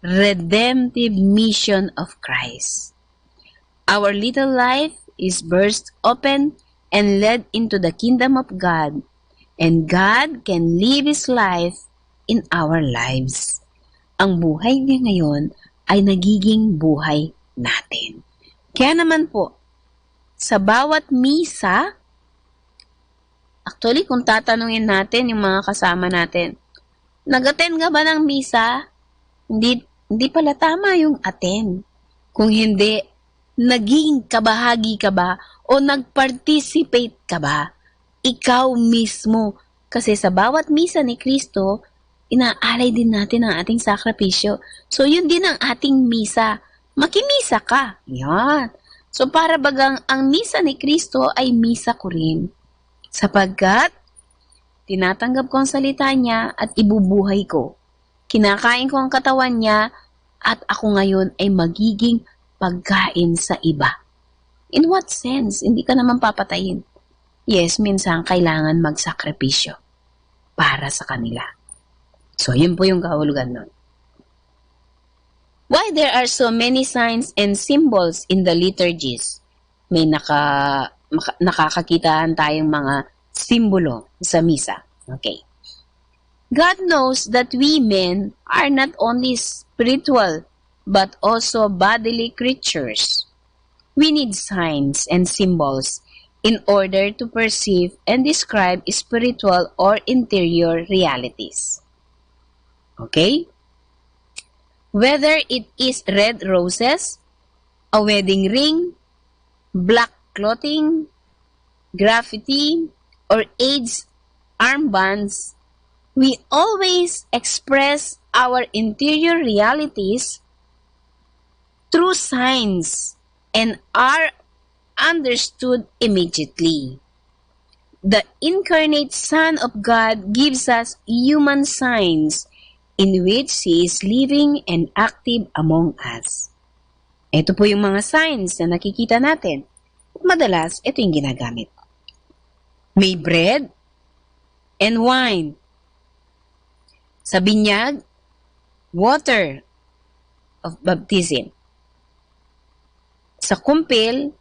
redemptive mission of Christ. Our little life is burst open and led into the kingdom of God, and God can live His life in our lives. Ang buhay niya ngayon ay nagiging buhay natin. Kaya naman po, sa bawat misa, actually kung tatanungin natin yung mga kasama natin, nag-attend ka ba ng misa? Hindi pala tama yung attend. Kung hindi, naging kabahagi ka ba o nag-participate ka ba? Ikaw mismo. Kasi sa bawat misa ni Kristo, inaalay din natin ang ating sakripisyo. So yun din ang ating misa. Makimisa ka. Yan. So para bagang ang misa ni Kristo ay misa ko rin. Sapagkat tinatanggap ko ang salita niya at ibubuhay ko. Kinakain ko ang katawan niya at ako ngayon ay magiging pagkain sa iba. In what sense? Hindi ka naman papatayin. Yes, minsan kailangan magsakripisyo para sa kanila. So, yun po yung kahulugan nun. Why there are so many signs and symbols in the liturgies? May nakakakitaan tayong mga simbolo sa misa. Okay. God knows that we men are not only spiritual but also bodily creatures. We need signs and symbols in order to perceive and describe spiritual or interior realities. Okay? Whether it is red roses, a wedding ring, black clothing, graffiti, or AIDS armbands, we always express our interior realities through signs and are understood immediately. The incarnate Son of God gives us human signs in which He is living and active among us. Ito po yung mga signs na nakikita natin. Madalas, ito yung ginagamit. May bread and wine. Sa binyag, water of baptism. Sa kumpil,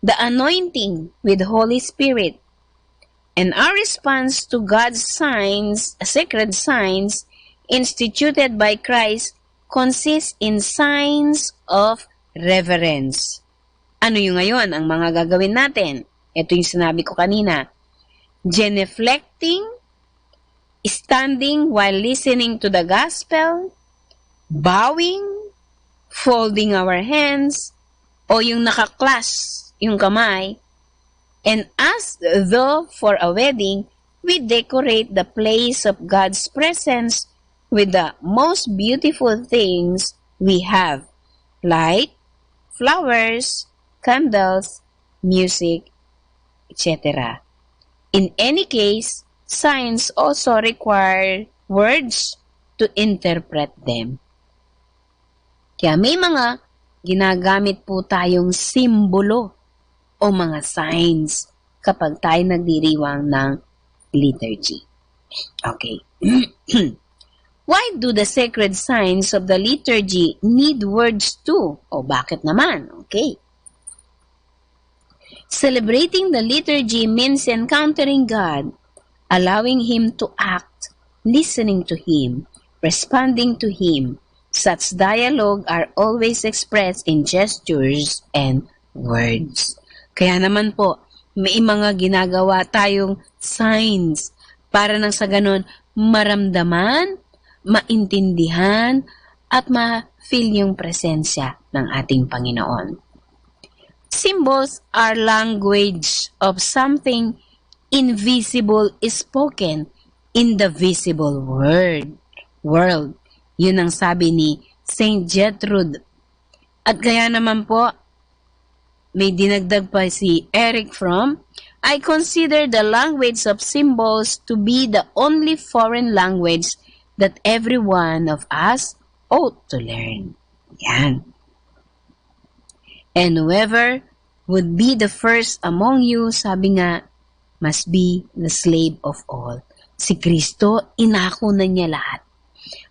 the anointing with Holy Spirit. And our response to God's signs, sacred signs, instituted by Christ, consists in signs of reverence. Ano yung ngayon ang mga gagawin natin? Ito yung sinabi ko kanina. Genuflecting, standing while listening to the gospel, bowing, folding our hands, o yung nakaklas yung kamay, and as though for a wedding, we decorate the place of God's presence with the most beautiful things we have, like flowers, candles, music, etc. In any case, signs also require words to interpret them. Kaya may mga ginagamit po tayong simbolo o mga signs kapag tayo nagdiriwang ng liturgy. Okay. Why do the sacred signs of the liturgy need words too? O bakit naman? Okay. Celebrating the liturgy means encountering God, allowing Him to act, listening to Him, responding to Him. Such dialogue are always expressed in gestures and words. Kaya naman po, may mga ginagawa tayong signs para nang sa ganon maramdaman, maintindihan, at ma-feel yung presensya ng ating Panginoon. Symbols are language of something invisible is spoken in the visible world. Yun ang sabi ni St. Gertrude. At kaya naman po, may dinagdag pa si Eric Fromm, I consider the language of symbols to be the only foreign language that every one of us ought to learn. Yan. And whoever would be the first among you, sabi nga, must be the slave of all. Si Kristo, inako na niya lahat.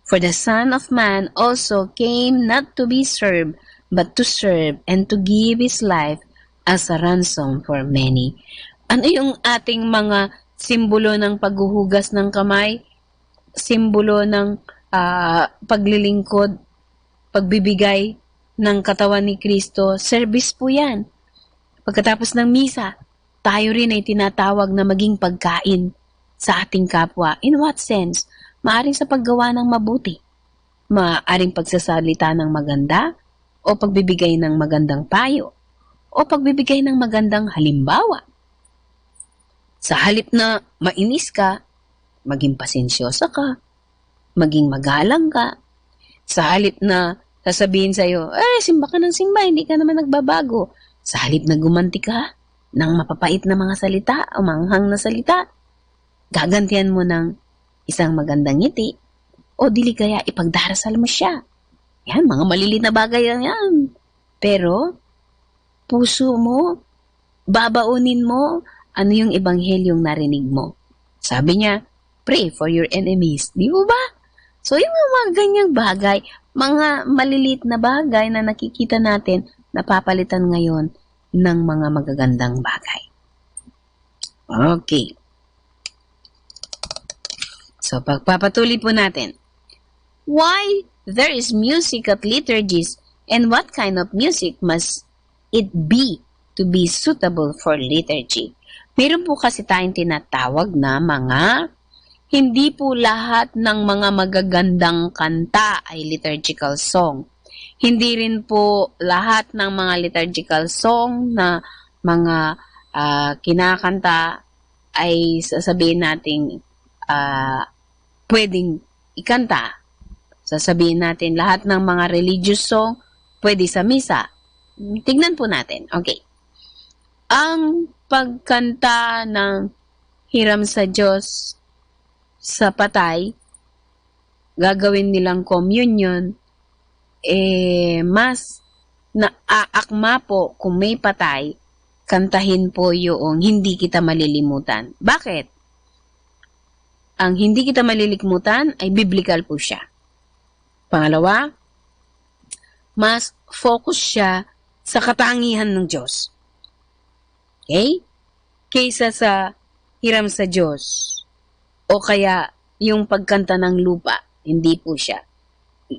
For the Son of Man also came not to be served, but to serve and to give His life as a ransom for many. Ano yung ating mga simbolo ng paghuhugas ng kamay? Simbolo ng paglilingkod, pagbibigay ng katawan ni Kristo, service po yan. Pagkatapos ng misa, tayo rin ay tinatawag na maging pagkain sa ating kapwa. In what sense? Maaring sa paggawa ng mabuti, maaring pagsasalita ng maganda, o pagbibigay ng magandang payo, o pagbibigay ng magandang halimbawa. Sa halip na mainis ka, maging pasensyosa ka, maging magalang ka. Sa halip na sasabihin sa'yo, simba ka ng simba, hindi ka naman nagbabago. Sa halip na gumanti ka ng mapapait na mga salita o manghang na salita, gagantihan mo ng isang magandang ngiti o dili kaya ipagdarasal mo siya. Yan, mga malilit na bagay lang yan. Pero, puso mo, babaunin mo, ano yung ebanghelyong narinig mo. Sabi niya, pray for your enemies. Di mo ba? So, yung mga ganyang bagay, mga malilit na bagay na nakikita natin, napapalitan ngayon ng mga magagandang bagay. Okay. So, pagpapatuloy po natin. Why there is music at liturgies and what kind of music must it be to be suitable for liturgy? Meron po kasi tayong tinatawag na mga hindi po lahat ng mga magagandang kanta ay liturgical song. Hindi rin po lahat ng mga liturgical song na mga kinakanta ay sasabihin nating pwedeng ikanta. Sasabihin natin lahat ng mga religious song pwede sa misa. Tignan po natin. Okay. Ang pagkanta ng hiram sa Diyos sa patay, gagawin nilang communion, mas naaakma po kung may patay, kantahin po yung hindi kita malilimutan. Bakit? Ang hindi kita malilimutan ay biblical po siya. Pangalawa, mas focus siya sa katangihan ng Diyos. Okay? Kaysa sa hiram sa Diyos. O kaya yung pagkanta ng lupa, hindi po siya.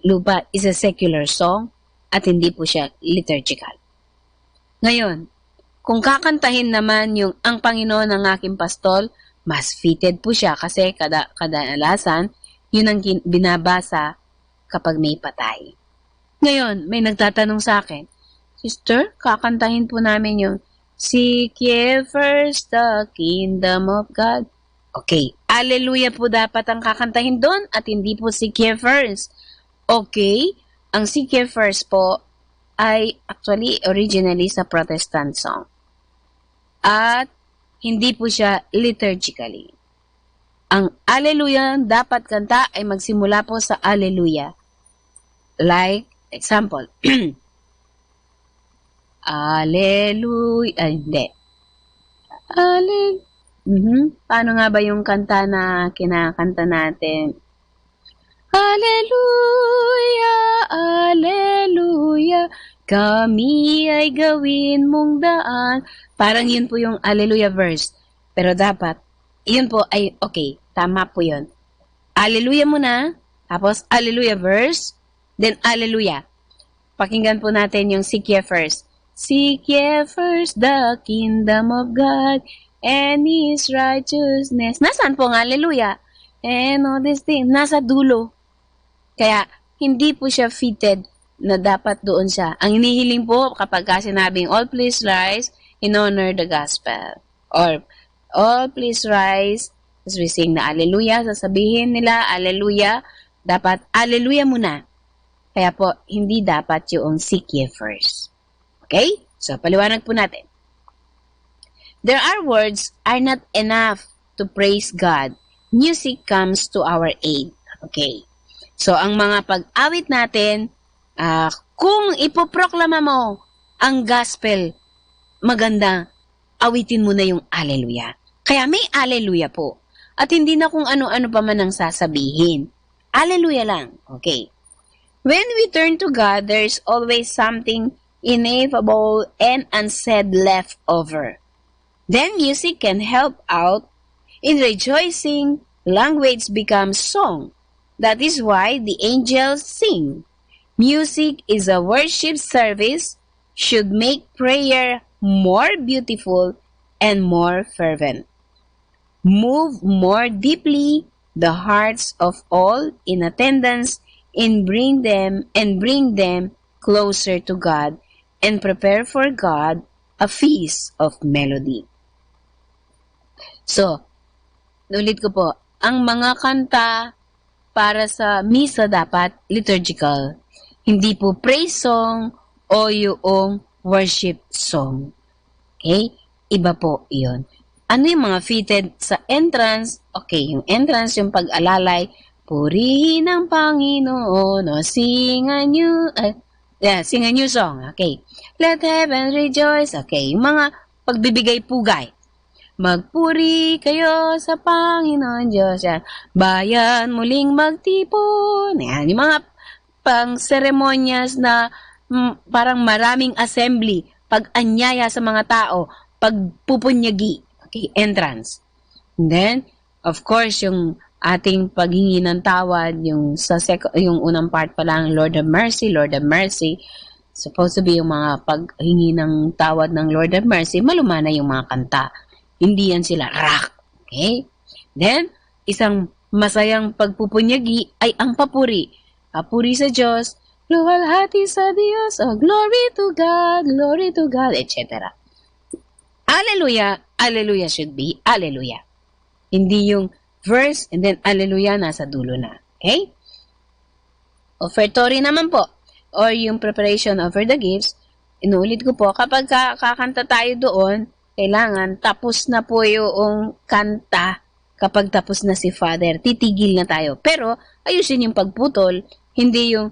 Lupa is a secular song at hindi po siya liturgical. Ngayon, kung kakantahin naman yung Ang Panginoon ng Aking Pastol, mas fitted po siya kasi kadalasan yun ang binabasa kapag may patay. Ngayon, may nagtatanong sa akin, Sister, kakantahin po namin yung Seek ye first the kingdom of God. Okay, Alleluia po dapat ang kakantahin doon at hindi po Seek ye first. Okay, ang Seek ye first po ay actually originally sa Protestant song. At hindi po siya liturgically. Ang Alleluia dapat kanta ay magsimula po sa Alleluia. Like, example, Alleluia, hindi. Paano nga ba yung kanta na kinakanta natin? Alleluia, Alleluia, kami ay gawin mong daan. Parang yun po yung Alleluia verse. Pero dapat, yun po ay, okay, tama po yun. Alleluia muna, tapos Alleluia verse, then Alleluia. Pakinggan po natin yung Seek ye first. Seek ye first the kingdom of God and His righteousness. Nasaan po ang Alleluia? And all these things, nasa dulo. Kaya, hindi po siya fitted na dapat doon siya. Ang inihiling po kapag sinabing, all please rise in honor the gospel. Or, all please rise, as we sing na Alleluia, sasabihin nila, Alleluia, dapat Alleluia muna. Kaya po, hindi dapat yung Seek ye first. Okay? So, paliwanag po natin. There are words are not enough to praise God. Music comes to our aid. Okay. So, ang mga pag-awit natin, kung ipoproklama mo ang gospel, maganda, awitin mo na yung Alleluia. Kaya may Alleluia po. At hindi na kung ano-ano pa man ang sasabihin. Alleluia lang. Okay. When we turn to God, there's always something ineffable and unsaid left over. Then music can help out in rejoicing. Language becomes song. That is why the angels sing. Music is a worship service, should make prayer more beautiful and more fervent. Move more deeply the hearts of all in attendance and bring them closer to God and prepare for God a feast of melody. So, ulit ko po, ang mga kanta para sa misa dapat liturgical. Hindi po praise song o yung worship song. Okay? Iba po iyon. Ano yung mga fitted sa entrance? Okay, yung entrance, yung pag-alalay, purihin ang Panginoon, o sing a new song. Okay. Let heaven rejoice. Okay, yung mga pagbibigay pugay. Magpuri kayo sa Panginoon Diyos. Yan. Bayan muling magtipon. Yan. Yung mga pang-seremonyas na parang maraming assembly, pag-anyaya sa mga tao, pagpupunyagi. Okay, entrance. And then, of course, yung ating paghingi ng tawad, yung unang part pa lang, Lord have mercy, Lord have mercy. Supposed to be yung mga paghingi ng tawad ng Lord have mercy, malumana yung mga kanta. Hindi yan sila rock. Okay? Then, isang masayang pagpupunyagi ay ang papuri. Papuri sa Diyos, luwalhati sa Diyos, oh, glory to God, etc. Alleluia, Alleluia should be Alleluia. Hindi yung verse, and then Alleluia nasa dulo na. Okay? Offertory naman po, or yung preparation over the gifts, inuulit ko po, kapag kakanta tayo doon, kailangan tapos na po yung kanta. Kapag tapos na si Father, titigil na tayo. Pero, ayusin yung pagputol, hindi yung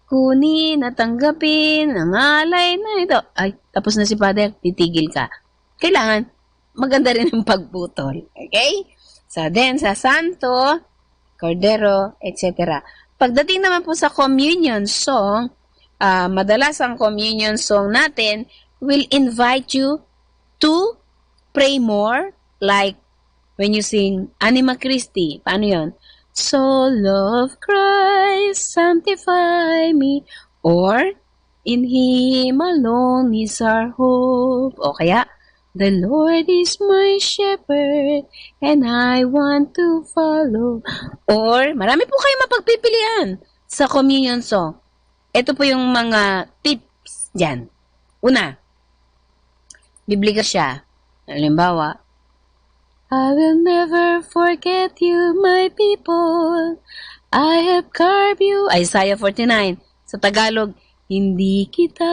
kunin at tanggapin ang alay na ito. Ay, tapos na si Father, titigil ka. Kailangan, maganda rin yung pagputol. Okay? So, then, sa Santo, Cordero, etc. Pagdating naman po sa communion song, madalas ang communion song natin will invite you to pray more, like when you sing Anima Christi. Paano yun? Soul of Christ, sanctify me. Or, in Him alone is our hope. O kaya, the Lord is my shepherd, and I want to follow. Or, marami po kayo mapagpipilian sa communion song. Ito po yung mga tips dyan. Una, biblika siya. Halimbawa, I will never forget you, my people. I have carved you. Isaiah 49. Sa Tagalog, hindi kita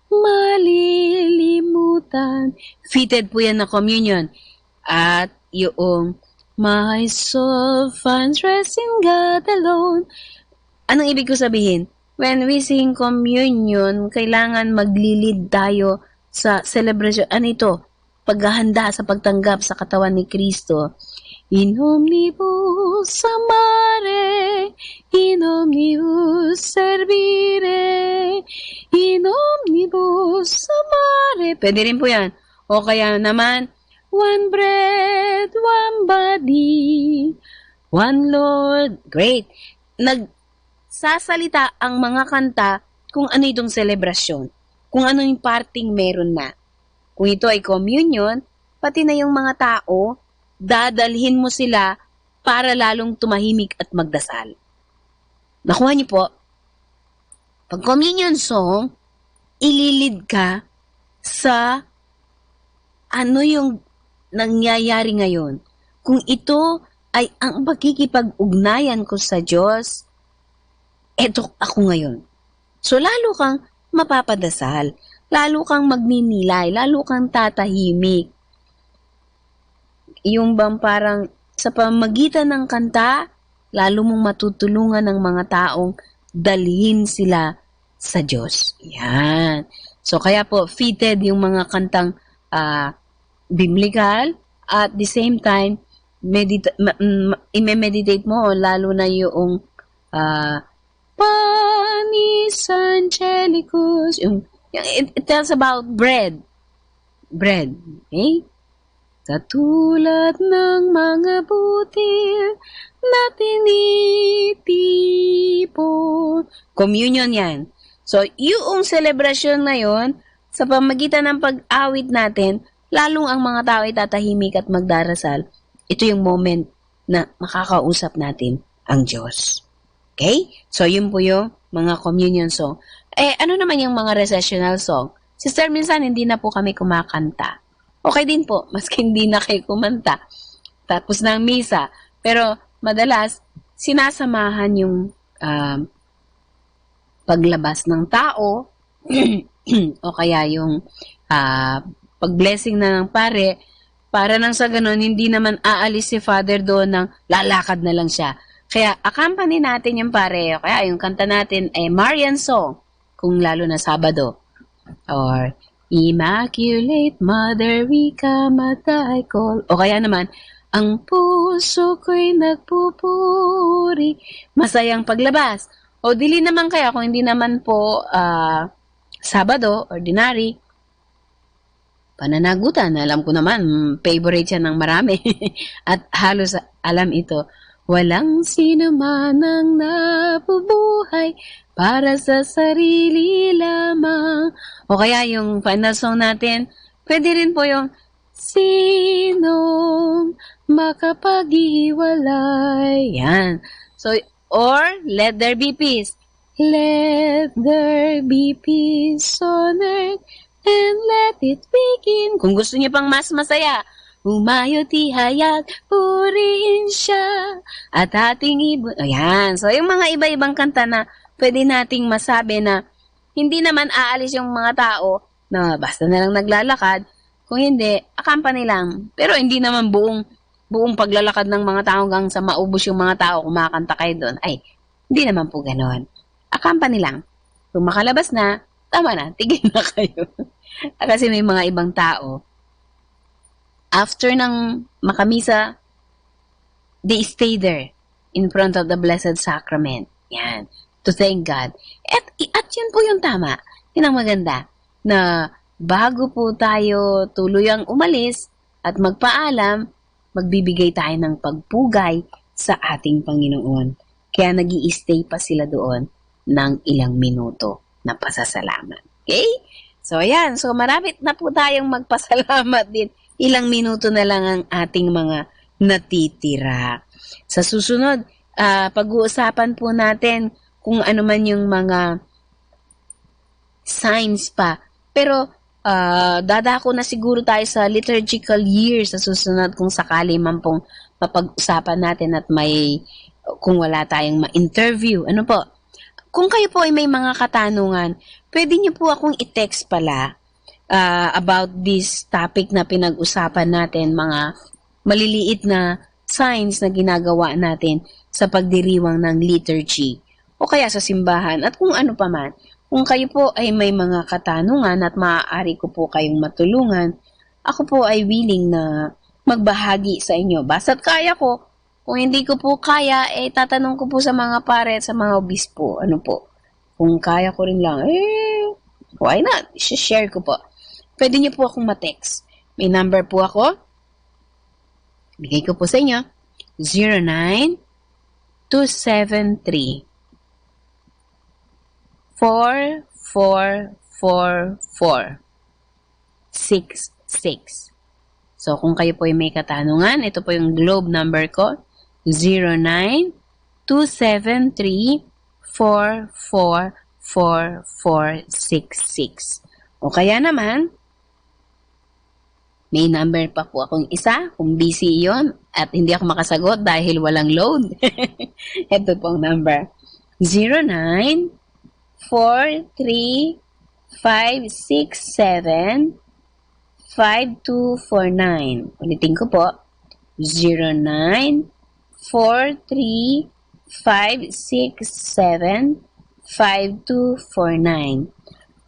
malilimutan. Fitted po yan na communion. At yung my soul finds rest in God alone. Anong ibig ko sabihin? When we sing communion, kailangan maglilid tayo sa celebration. Ano ito? Paghahanda sa pagtanggap sa katawan ni Kristo. In omnibus amare, in omnibus servire, in omnibus amare. Pwede rin po yan. O kaya naman, one bread, one body, one Lord. Great. Nagsasalita ang mga kanta kung ano itong selebrasyon, kung ano yung parting meron na. Kung ito ay communion, pati na yung mga tao, dadalhin mo sila para lalong tumahimik at magdasal. Nakuha niyo po? Pag communion song, ililid ka sa ano yung nangyayari ngayon. Kung ito ay ang pagkikipag-ugnayan ko sa Diyos, eto ako ngayon. So lalo kang mapapadasal, lalo kang magninilay, lalo kang tatahimik. Yung bang parang sa pamagitan ng kanta, lalo mong matutulungan ng mga taong dalhin sila sa Diyos. Yan. So kaya po, fitted yung mga kantang biblical, at the same time, i-meditate mo, lalo na yung Panis Angelicus, it tells about bread. Bread. Okay? Katulad ng mga butil na tinitipon. Communion yan. So, yung celebration na yon, sa pamagitan ng pag-awit natin, lalong ang mga tao ay tatahimik at magdarasal. Ito yung moment na makakausap natin ang Diyos. Okay? So, yun po yung mga communion song. Ano naman yung mga recessional song? Sister, minsan hindi na po kami kumakanta. Okay din po, maski hindi na kayo kumanta. Tapos ng misa. Pero, madalas, sinasamahan yung paglabas ng tao o kaya yung pag-blessing na ng pare, para nang sa ganun, hindi naman aalis si Father doon ng lalakad na lang siya. Kaya, accompany natin yung pare. Kaya, yung kanta natin ay Marian Song, kung lalo na Sabado. Or, Immaculate Mother, we come at thy call. O kaya naman, ang puso ko'y nagpupuri, masayang paglabas. O dili naman kaya, kung hindi naman po Sabado, ordinary, pananagutan. Alam ko naman, favorite siya ng marami. At halos alam ito. Walang sino man ang nabubuhay para sa sarili lamang. O kaya yung final song natin, pwede rin po yung sinong makapaghiwalay. Yan. So, or, let there be peace. Let there be peace on earth and let it begin. Kung gusto niyo pang mas masaya, humayo tihayag, purihin siya, at ating ibon. Ayan, so yung mga iba-ibang kanta na pwede nating masabi na hindi naman aalis yung mga tao na basta na lang naglalakad, kung hindi, accompany lang. Pero hindi naman buong paglalakad ng mga tao hanggang sa maubos yung mga tao, kumakanta kayo doon. Ay, hindi naman po ganoon. Accompany lang. Kung makalabas na, tama na, tigil na kayo. Kasi may mga ibang tao, after ng makamisa, they stay there in front of the Blessed Sacrament. Yan. To thank God. At yun po yung tama. Yun ang maganda. Na bago po tayo tuluyang umalis at magpaalam, magbibigay tayo ng pagpugay sa ating Panginoon. Kaya nag-i-stay pa sila doon ng ilang minuto na pasasalamat. Okay? So, ayan. So, marami na po tayong magpasalamat din. Ilang minuto na lang ang ating mga natitira. Sa susunod, pag-uusapan po natin kung ano man yung mga signs pa. Pero, dadako na siguro tayo sa liturgical year sa susunod kung sakali man pong mapag-usapan natin at kung wala tayong ma-interview. Ano po? Kung kayo po ay may mga katanungan, pwede niyo po akong i-text pala about this topic na pinag-usapan natin, mga maliliit na signs na ginagawa natin sa pagdiriwang ng liturgy o kaya sa simbahan at kung ano pa man. Kung kayo po ay may mga katanungan at maaari ko po kayong matulungan, ako po ay willing na magbahagi sa inyo. Basta't kaya ko. Kung hindi ko po kaya, tatanong ko po sa mga pare at sa mga obispo. Ano po? Kung kaya ko rin lang, why not? I-share ko po. Pwede niyo po akong ma-text. May number po ako. Bigay ko po sa inyo. 09-273 444466. So, kung kayo po ay may katanungan, ito po yung Globe number ko, 09-273-444466. O kaya naman, may number pa po akong isa, kung busy yon at hindi ako makasagot dahil walang load. Ito pong number, 09-43567-5249. Ulitin ko po, 09-43567-5249.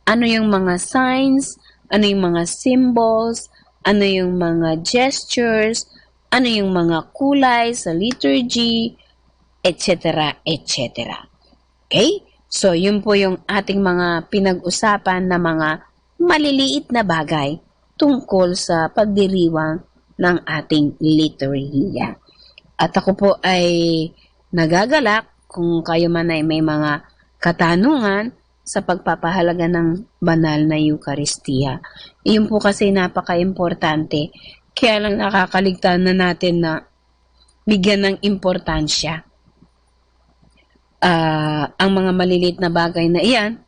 Ano yung mga signs, ano yung mga symbols, ano yung mga gestures, ano yung mga kulay sa liturgy, etc., etc. Okay? So, yun po yung ating mga pinag-usapan na mga maliliit na bagay tungkol sa pagdiriwang ng ating liturhiya. At ako po ay nagagalak kung kayo man ay may mga katanungan sa pagpapahalaga ng banal na Eucharistia. Iyon po kasi napaka-importante. Kaya lang nakakaligtaan na natin na bigyan ng importansya. Ang mga maliliit na bagay na iyan,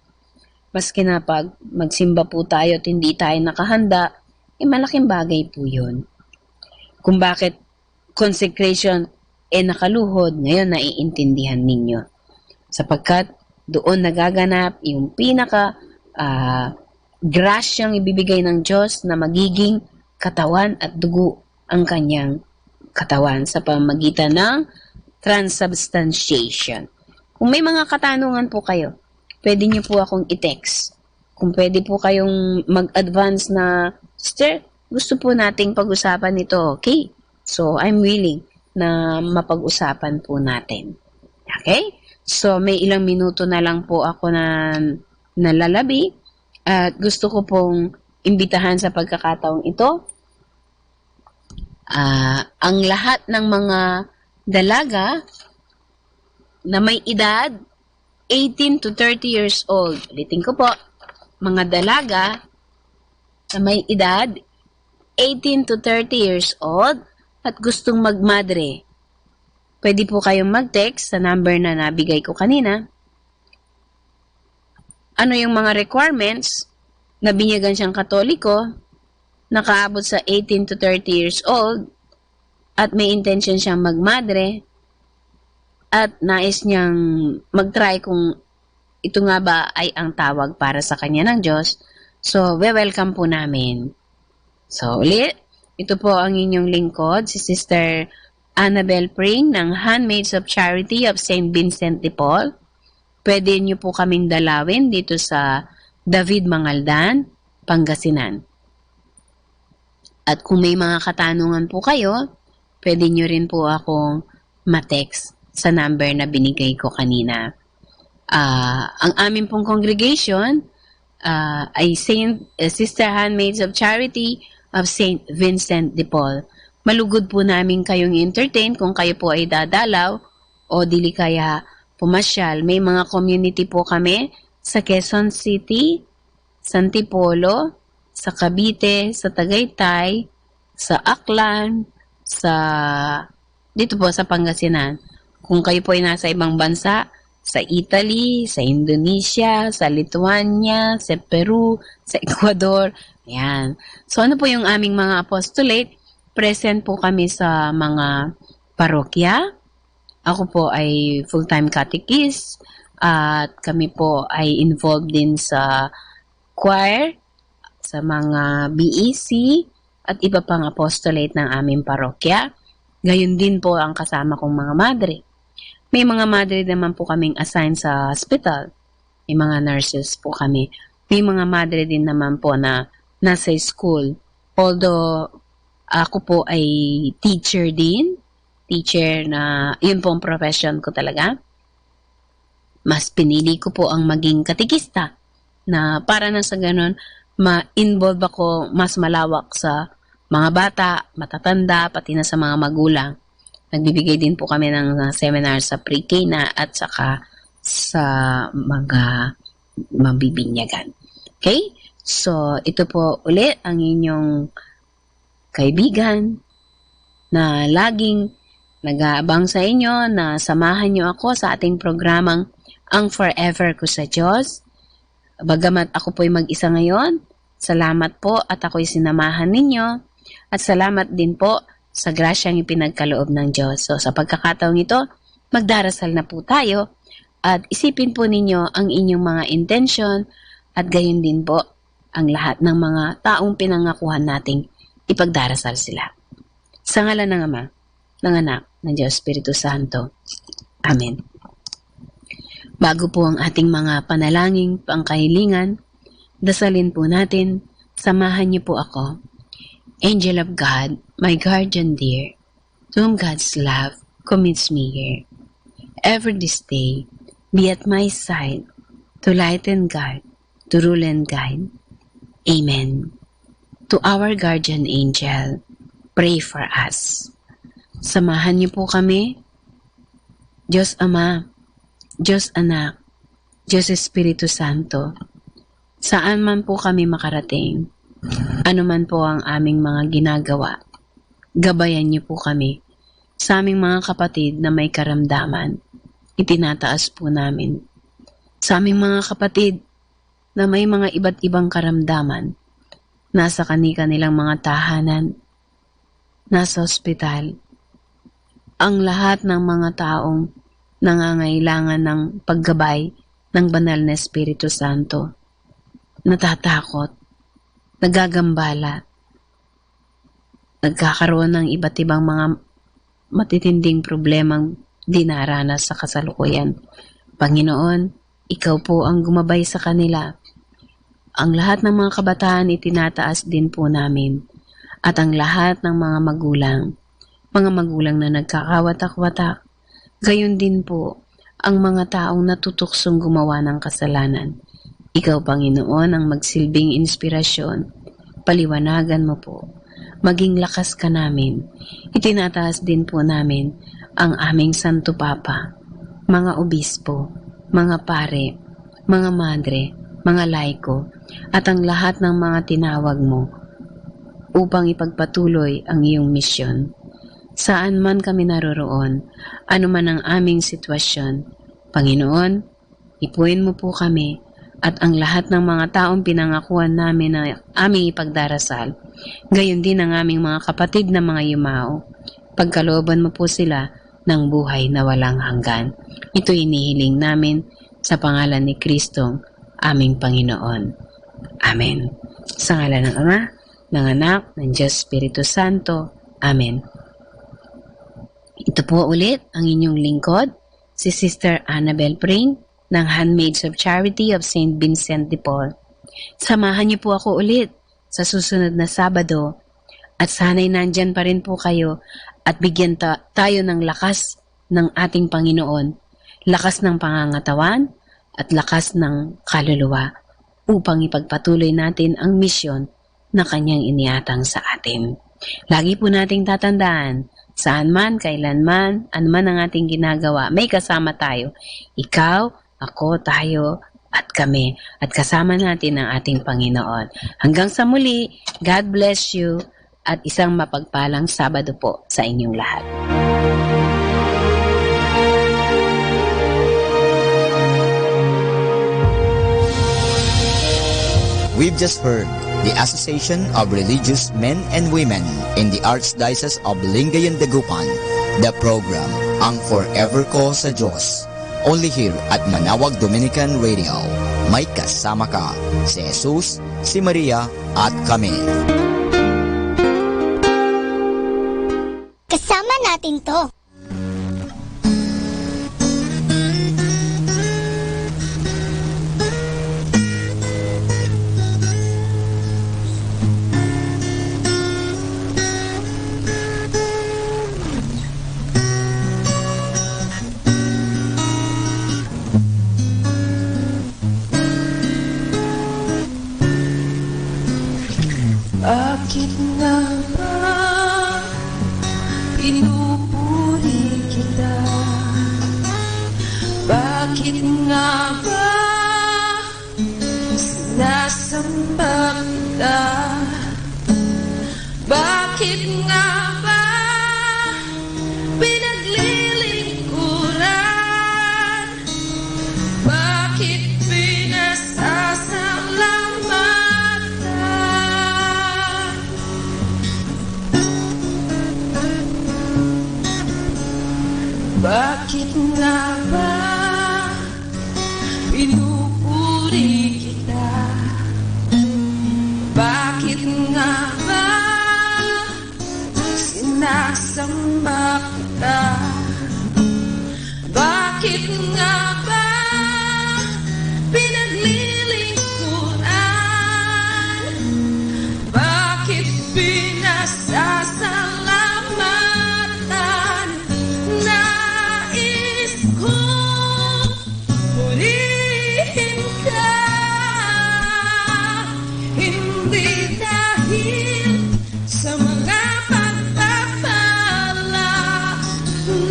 maski na pag magsimba po tayo at hindi tayo nakahanda, malaking bagay po yun. Kung bakit consecration nakaluhod, ngayon naiintindihan ninyo. Sapagkat doon nagaganap yung grasyang ibibigay ng Diyos na magiging katawan at dugo ang kanyang katawan sa pamamagitan ng transubstantiation. Kung may mga katanungan po kayo, pwede niyo po akong i-text. Kung pwede po kayong mag-advance na, Sister, gusto po nating pag-usapan ito, okay? So, I'm willing na mapag-usapan po natin. Okay? So, may ilang minuto na lang po ako na nalalabi at gusto ko pong imbitahan sa pagkakataong ito ang lahat ng mga dalaga na may edad 18 to 30 years old. Ulitin ko po, mga dalaga na may edad 18 to 30 years old at gustong magmadre. Pwede po kayong mag-text sa number na nabigay ko kanina. Ano yung mga requirements na binyagan siyang Katoliko? nakaabot sa 18 to 30 years old at may intention siyang magmadre at nais niyang mag-try kung ito nga ba ay ang tawag para sa kanya ng Diyos, so welcome po namin. So ulit, ito po ang inyong lingkod, si Sister Annabel Pring ng Handmaids of Charity of St. Vincent de Paul. Pwede niyo po kaming dalawin dito sa David Mangaldan, Pangasinan. At kung may mga katanungan po kayo, pwede niyo rin po akong ma-text sa number na binigay ko kanina. Ang aming pong congregation ay Sister Handmaids of Charity of St. Vincent de Paul. Malugod po namin kayong entertain kung kayo po ay dadalaw o dili kaya pumasyal. May mga community po kami sa Quezon City, sa Antipolo, sa Cavite, sa Tagaytay, sa Aklan, dito po sa Pangasinan. Kung kayo po ay nasa ibang bansa, sa Italy, sa Indonesia, sa Lithuania, sa Peru, sa Ecuador. Ayan. So ano po yung aming mga apostolate? Present po kami sa mga parokya. Ako po ay full-time catechist at kami po ay involved din sa choir, sa mga BEC at iba pang apostolate ng aming parokya. Gayon din po ang kasama kong mga madre. May mga madre naman po kaming assign sa hospital. May mga nurses po kami. May mga madre din naman po na nasa school. Although ako po ay teacher din. Teacher na, yun po ang profession ko talaga. Mas pinili ko po ang maging katikista na para na sa ganun, ma-involve ako mas malawak sa mga bata, matatanda, pati na sa mga magulang. Nagbibigay din po kami ng seminar sa pre-K na at saka sa mga mabibinyagan. Okay? So, ito po ulit ang inyong kaibigan na laging nag-aabang sa inyo na samahan nyo ako sa ating programang Ang Forever Ko sa Diyos. Bagamat ako po'y mag-isa ngayon, salamat po at ako'y sinamahan ninyo at salamat din po sa grasyang ipinagkaloob ng Diyos. So sa pagkakataong ito, magdarasal na po tayo at isipin po ninyo ang inyong mga intention at gayon din po ang lahat ng mga taong pinangakuhan nating ipagdarasal sila. Sa ngalan ng Ama, ng Anak, ng Diyos Espiritu Santo. Amen. Bago po ang ating mga panalangin, pangkahilingan, dasalin po natin, samahan niyo po ako. Angel of God, my guardian dear, to whom God's love commits me here. Ever this day, be at my side, to light and guide, to rule and guide. Amen. To our guardian angel, pray for us. Samahan niyo po kami, Diyos Ama, Diyos Anak, Diyos Espiritu Santo. Saan man po kami makarating, ano man po ang aming mga ginagawa, gabayan niyo po kami. Sa aming mga kapatid na may karamdaman, itinataas po namin. Sa aming mga kapatid na may mga iba't ibang karamdaman, nasa kanilang mga tahanan, nasa ospital, ang lahat ng mga taong nangangailangan ng paggabay ng banal na Espiritu Santo, natatakot, nagagambala, nagkakaroon ng iba't ibang mga matitinding problemang dinaranas sa kasalukuyan. Panginoon, Ikaw po ang gumabay sa kanila. Ang lahat ng mga kabataan itinataas din po namin. At ang lahat ng mga magulang na nagkakawatak-watak, gayon din po ang mga taong natutuksong gumawa ng kasalanan. Ikaw, Panginoon, ang magsilbing inspirasyon. Paliwanagan mo po. Maging lakas ka namin. Itinataas din po namin ang aming Santo Papa, mga obispo, mga pare, mga madre, mga laiko, at ang lahat ng mga tinawag mo upang ipagpatuloy ang iyong misyon. Saan man kami naroroon, ano man ang aming sitwasyon, Panginoon, ipuin mo po kami at ang lahat ng mga taong pinangakuan namin na aming ipagdarasal, gayon din ang aming mga kapatid na mga yumao. Pagkalooban mo po sila ng buhay na walang hanggan. Ito inihiling namin sa pangalan ni Kristong aming Panginoon. Amen. Sa ngalan ng Ama, ng Anak, ng Diyos Espiritu Santo. Amen. Ito po ulit ang inyong lingkod, si Sister Annabel Pring, ng Handmaids of Charity of St. Vincent de Paul. Samahan niyo po ako ulit sa susunod na Sabado at sana'y nandyan pa rin po kayo at bigyan tayo ng lakas ng ating Panginoon, lakas ng pangangatawan at lakas ng kaluluwa upang ipagpatuloy natin ang misyon na Kanyang iniatang sa atin. Lagi po nating tatandaan, saan man, kailanman, anuman ang ating ginagawa, may kasama tayo. Ikaw, ako, tayo, at kami. At kasama natin ang ating Panginoon. Hanggang sa muli, God bless you at isang mapagpalang Sabado po sa inyong lahat. We've just heard the Association of Religious Men and Women in the Archdiocese of Lingayen Dagupan, the program Ang Forever Ko sa Diyos. Only here at Manawag Dominican Radio. May kasama ka, si Jesus, si Maria, at kami. Kasama natin to. Bakit nga ba pinupuri kita? Bakit nga ba sinasamba kita? Bakit nga ba pinaglilingkuran? Bakit pinasasalamatan? Bakit nga ba pinupuri kita? Bakit nga ba sinasamba kita? Bakit nga ba pinaglilingkuran? Bakit pinasasalamatan? Nais kong purihin ka, hindi dahil sa mga pagpapala.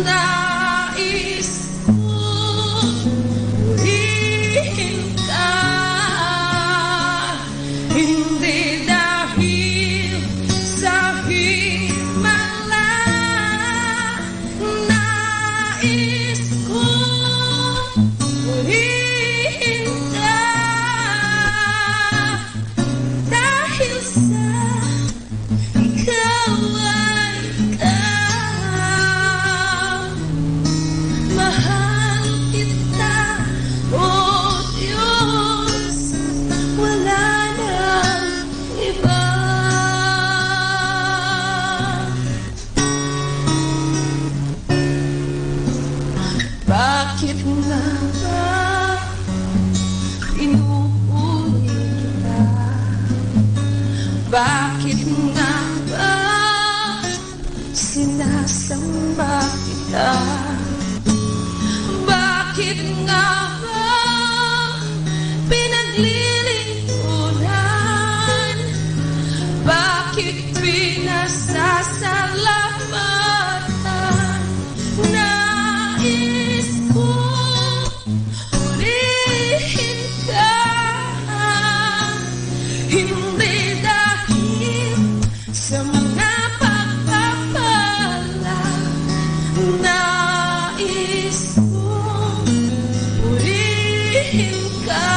Nais kong purihin ka, hindi dahil sa himala. Nais kong purihin ka, dahil sa ikaw ay ikaw. Mahal kita, O Diyos, wala nang iba. Bakit nga ba pinupuri kita? Bakit nga ba sinasamba kita? Bakit nga ba pinaglilingkuran? Bakit pinasasalamatan? Nais kong purihin ka, hindi dahil sa mga pagpapala. Nais kong purihin ka,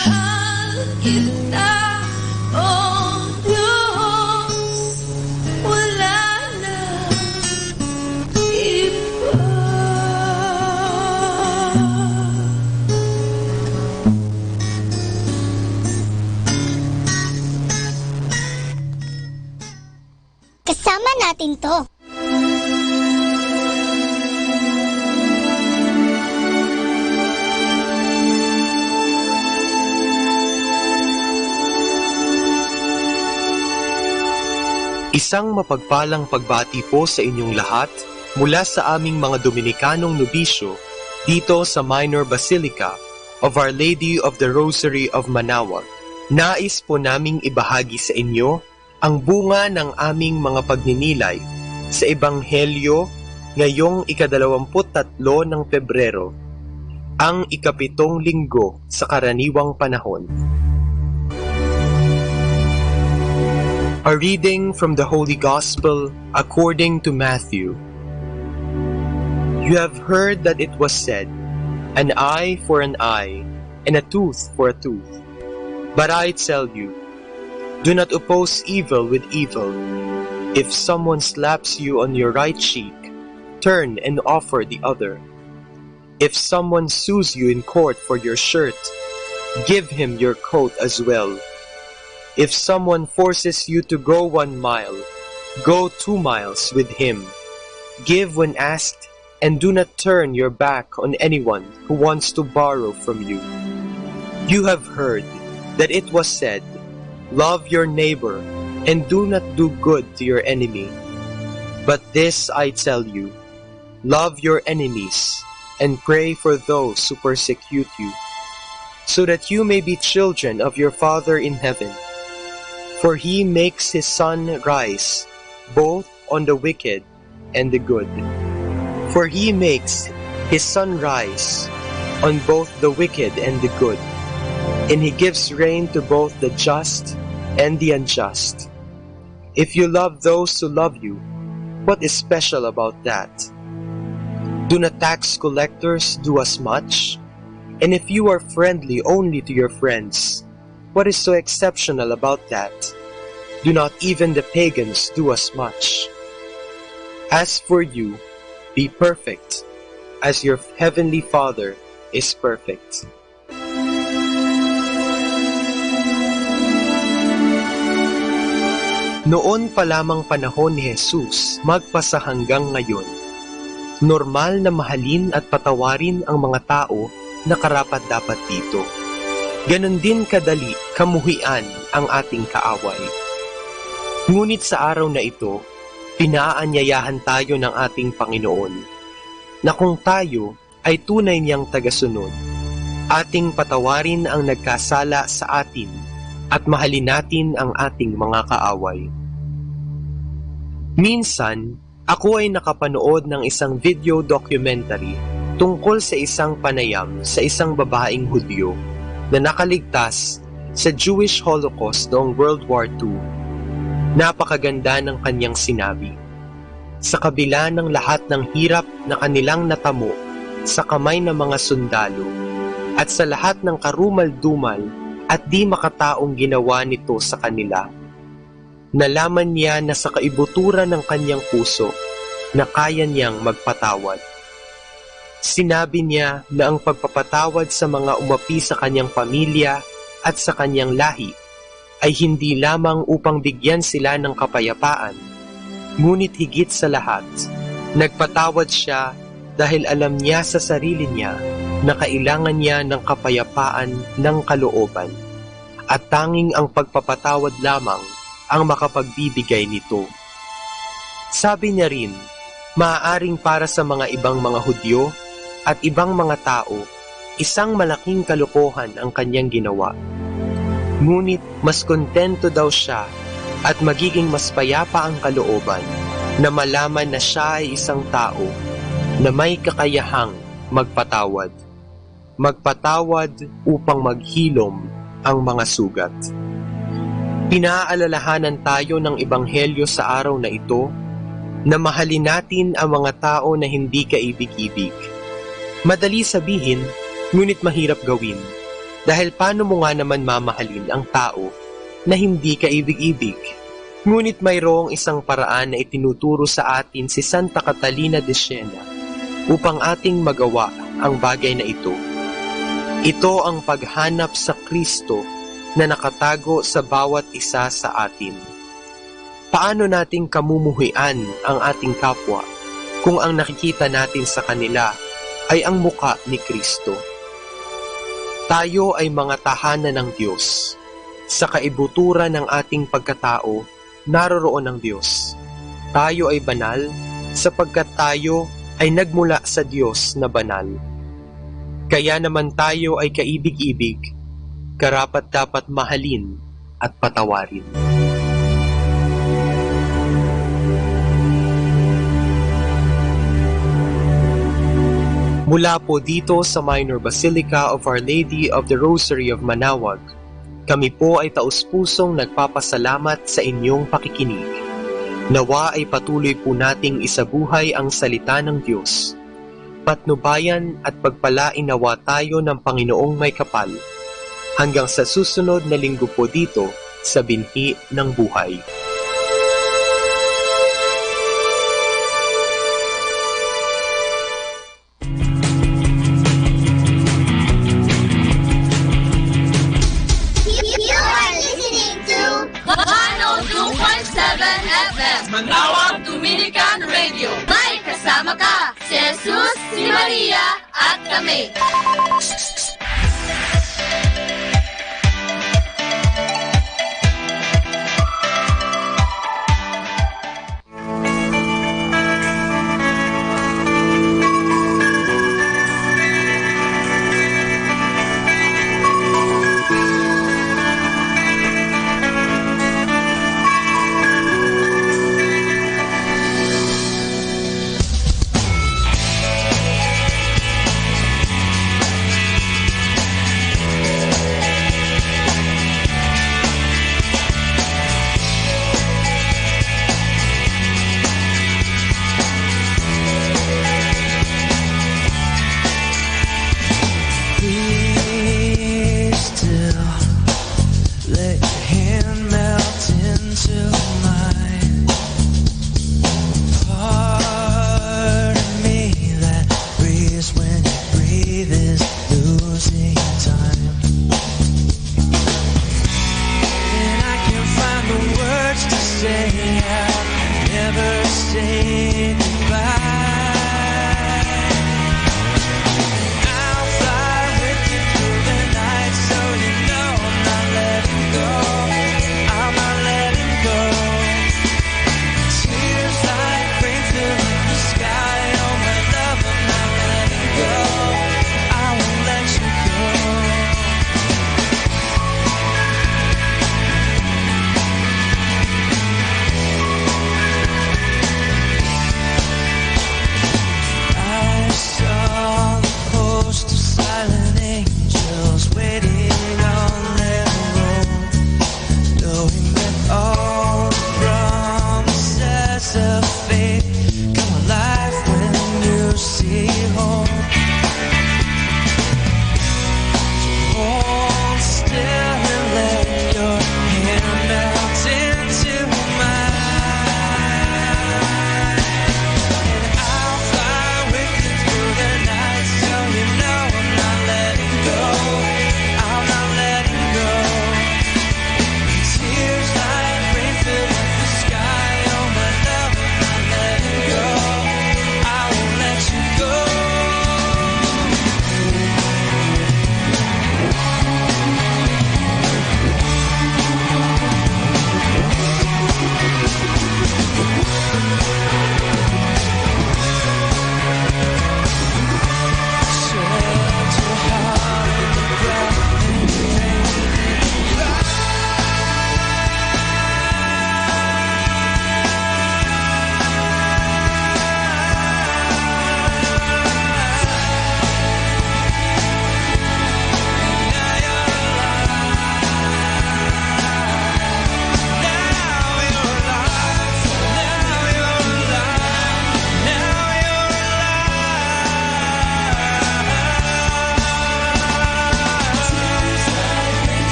mahal kita, oh Diyos, wala na iba. Kasama natin to. Isang mapagpalang pagbati po sa inyong lahat mula sa aming mga Dominikanong nobisyo dito sa Minor Basilica of Our Lady of the Rosary of Manaoag. Nais po naming ibahagi sa inyo ang bunga ng aming mga pagninilay sa Ebanghelyo ngayong ika-23 ng Pebrero, ang ika-7 linggo sa karaniwang panahon. A reading from the Holy Gospel according to Matthew. You have heard that it was said, an eye for an eye, and a tooth for a tooth. But I tell you, do not oppose evil with evil. If someone slaps you on your right cheek, turn and offer the other. If someone sues you in court for your shirt, give him your coat as well. If someone forces you to go 1 mile, go 2 miles with him. Give when asked, and do not turn your back on anyone who wants to borrow from you. You have heard that it was said, love your neighbor, and do not do good to your enemy. But this I tell you, love your enemies, and pray for those who persecute you, so that you may be children of your Father in heaven. For he makes his sun rise both on the wicked and the good. For he makes his sun rise on both the wicked and the good. And he gives rain to both the just and the unjust. If you love those who love you, what is special about that? Do not tax collectors do as much? And if you are friendly only to your friends, what is so exceptional about that? Do not even the pagans do as much? As for you, be perfect, as your heavenly Father is perfect. Noon pa lamang panahon ni Jesus, magpasa hanggang ngayon, normal na mahalin at patawarin ang mga tao na karapat-dapat dito. Ganon din kadali kamuhian ang ating kaaway. Ngunit sa araw na ito, pinaanyayahan tayo ng ating Panginoon na kung tayo ay tunay niyang tagasunod, ating patawarin ang nagkasala sa atin at mahalin natin ang ating mga kaaway. Minsan, ako ay nakapanood ng isang video documentary tungkol sa isang panayam sa isang babaeng Hudyo na nakaligtas sa Jewish Holocaust noong World War II. Napakaganda ng kanyang sinabi. Sa kabila ng lahat ng hirap na kanilang natamo sa kamay ng mga sundalo at sa lahat ng karumal-dumal at di makataong ginawa nito sa kanila, nalaman niya na sa kaibuturan ng kanyang puso na kaya niyang magpatawad. Sinabi niya na ang pagpapatawad sa mga umapi sa kanyang pamilya at sa kanyang lahi ay hindi lamang upang bigyan sila ng kapayapaan, ngunit higit sa lahat, nagpatawad siya dahil alam niya sa sarili niya na kailangan niya ng kapayapaan ng kalooban, at tanging ang pagpapatawad lamang ang makapagbibigay nito. Sabi niya rin, maaaring para sa mga ibang mga Hudyo at ibang mga tao, isang malaking kalokohan ang kanyang ginawa. Ngunit mas kontento daw siya at magiging mas payapa ang kalooban na malaman na siya ay isang tao na may kakayahang magpatawad. Magpatawad upang maghilom ang mga sugat. Pinaalalahanan tayo ng Ebanghelyo sa araw na ito na mahalin natin ang mga tao na hindi kaibig-ibig. Madali sabihin, ngunit mahirap gawin. Dahil paano mo nga naman mamahalin ang tao na hindi kaibig-ibig? Ngunit mayroong isang paraan na itinuturo sa atin si Santa Catalina de Siena upang ating magawa ang bagay na ito. Ito ang paghanap sa Kristo na nakatago sa bawat isa sa atin. Paano nating kamumuhian ang ating kapwa kung ang nakikita natin sa kanila ay ang muka ni Kristo? Tayo ay mga tahanan ng Diyos. Sa kaibuturan ng ating pagkatao, naroroon ang Diyos. Tayo ay banal sapagkat tayo ay nagmula sa Diyos na banal. Kaya naman tayo ay kaibig-ibig, karapat-dapat mahalin at patawarin. Mula po dito sa Minor Basilica of Our Lady of the Rosary of Manaoag, kami po ay taus-pusong nagpapasalamat sa inyong pakikinig. Nawa ay patuloy po nating isabuhay ang salita ng Diyos. Patnubayan at pagpalain nawa tayo ng Panginoong may kapal. Hanggang sa susunod na linggo po dito sa Binhi ng Buhay. Manawag Dominican Radio. May kasama ka, si Jesus, si Maria, at kami.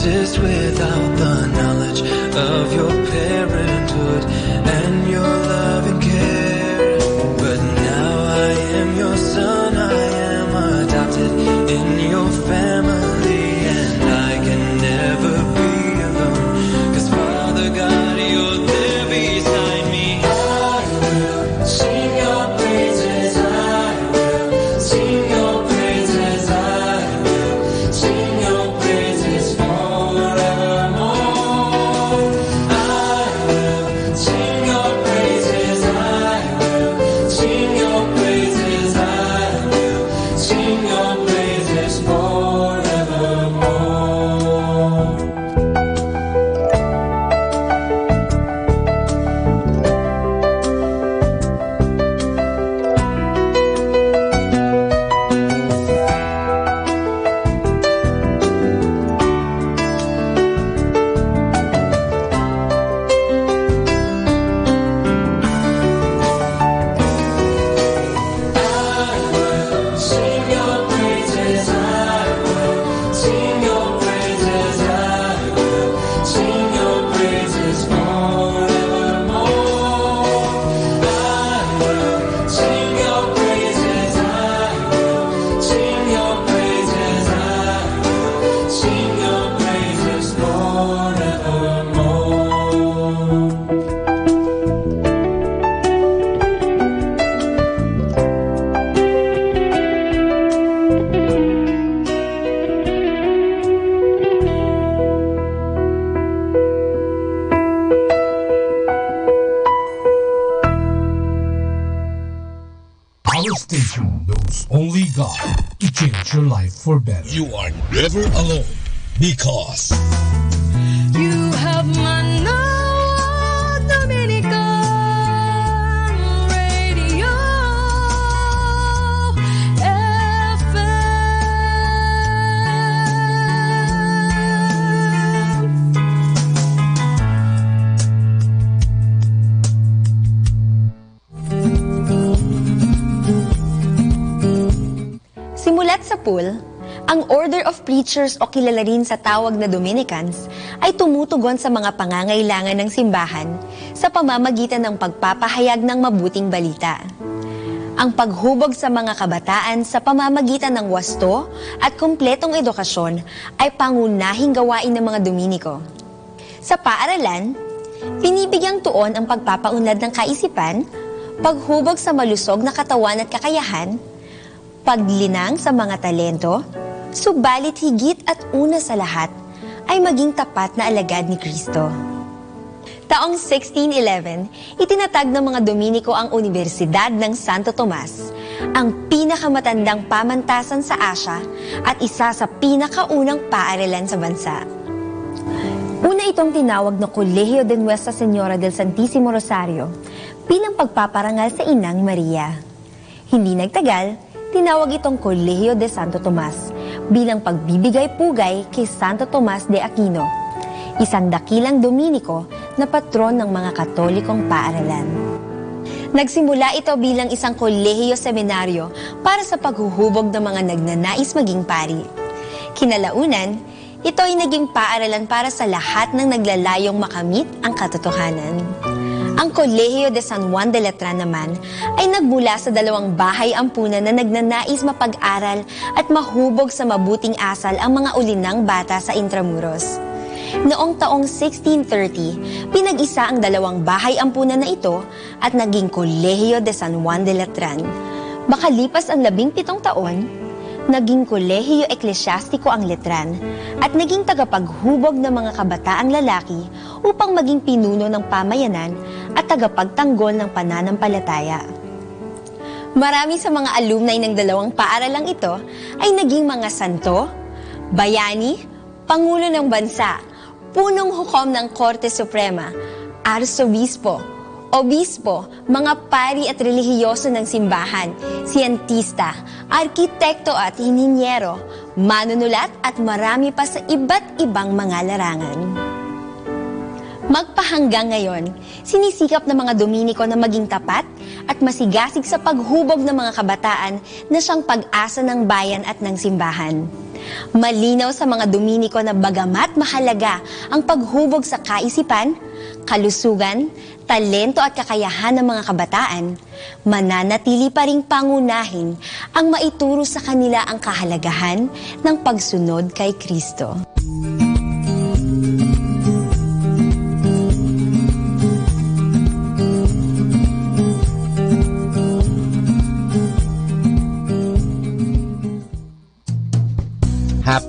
exist without the knowledge of your parenthood and your love and care. But now I am your son, I am adopted in your family, and I can never be alone, 'cause Father God, you're there beside me. I will sing your praises, I will sing your praises, I will sing your praises forevermore. I will sing your praises, I will sing your praises, I will sing your praises forevermore. Sing your praises, I will sing your praises, I will sing your praises forevermore. I will sing your praises, I will sing your praises, I will sing your praises forevermore. Our station knows only God to change your life for better. You are never alone because You have Manawag Dominican Radio FM. Simulat sa pool, ang Order of Preachers o kilala rin sa tawag na Dominicans ay tumutugon sa mga pangangailangan ng simbahan sa pamamagitan ng pagpapahayag ng mabuting balita. Ang paghubog sa mga kabataan sa pamamagitan ng wasto at kumpletong edukasyon ay pangunahing gawain ng mga Dominiko. Sa paaralan, binibigyang tuon ang pagpapaunlad ng kaisipan, paghubog sa malusog na katawan at kakayahan, paglinang sa mga talento, subalit higit at una sa lahat ay maging tapat na alagad ni Kristo. Taong 1611, itinatag ng mga Dominiko ang Universidad ng Santo Tomas, ang pinakamatandang pamantasan sa Asia at isa sa pinakaunang paaralan sa bansa. Una itong tinawag na Colegio de Nuestra Señora del Santísimo Rosario bilang pagpaparangal sa Inang Maria. Hindi nagtagal, tinawag itong Colegio de Santo Tomas bilang pagbibigay-pugay kay Santo Tomas de Aquino, isang dakilang Dominiko na patron ng mga Katolikong paaralan. Nagsimula ito bilang isang kolehiyo-seminaryo para sa paghuhubog ng mga nagnanais maging pari. Kinalaunan, ito ay naging paaralan para sa lahat ng naglalayong makamit ang katotohanan. Ang Colegio de San Juan de Letran naman ay nagmula sa 2 bahay ampunan na nagnanais mapag-aral at mahubog sa mabuting asal ang mga ulinang bata sa Intramuros. Noong taong 1630, pinag-isa ang 2 bahay ampunan na ito at naging Colegio de San Juan de Letran. Makalipas ang 17 taon, naging kolehiyo eklesyastiko ang Letran at naging tagapaghubog ng mga kabataang lalaki upang maging pinuno ng pamayanan at tagapagtanggol ng pananampalataya. Marami sa mga alumni ng 2 paaralang ito ay naging mga santo, bayani, pangulo ng bansa, punong hukom ng Korte Suprema, arsobispo, obispo, mga pari at relihiyoso ng simbahan, siyentista, arkitekto at hininyero, manunulat at marami pa sa iba't ibang mga larangan. Magpahanggang ngayon, sinisikap ng mga Dominiko na maging tapat at masigasig sa paghubog ng mga kabataan na siyang pag-asa ng bayan at ng simbahan. Malinaw sa mga Dominiko na bagamat mahalaga ang paghubog sa kaisipan, kalusugan, talento at kakayahan ng mga kabataan, mananatili pa ring pangunahin ang maituro sa kanila ang kahalagahan ng pagsunod kay Kristo.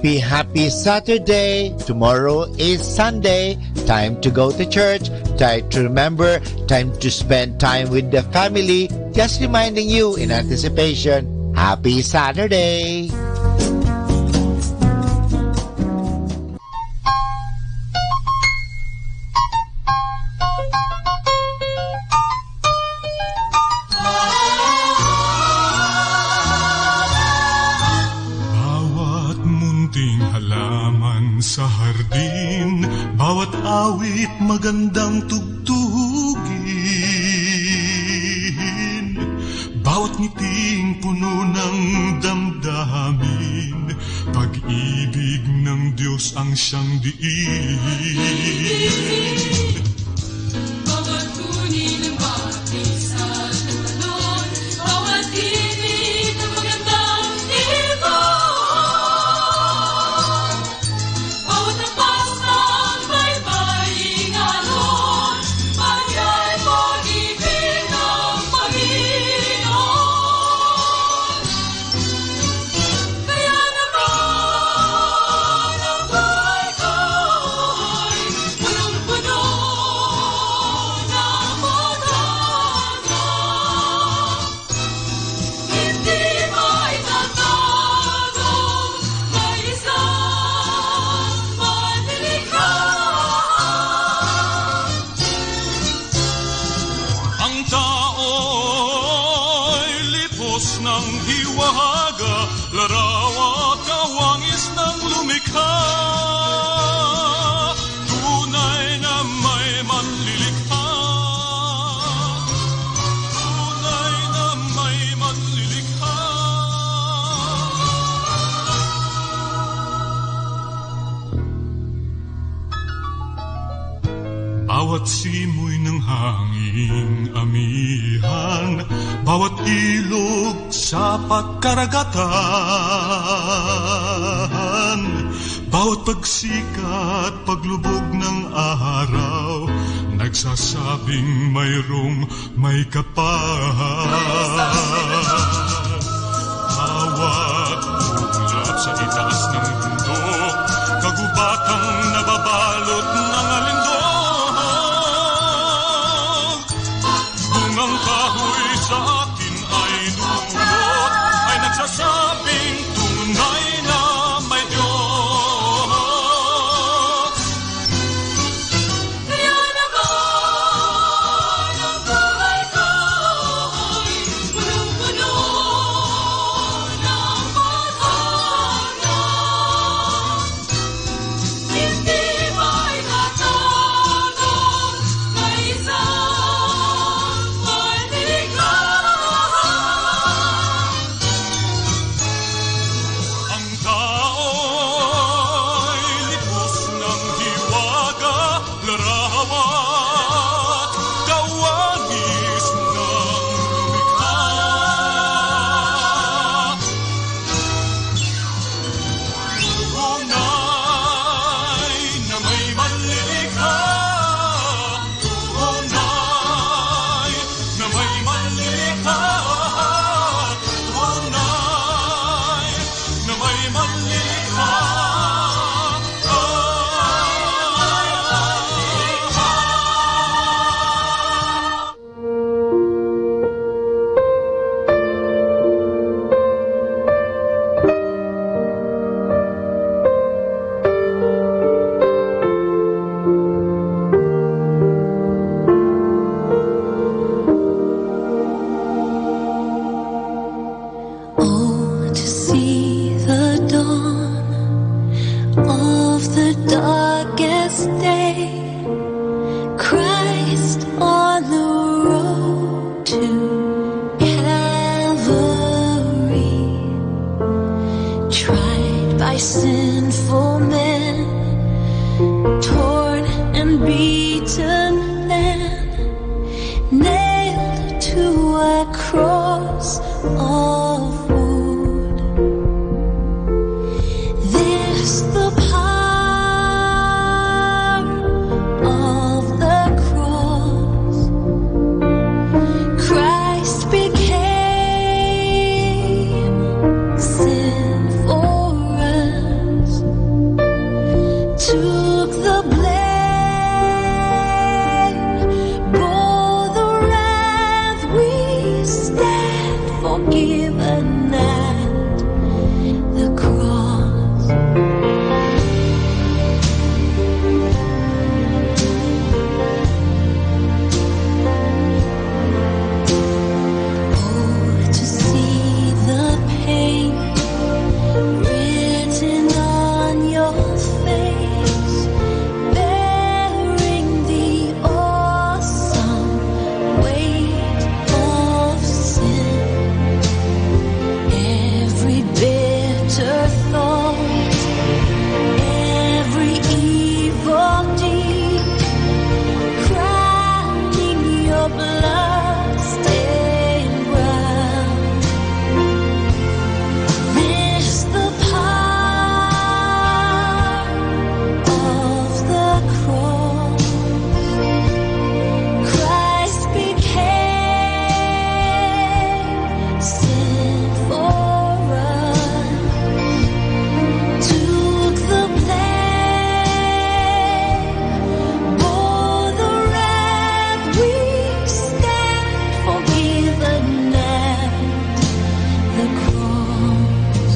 Happy Saturday! Tomorrow is Sunday. Time to go to church. Time to remember. Time to spend time with the family. Just reminding you in anticipation. Happy Saturday! Sa hardin, bawat awit magandang tugtugin, bawat ngiting puno ng damdamin, pag-ibig ng Diyos ang siyang diin. Bawat kunin ng bawat isa ng talon, bawat ibig ng magandang ibon. Bawat simoy ng hanging amihan, bawat ilog sa pagkaragatan, bawat pagsikat, paglubog ng araw, nagsasabing mayroong may kapal. Bawat ulap sa itaas ng bundok, kagubatang nababalot ng alindog, bungang kahoy sa atin ay nulot, ay nagsasabing tunay na may Diyos. Kaya naman ang buhay ko ay punong-puno ng paghahanap. Hindi may tatago na isang maligaya. Ang tao'y litos ng hiwaga, larawat, kawangis ng lumikha. Tunay na may manlilikha, tunay na may manlilikha, tunay na may manlilikha. Oh, to see the dawn of the darkest day, Christ on the road to Calvary, tried by for men, torn and beaten and nailed to a cross of wood. This the power of the cross. Christ became sin for us, took the blame, bore the wrath. We stand forgiven at the cross. Oh, to see the pain written on your face, bearing the awesome weight of sin. Every bitter thought, every evil deed, crowning your blood-stained brow. This the power of the cross. Christ became sin for us, took the blame, bore the wrath. We stand forgiven at the cross.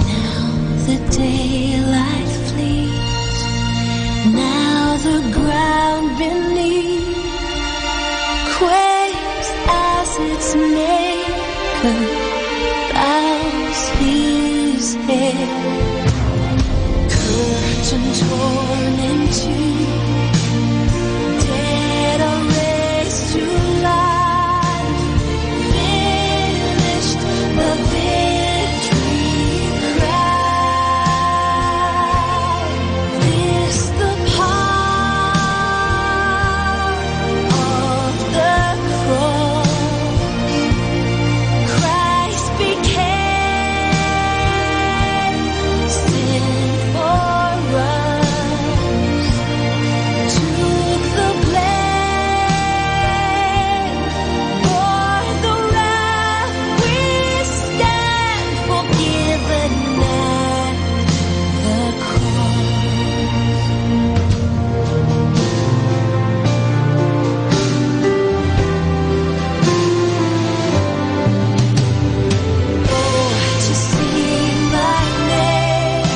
Now the daylight flees, now the ground beneath quakes as its maker bows his head. Curtain torn in two, dead are raised to life, finished the victory cry. This the power of the cross. Christ became sin for us, took the blame, bore the wrath. We stand forgiven at the Oh, to see my name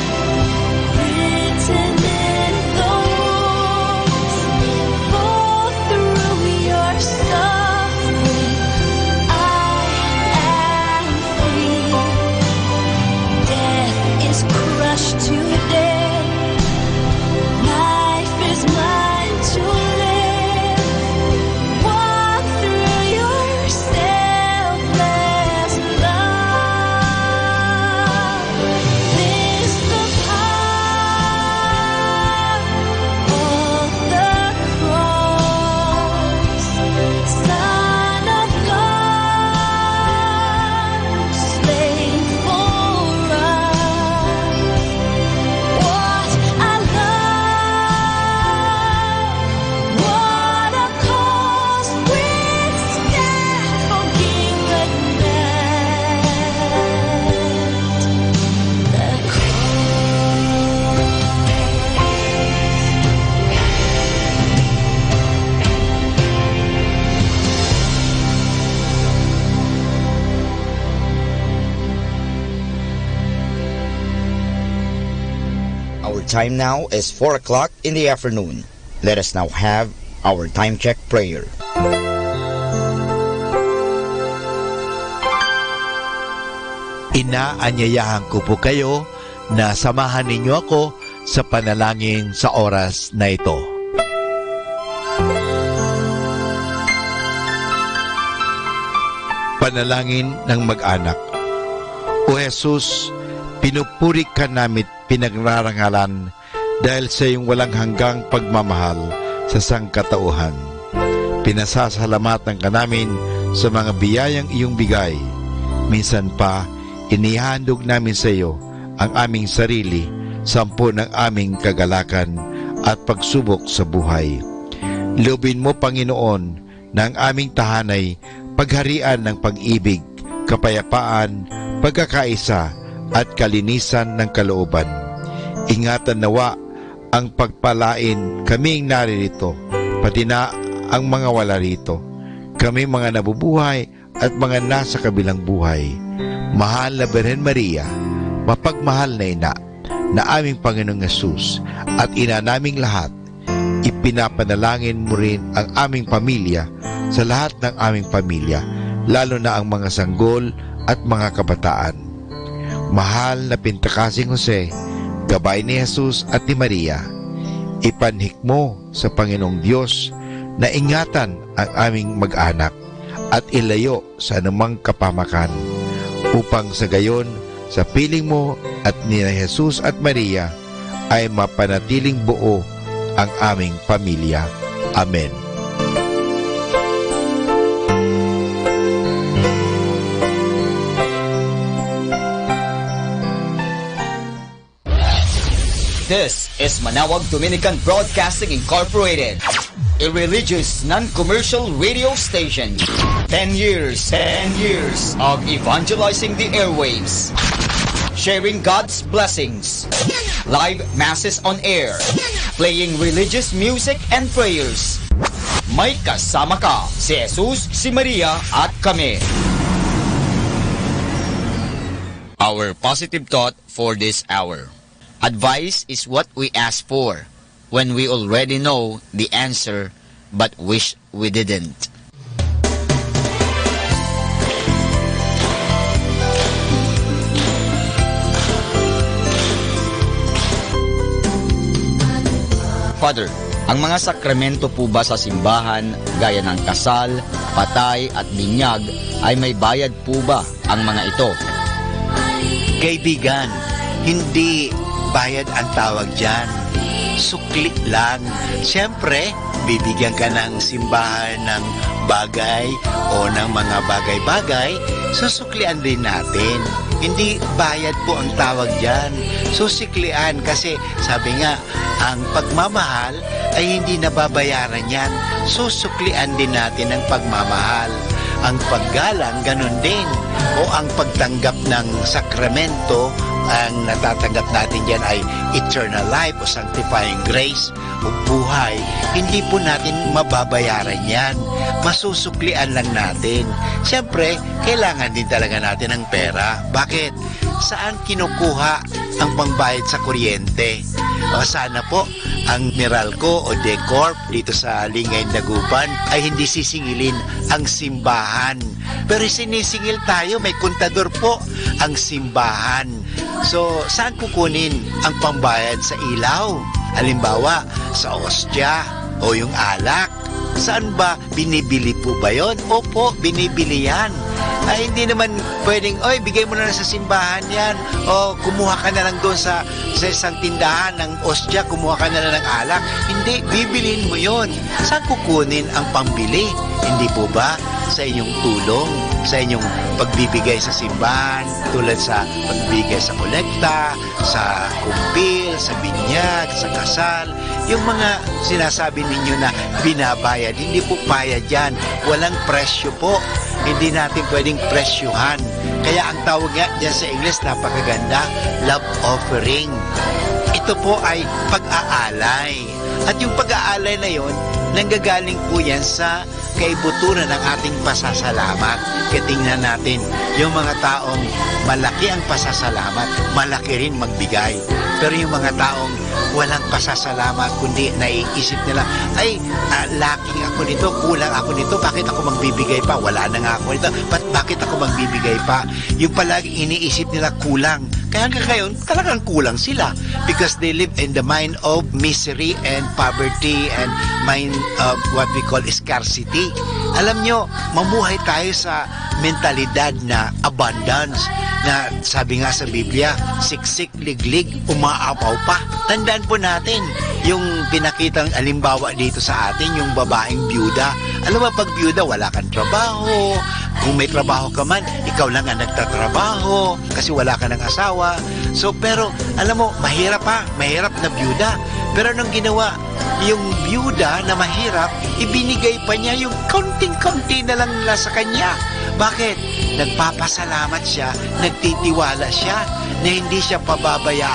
written in the wounds, for through your suffering I am free. Death is crushed today, life is mine to live. Walk through your selfless love. This the power of the cross. Son of God, slain for us. What a love, what a cost. We stand forgiven at the Our time now is 4 o'clock in the afternoon. Let us now have our time check prayer. Inaanyayahan ko po kayo na samahan ninyo ako sa panalangin sa oras na ito. Panalangin ng mag-anak. O Jesus, pinupuri ka namin pinagrarangalan dahil sa iyong walang hanggang pagmamahal sa sangkatauhan. Pinasasalamatan ka namin sa mga biyayang iyong bigay. Minsan pa, inihandog namin sa iyo ang aming sarili, sampu ng aming kagalakan at pagsubok sa buhay. Loobin mo, Panginoon, na ang aming tahanay pagharian ng pag-ibig, kapayapaan, pagkakaisa at kalinisan ng kalooban. Ingatan nawa ang pagpalain kaming naririto, pati na ang mga wala rito, kami mga nabubuhay at mga nasa kabilang buhay. Mahal na Birhen Maria, mapagmahal na ina, na aming Panginoong Yesus at ina naming lahat, ipinapanalangin mo rin ang aming pamilya sa lahat ng aming pamilya, lalo na ang mga sanggol at mga kabataan. Mahal na Pintakasing Jose, gabay ni Jesus at ni Maria, ipanhik mo sa Panginoong Diyos na ingatan ang aming mag-anak at ilayo sa anumang kapamakan, upang sa gayon, sa piling mo at ni Jesus at Maria, ay mapanatiling buo ang aming pamilya. Amen. This is Manawag Dominican Broadcasting Incorporated, a religious, non-commercial radio station. 10 years of evangelizing the airwaves, sharing God's blessings, live masses on air, playing religious music and prayers. May kasama ka, si Jesus, si Maria at kami. Our positive thought for this hour. Advice is what we ask for when we already know the answer but wish we didn't. Father, ang mga sakramento po ba sa simbahan gaya ng kasal, patay at binyag ay may bayad po ba ang mga ito? Kaibigan, hindi bayad ang tawag dyan. Sukli lang. Siyempre, bibigyan ka ng simbahan ng bagay o ng mga bagay-bagay, susuklian din natin. Hindi bayad po ang tawag dyan. Susiklian kasi sabi nga, ang pagmamahal ay hindi nababayaran yan. Susuklian din natin ang pagmamahal. Ang paggalang, ganun din. O ang pagtanggap ng sakramento, ang natatanggap natin dyan ay eternal life o sanctifying grace o buhay. Hindi po natin mababayaran yan. Masusuklian lang natin. Siyempre, kailangan din talaga natin ng pera. Bakit? Saan kinukuha ang pangbayad sa kuryente? O sana po ang Meralco o Decorp dito sa Lingay, Dagupan ay hindi sisingilin ang simbahan. Pero sinisingil tayo, may kontador po ang simbahan. So, saan kukunin ang pambayad sa ilaw? Halimbawa, sa ostya o yung alak. Saan ba binibili po ba yun? Opo, binibili yan. Ay, hindi naman pwedeng, oy, bigay mo na lang sa simbahan yan. O, kumuha ka na lang doon sa isang tindahan ng ostya, kumuha ka na lang ng alak. Hindi, bibilin mo yon. Saan kukunin ang pambili? Hindi po ba sa inyong tulong, sa inyong pagbibigay sa simbahan, tulad sa pagbibigay sa kolekta, sa kumpil, sa binyag, sa kasal, yung mga sinasabi ninyo na binabayad, hindi po bayad yan. Walang presyo po. Hindi natin pwedeng presyuhan. Kaya ang tawag nga dyan sa English, napakaganda, love offering. ito po ay pag-aalay. At yung pag-aalay na yon, nanggagaling po yan sa kaibuturan ng ating pasasalamat. Kaya tingnan natin, yung mga taong malaki ang pasasalamat, malaki rin magbigay. Pero yung mga taong walang pasasalamat, kundi naiisip nila, ay, lacking ako nito, kulang ako nito, bakit ako magbibigay pa? Wala na nga ako nito, bakit ako magbibigay pa? Yung palagi iniisip nila kulang. Kaya hanggang ngayon, talagang kulang sila because they live in the mind of misery and poverty and mind of what we call scarcity. Alam nyo, mamuhay tayo sa mentalidad na abundance, na sabi nga sa Biblia, siksik, liglig, umaapaw pa. Tandaan po natin yung pinakitang alimbawa dito sa atin, yung babaeng byuda. Alam mo, pag byuda, wala kang trabaho. Kung may trabaho ka man, ikaw lang ang nagtatrabaho kasi wala ka ng asawa. So, pero, alam mo, mahirap na byuda. Pero anong ginawa? Yung byuda na mahirap, ibinigay pa niya yung konting-konti na lang nila sa kanya. Bakit? Nagpapasalamat siya, nagtitiwala siya, na hindi siya pababayaan.